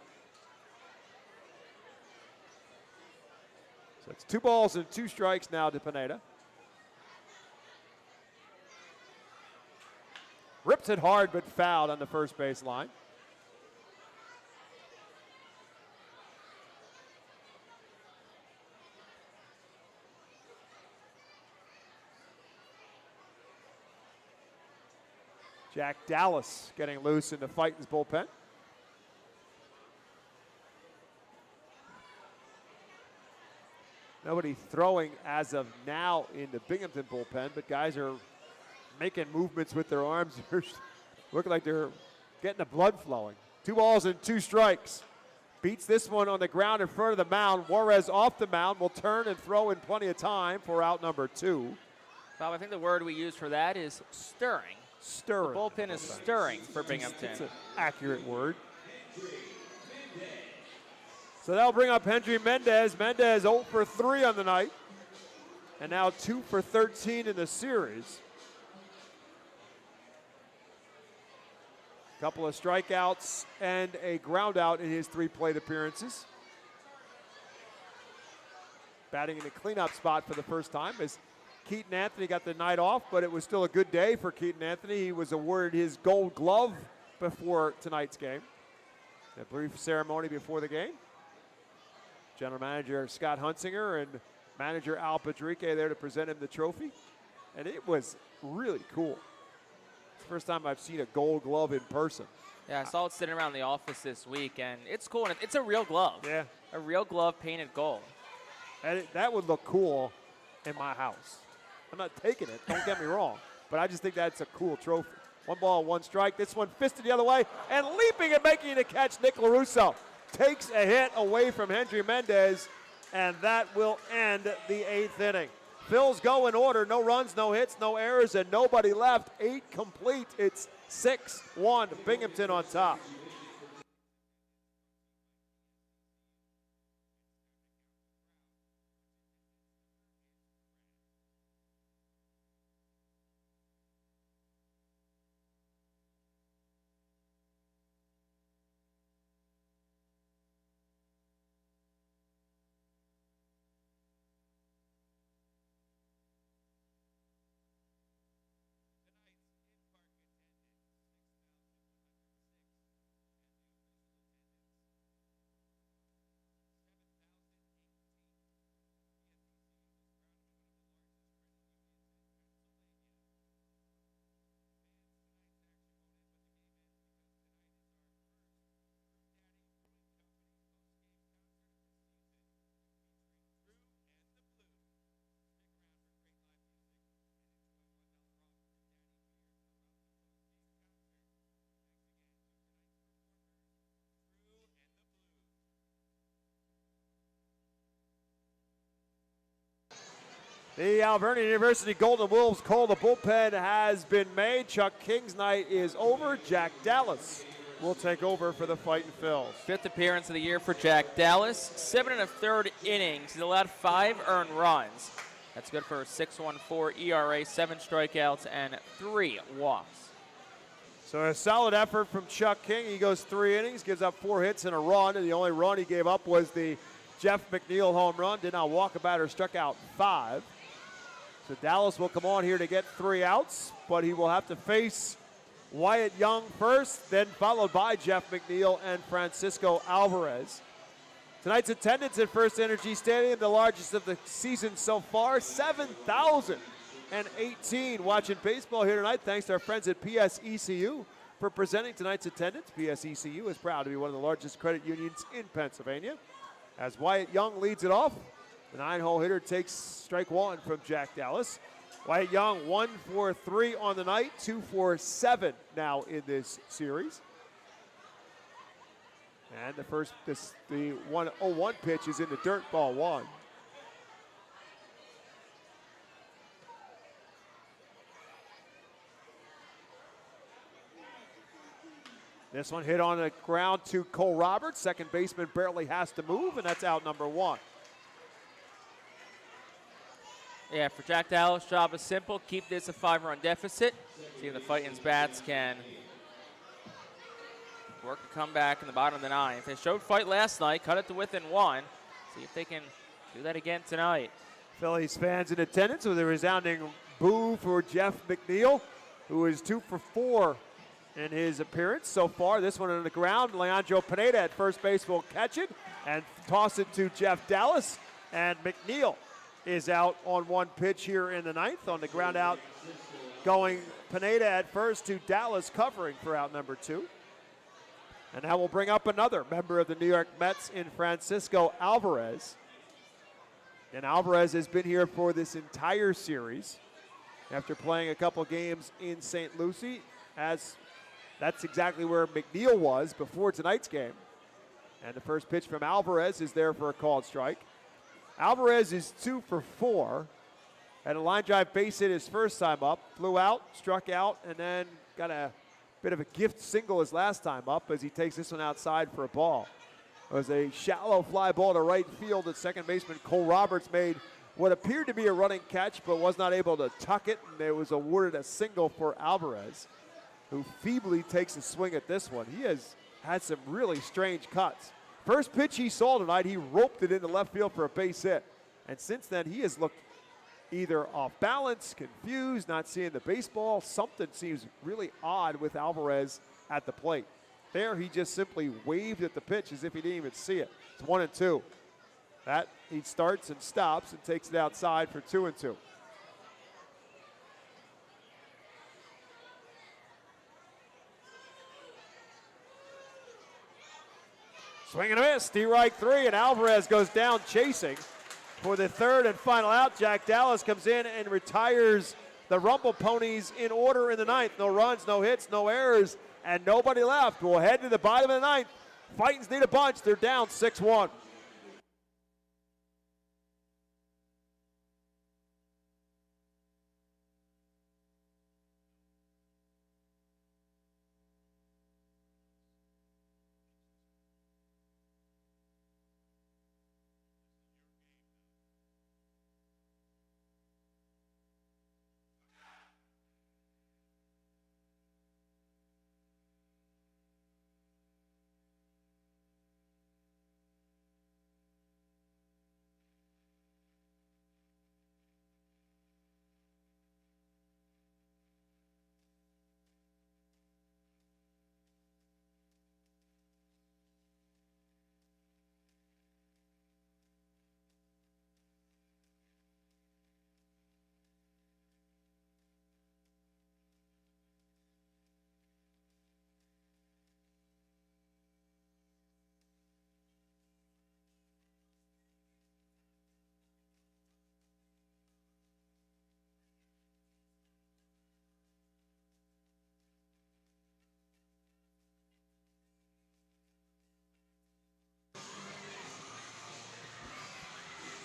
So it's 2 balls and 2 strikes now to Pineda. Rips it hard but fouled on the first base line. Jack Dallas getting loose in the Fightin's bullpen. Nobody throwing as of now in the Binghamton bullpen, but guys are making movements with their arms. Look like they're getting the blood flowing. 2 balls and 2 strikes. Beats this one on the ground in front of the mound. Juarez off the mound will turn and throw in plenty of time for out number 2. Bob, I think the word we use for that is stirring. Stirring. The bullpen is stirring for Binghamton. It's an accurate word. So that'll bring up Henry Mendez. Mendez 0 for 3 on the night. And now 2 for 13 in the series. Couple of strikeouts and a ground out in his 3 plate appearances. Batting in the cleanup spot for the first time as Keaton Anthony got the night off, but it was still a good day for Keaton Anthony. He was awarded his gold glove before tonight's game. A brief ceremony before the game. General Manager Scott Hunsinger and Manager Al Padrique there to present him the trophy. And it was really cool. It's the first time I've seen a gold glove in person. Yeah, I saw it sitting around the office this week, and it's cool. And it's a real glove. Yeah. A real glove painted gold. And that would look cool in my house. I'm not taking it, don't get me wrong, but I just think that's a cool trophy. 1 ball, 1 strike. This one fisted the other way, and leaping and making the catch, Nick LaRusso takes a hit away from Henry Mendez, and that will end the 8th inning. Phils go in order, no runs, no hits, no errors, and nobody left. 8 complete. It's 6-1, Binghamton on top. The Alvernia University Golden Wolves call the bullpen has been made. Chuck King's night is over. Jack Dallas will take over for the Fightin' Phils. 5th appearance of the year for Jack Dallas. 7 1/3 innings. He's allowed 5 earned runs. That's good for a 6.14 ERA, 7 strikeouts, and 3 walks. So a solid effort from Chuck King. He goes 3 innings, gives up 4 hits and a run, and the only run he gave up was the Jeff McNeil home run. Did not walk a batter, struck out 5. So Dallas will come on here to get 3 outs, but he will have to face Wyatt Young first, then followed by Jeff McNeil and Francisco Alvarez. Tonight's attendance at FirstEnergy Stadium, the largest of the season so far, 7,018 watching baseball here tonight. Thanks to our friends at PSECU for presenting tonight's attendance. PSECU is proud to be one of the largest credit unions in Pennsylvania. As Wyatt Young leads it off, the 9-hole hitter takes strike 1 from Jack Dallas. Wyatt Young 1 for 3 on the night, 2 for 7 now in this series. And the 1-0-1 pitch is in the dirt, ball 1. This one hit on the ground to Cole Roberts. Second baseman barely has to move, and that's out number 1. Yeah, for Jack Dallas, job is simple. Keep this a 5-run deficit. See if the Fightin's bats can work a comeback in the bottom of the 9th. They showed fight last night, cut it to within 1. See if they can do that again tonight. Phillies fans in attendance with a resounding boo for Jeff McNeil, who is 2 for 4 in his appearance so far. This one on the ground. Leandro Pineda at first base will catch it and toss it to Jeff Dallas. And McNeil is out on 1 pitch here in the 9th. On the ground out, going Pineda at first to Dallas covering for out number 2. And now we'll bring up another member of the New York Mets in Francisco Alvarez. And Alvarez has been here for this entire series after playing a couple games in St. Lucie, as that's exactly where McNeil was before tonight's game. And the first pitch from Alvarez is there for a called strike. Alvarez is 2 for 4. Had a line drive base hit his first time up, flew out, struck out, and then got a bit of a gift single his last time up as he takes this one outside for a ball. It was a shallow fly ball to right field that second baseman Cole Roberts made what appeared to be a running catch but was not able to tuck it, and it was awarded a single for Alvarez, who feebly takes a swing at this one. He has had some really strange cuts. First pitch he saw tonight, he roped it into left field for a base hit. And since then, he has looked either off balance, confused, not seeing the baseball. Something seems really odd with Alvarez at the plate. There, he just simply waved at the pitch as if he didn't even see it. It's 1-2. That, he starts and stops and takes it outside for 2-2. Swing and a miss, strike 3, and Alvarez goes down chasing. For the 3rd and final out, Jack Dallas comes in and retires the Rumble Ponies in order in the 9th. No runs, no hits, no errors, and nobody left. We'll head to the bottom of the 9th. Fightins need a bunch. They're down 6-1.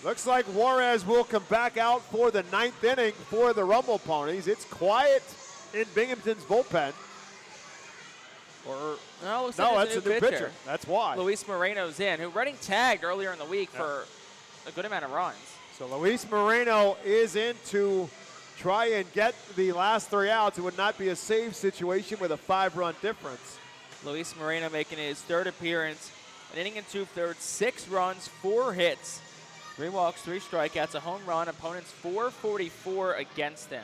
Looks like Juarez will come back out for the 9th inning for the Rumble Ponies. It's quiet in Binghamton's bullpen. No, that's a new pitcher. That's why. Luis Moreno's in, who Reading tagged earlier in the week for a good amount of runs. So Luis Moreno is in to try and get the last 3 outs. It would not be a save situation with a 5-run difference. Luis Moreno making his 3rd appearance, an inning and 2/3, 6 runs, 4 hits, 3 walks, 3 strikeouts, a home run. Opponents .444 against him.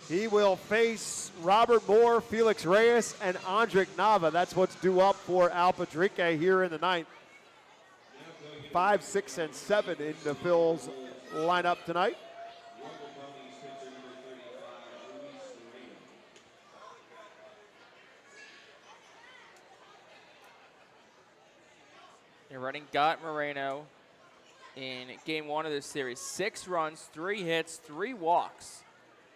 He will face Robert Moore, Felix Reyes, and Andric Nava. That's what's due up for Al Padrique here in the 9th. 5, 6, and 7 in the Phil's lineup tonight. Reading got Moreno in game 1 of this series. 6 runs, 3 hits, 3 walks.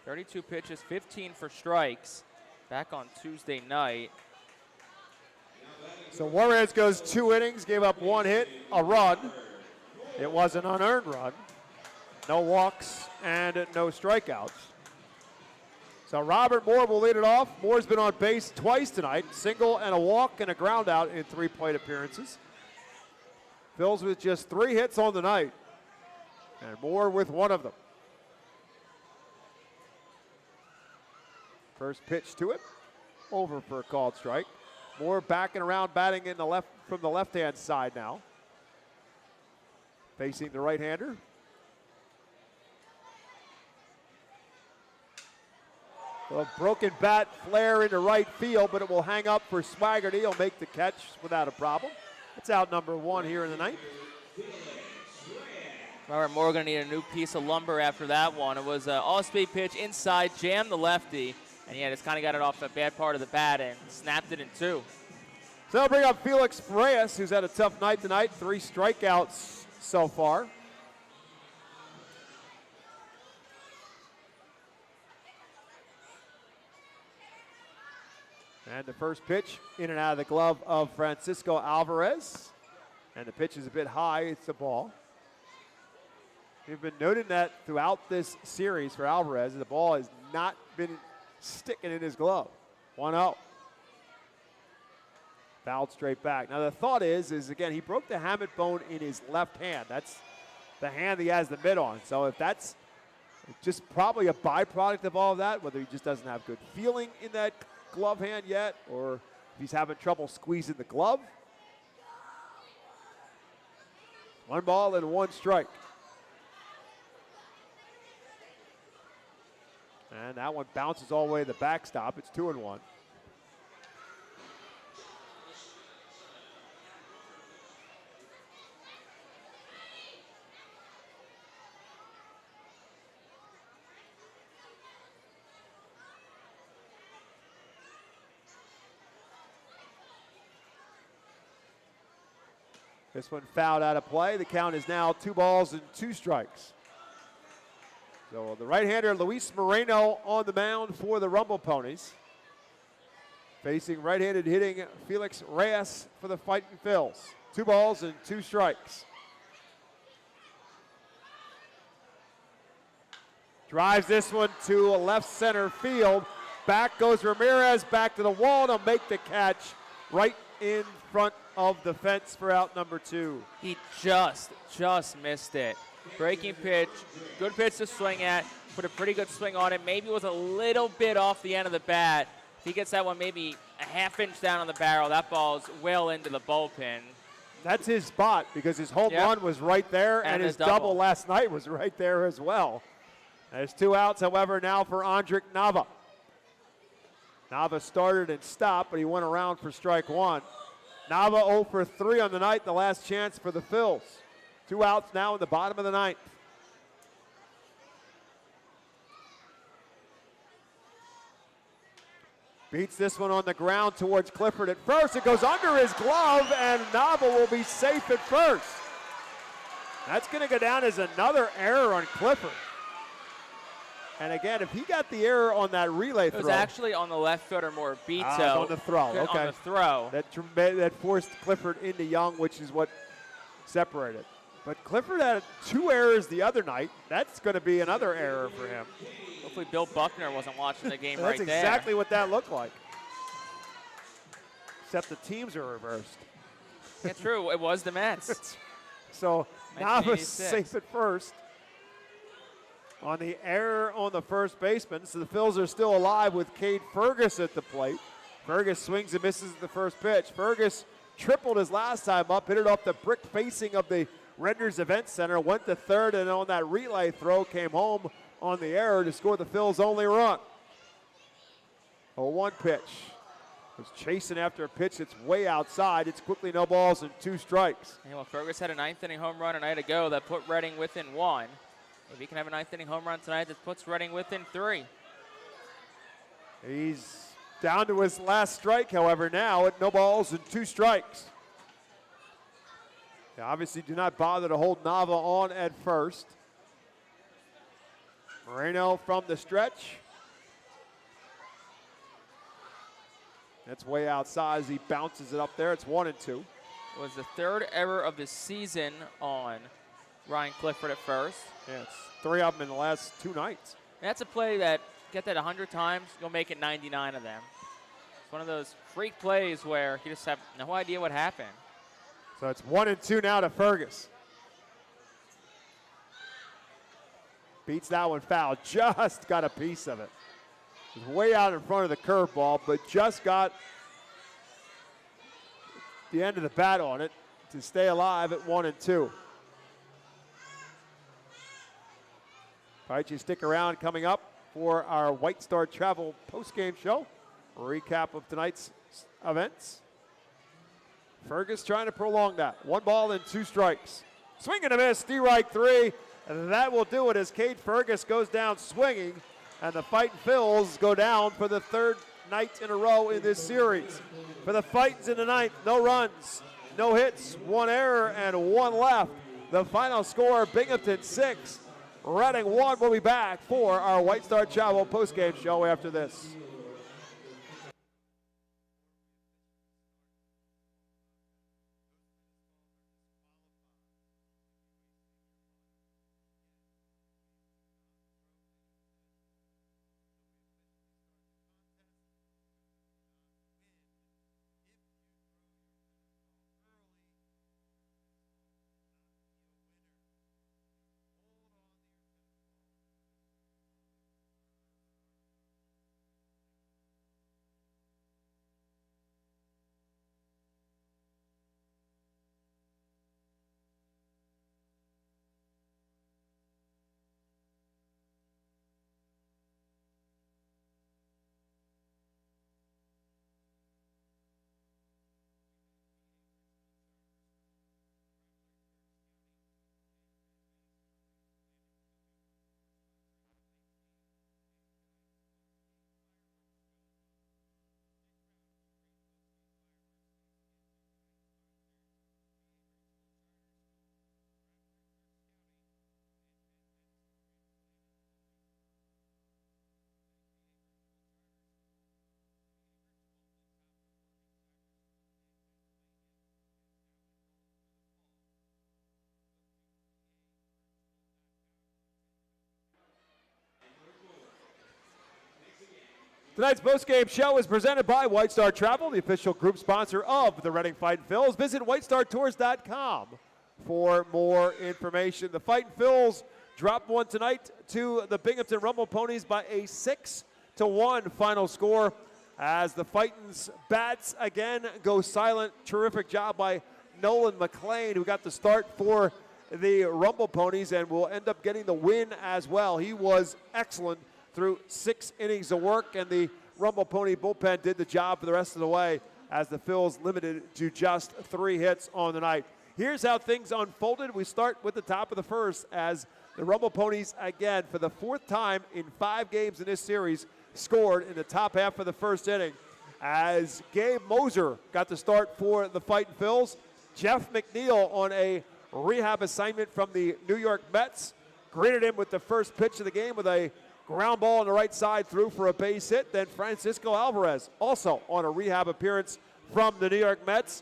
32 pitches, 15 for strikes. Back on Tuesday night. So Juarez goes 2 innings, gave up 1 hit, a run. It was an unearned run. No walks and no strikeouts. So Robert Moore will lead it off. Moore's been on base twice tonight. Single and a walk and a ground out in 3 plate appearances. Phil's with just 3 hits on the night. And Moore with 1 of them. First pitch to it. Over for a called strike. Moore backing around, batting in the left from the left-hand side now. Facing the right-hander. A broken bat flare into right field, but it will hang up for Swaggerty. He'll make the catch without a problem. It's out number 1 here in the 9th. Robert Moore going to need a new piece of lumber after that one. It was an all-speed pitch inside, jammed the lefty, and yeah, just kind of got it off the bad part of the bat and snapped it in 2. So they'll bring up Felix Reyes, who's had a tough night tonight. 3 strikeouts so far. And the first pitch in and out of the glove of Francisco Alvarez. And the pitch is a bit high. It's a ball. We've been noting that throughout this series for Alvarez, the ball has not been sticking in his glove. 1-0. Fouled straight back. Now the thought is again, he broke the hamate bone in his left hand. That's the hand he has the mitt on. So if that's just probably a byproduct of all of that, whether he just doesn't have good feeling in that glove hand yet, or if he's having trouble squeezing the glove. 1 ball and 1 strike. And that one bounces all the way to the backstop. It's 2-1. This one fouled out of play. The count is now 2 balls and 2 strikes. So the right-hander Luis Moreno on the mound for the Rumble Ponies. Facing right-handed hitting Felix Reyes for the Fightin' Phils. 2 balls and 2 strikes. Drives this one to left center field. Back goes Ramirez, back to the wall to make the catch right in front of the fence for out number 2. He just missed it. Breaking pitch, good pitch to swing at, put a pretty good swing on it. Maybe was a little bit off the end of the bat. If he gets that one maybe a half-inch down on the barrel, that ball's well into the bullpen. That's his spot because his home run was right there, and his double last night was right there as well. There's 2 outs, however, now for Andric Nava. Nava started and stopped, but he went around for strike 1. Nava 0 for 3 on the night, the last chance for the Phils. 2 outs now in the bottom of the 9th. Beats this one on the ground towards Clifford at first. It goes under his glove, and Nava will be safe at first. That's going to go down as another error on Clifford. And again, if he got the error on that relay It throw. was actually on the left footer more Beto. On the throw, Good okay. On the throw. That forced Clifford into Young, which is what separated. But Clifford had 2 errors the other night. That's going to be another error for him. Hopefully Bill Buckner wasn't watching the game right That's there. exactly what that looked like. Except the teams are reversed. Yeah, true. It was the Mets. So Nava's 1986. safe at first on the error on the first baseman. So the Phils are still alive with Cade Fergus at the plate. Fergus swings and misses at the first pitch. Fergus tripled his last time up, hit it off the brick facing of the Redners Event Center, went to third, and on that relay throw came home on the error to score the Phils' only run. A 1 pitch. Was chasing after a pitch that's way outside. It's quickly no balls and 2 strikes. Yeah, well, Fergus had a 9th inning home run a night ago that put Reading within 1. If he can have a 9th inning home run tonight, that puts Reading within 3. He's down to his last strike, however, now at no balls and 2 strikes. They obviously do not bother to hold Nava on at first. Moreno from the stretch. That's way outside as he bounces it up there. It's 1-2. It was the 3rd error of the season on Ryan Clifford at first. Yeah, it's 3 of them in the last 2 nights. And that's a play that, get that 100 times, you'll make it 99 of them. It's one of those freak plays where you just have no idea what happened. So it's 1-2 now to Fergus. Beats that one foul. Just got a piece of it. It was way out in front of the curveball, but just got the end of the bat on it to stay alive at 1-2. All right, you stick around coming up for our White Star Travel postgame show. A recap of tonight's events. Fergus trying to prolong that. 1 ball and 2 strikes. Swing and a miss, strike 3. And that will do it as Cade Fergus goes down swinging. And the Fightin' Phils go down for the 3rd night in a row in this series. For the Fightins in the 9th, no runs, no hits, 1 error, and 1 left. The final score, Binghamton 6, Reading 1. We'll be back for our White Star Travel postgame show after this. Tonight's postgame show is presented by White Star Travel, the official group sponsor of the Reading Fightin' Phils. Visit whitestartours.com for more information. The Fightin' Phils dropped one tonight to the Binghamton Rumble Ponies by a 6-1 final score as the Fightins bats again go silent. Terrific job by Nolan McLean, who got the start for the Rumble Ponies and will end up getting the win as well. He was excellent through 6 innings of work, and the Rumble Pony bullpen did the job for the rest of the way as the Phils limited to just 3 hits on the night. Here's how things unfolded. We start with the top of the first as the Rumble Ponies, again, for the 4th time in 5 games in this series, scored in the top half of the first inning as Gabe Moser got the start for the Fightin' Phils. Jeff McNeil on a rehab assignment from the New York Mets greeted him with the first pitch of the game with a Ground ball on the right side through for a base hit. Then Francisco Alvarez, also on a rehab appearance from the New York Mets,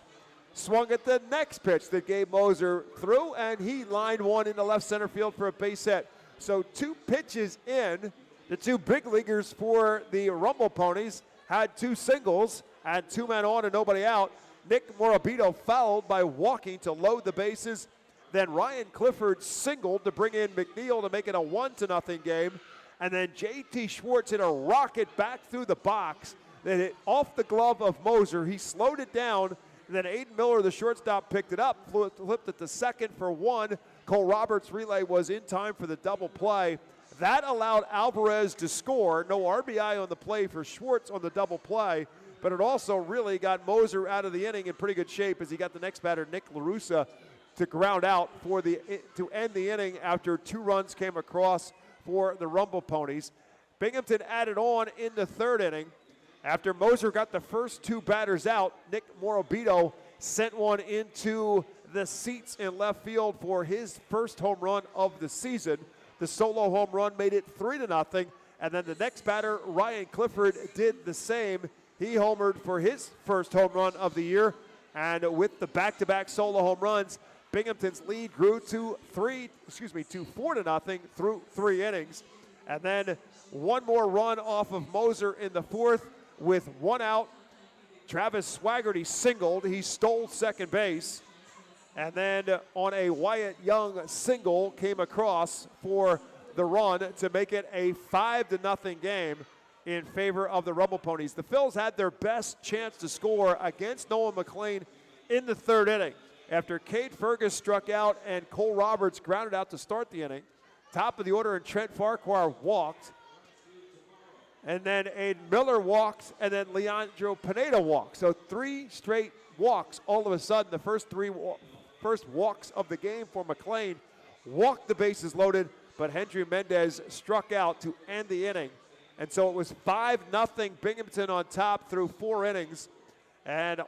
swung at the next pitch that Gabe Moser threw, and he lined one into left center field for a base hit. So 2 pitches in, the 2 big leaguers for the Rumble Ponies had 2 singles and 2 men on and nobody out. Nick Morabito fouled by walking to load the bases. Then Ryan Clifford singled to bring in McNeil to make it a 1-0 game. And then J.T. Schwartz hit a rocket back through the box that hit off the glove of Moser. He slowed it down, and then Aiden Miller, the shortstop, picked it up, flipped it to second for 1. Cole Roberts' relay was in time for the double play. That allowed Alvarez to score. No RBI on the play for Schwartz on the double play, but it also really got Moser out of the inning in pretty good shape as he got the next batter, Nick LaRussa, to ground out to end the inning after 2 runs came across for the Rumble Ponies. Binghamton added on in the 3rd inning. After Moser got the first 2 batters out, Nick Morabito sent one into the seats in left field for his first home run of the season. The solo home run made it 3-0, and then the next batter, Ryan Clifford, did the same. He homered for his first home run of the year, and with the back-to-back solo home runs, Binghamton's lead grew to 4-0 through 3 innings. And then 1 more run off of Moser in the 4th with 1 out. Travis Swaggerty singled. He stole second base. And then on a Wyatt Young single came across for the run to make it a 5-0 game in favor of the Rumble Ponies. The Phils had their best chance to score against Nolan McLean in the 3rd inning. After Cade Fergus struck out and Cole Roberts grounded out to start the inning, top of the order, and Trent Farquhar walked. And then Aiden Miller walked, and then Leandro Pineda walked. So 3 straight walks all of a sudden. The first walks of the game for McLean. Walked the bases loaded, but Hendry Mendez struck out to end the inning. And so it was 5-0 Binghamton on top through 4 innings. And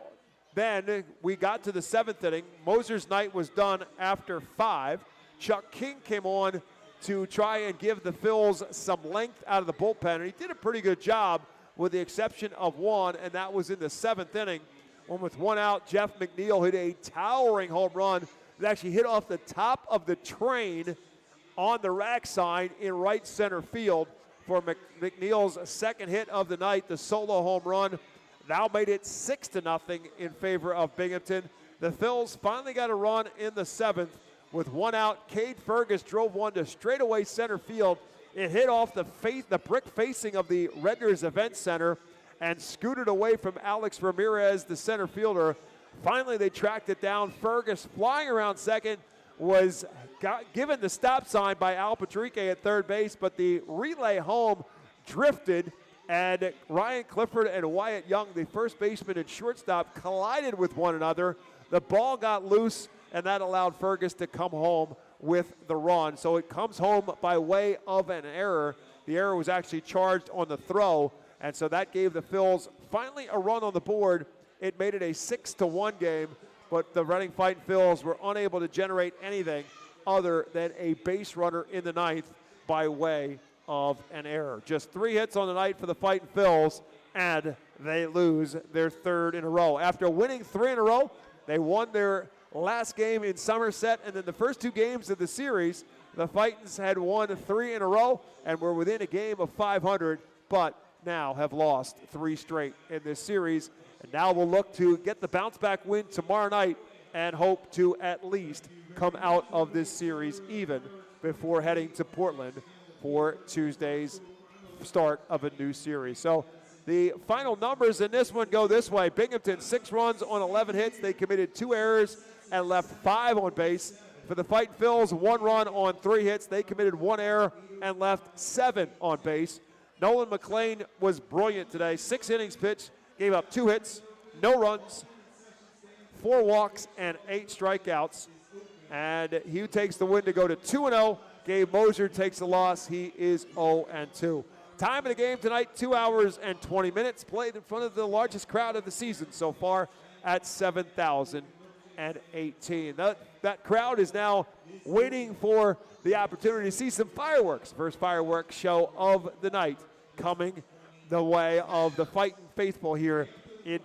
then we got to the 7th inning. Moser's night was done after 5. Chuck King came on to try and give the Phils some length out of the bullpen, and he did a pretty good job with the exception of 1, and that was in the 7th inning. When with 1 out, Jeff McNeil hit a towering home run that actually hit off the top of the train on the rack sign in right center field for McNeil's 2nd hit of the night, the solo home run. Now made it 6-0 in favor of Binghamton. The Phils finally got a run in the 7th with 1 out. Cade Fergus drove one to straightaway center field. It hit off the brick facing of the Redners Event Center and scooted away from Alex Ramirez, the center fielder. Finally, they tracked it down. Fergus, flying around second, was given the stop sign by Al Patrique at third base, but the relay home drifted, and Ryan Clifford and Wyatt Young, the first baseman and shortstop, collided with one another. The ball got loose, and that allowed Fergus to come home with the run. So it comes home by way of an error. The error was actually charged on the throw, and so that gave the Phils finally a run on the board. It made it a 6-1 game, but the Reading Fightin' Phils were unable to generate anything other than a base runner in the 9th by way of an error. Just 3 hits on the night for the Fightin' Phils, and they lose their 3rd in a row. After winning 3 in a row, they won their last game in Somerset, and then the first 2 games of the series, the Fightins had won 3 in a row and were within a game of 500, but now have lost 3 straight in this series. And now we'll look to get the bounce-back win tomorrow night and hope to at least come out of this series even before heading to Portland for Tuesday's start of a new series. So the final numbers in this one go this way. Binghamton, 6 runs on 11 hits. They committed 2 errors and left 5 on base. For the Fightin' Phils, 1 run on 3 hits. They committed 1 error and left 7 on base. Nolan McLean was brilliant today. 6 innings pitched, gave up 2 hits, no runs, 4 walks, and 8 strikeouts. And he takes the win to go to 2-0. Gabe Moser takes the loss. He is 0-2. Time of the game tonight, 2 hours and 20 minutes. Played in front of the largest crowd of the season so far at 7,000. 5-18. That crowd is now waiting for the opportunity to see some fireworks. First fireworks show of the night coming the way of the Fightin faithful here in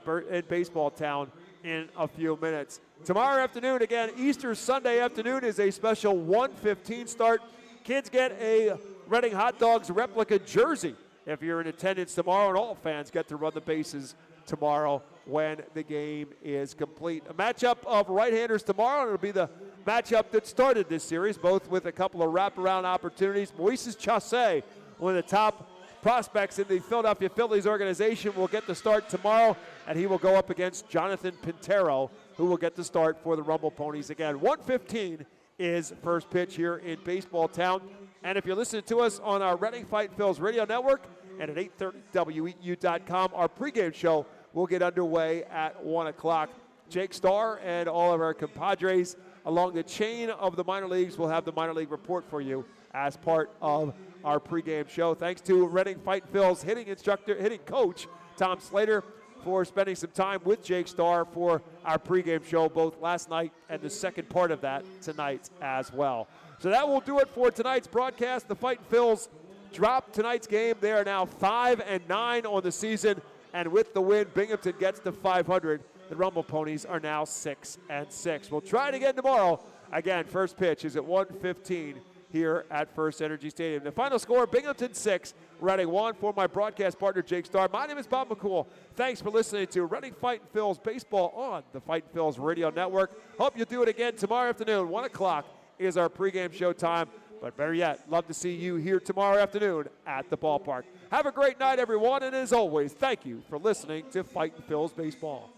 Baseball Town in a few minutes. Tomorrow afternoon, again, Easter Sunday afternoon is a special 1:15 start. Kids get a Reading Hot Dogs replica jersey if you're in attendance tomorrow, and all fans get to run the bases tomorrow when the game is complete. A matchup of right-handers tomorrow, and it'll be the matchup that started this series, both with a couple of wraparound opportunities. Moises Chassé, one of the top prospects in the Philadelphia Phillies organization, will get the start tomorrow, and he will go up against Jonathan Pintero, who will get the start for the Rumble Ponies again. 1:15 is first pitch here in Baseball Town. And if you're listening to us on our Reading Fightin Phil's radio network and at 8:30 WEU.com, our pregame show will get underway at 1 o'clock. Jake Starr and all of our compadres along the chain of the minor leagues will have the minor league report for you as part of our pregame show. Thanks to Reading Fightin Phil's hitting coach, Tom Slater, for spending some time with Jake Starr for our pregame show, both last night and the second part of that tonight as well. So that will do it for tonight's broadcast. The Fightin Phils dropped tonight's game. They are now 5-9 on the season, and with the win, Binghamton gets to 500. The Rumble Ponies are now 6-6. We'll try it again tomorrow. Again, first pitch is at 1:15 here at FirstEnergy Stadium. The final score, Binghamton 6, Reading 1. For my broadcast partner, Jake Starr, my name is Bob McCool. Thanks for listening to Reading Fightin Phil's Baseball on the Fightin Phil's radio network. Hope you'll do it again tomorrow afternoon. 1 o'clock is our pregame show time. But better yet, love to see you here tomorrow afternoon at the ballpark. Have a great night, everyone, and as always, thank you for listening to Fightin Phil's Baseball.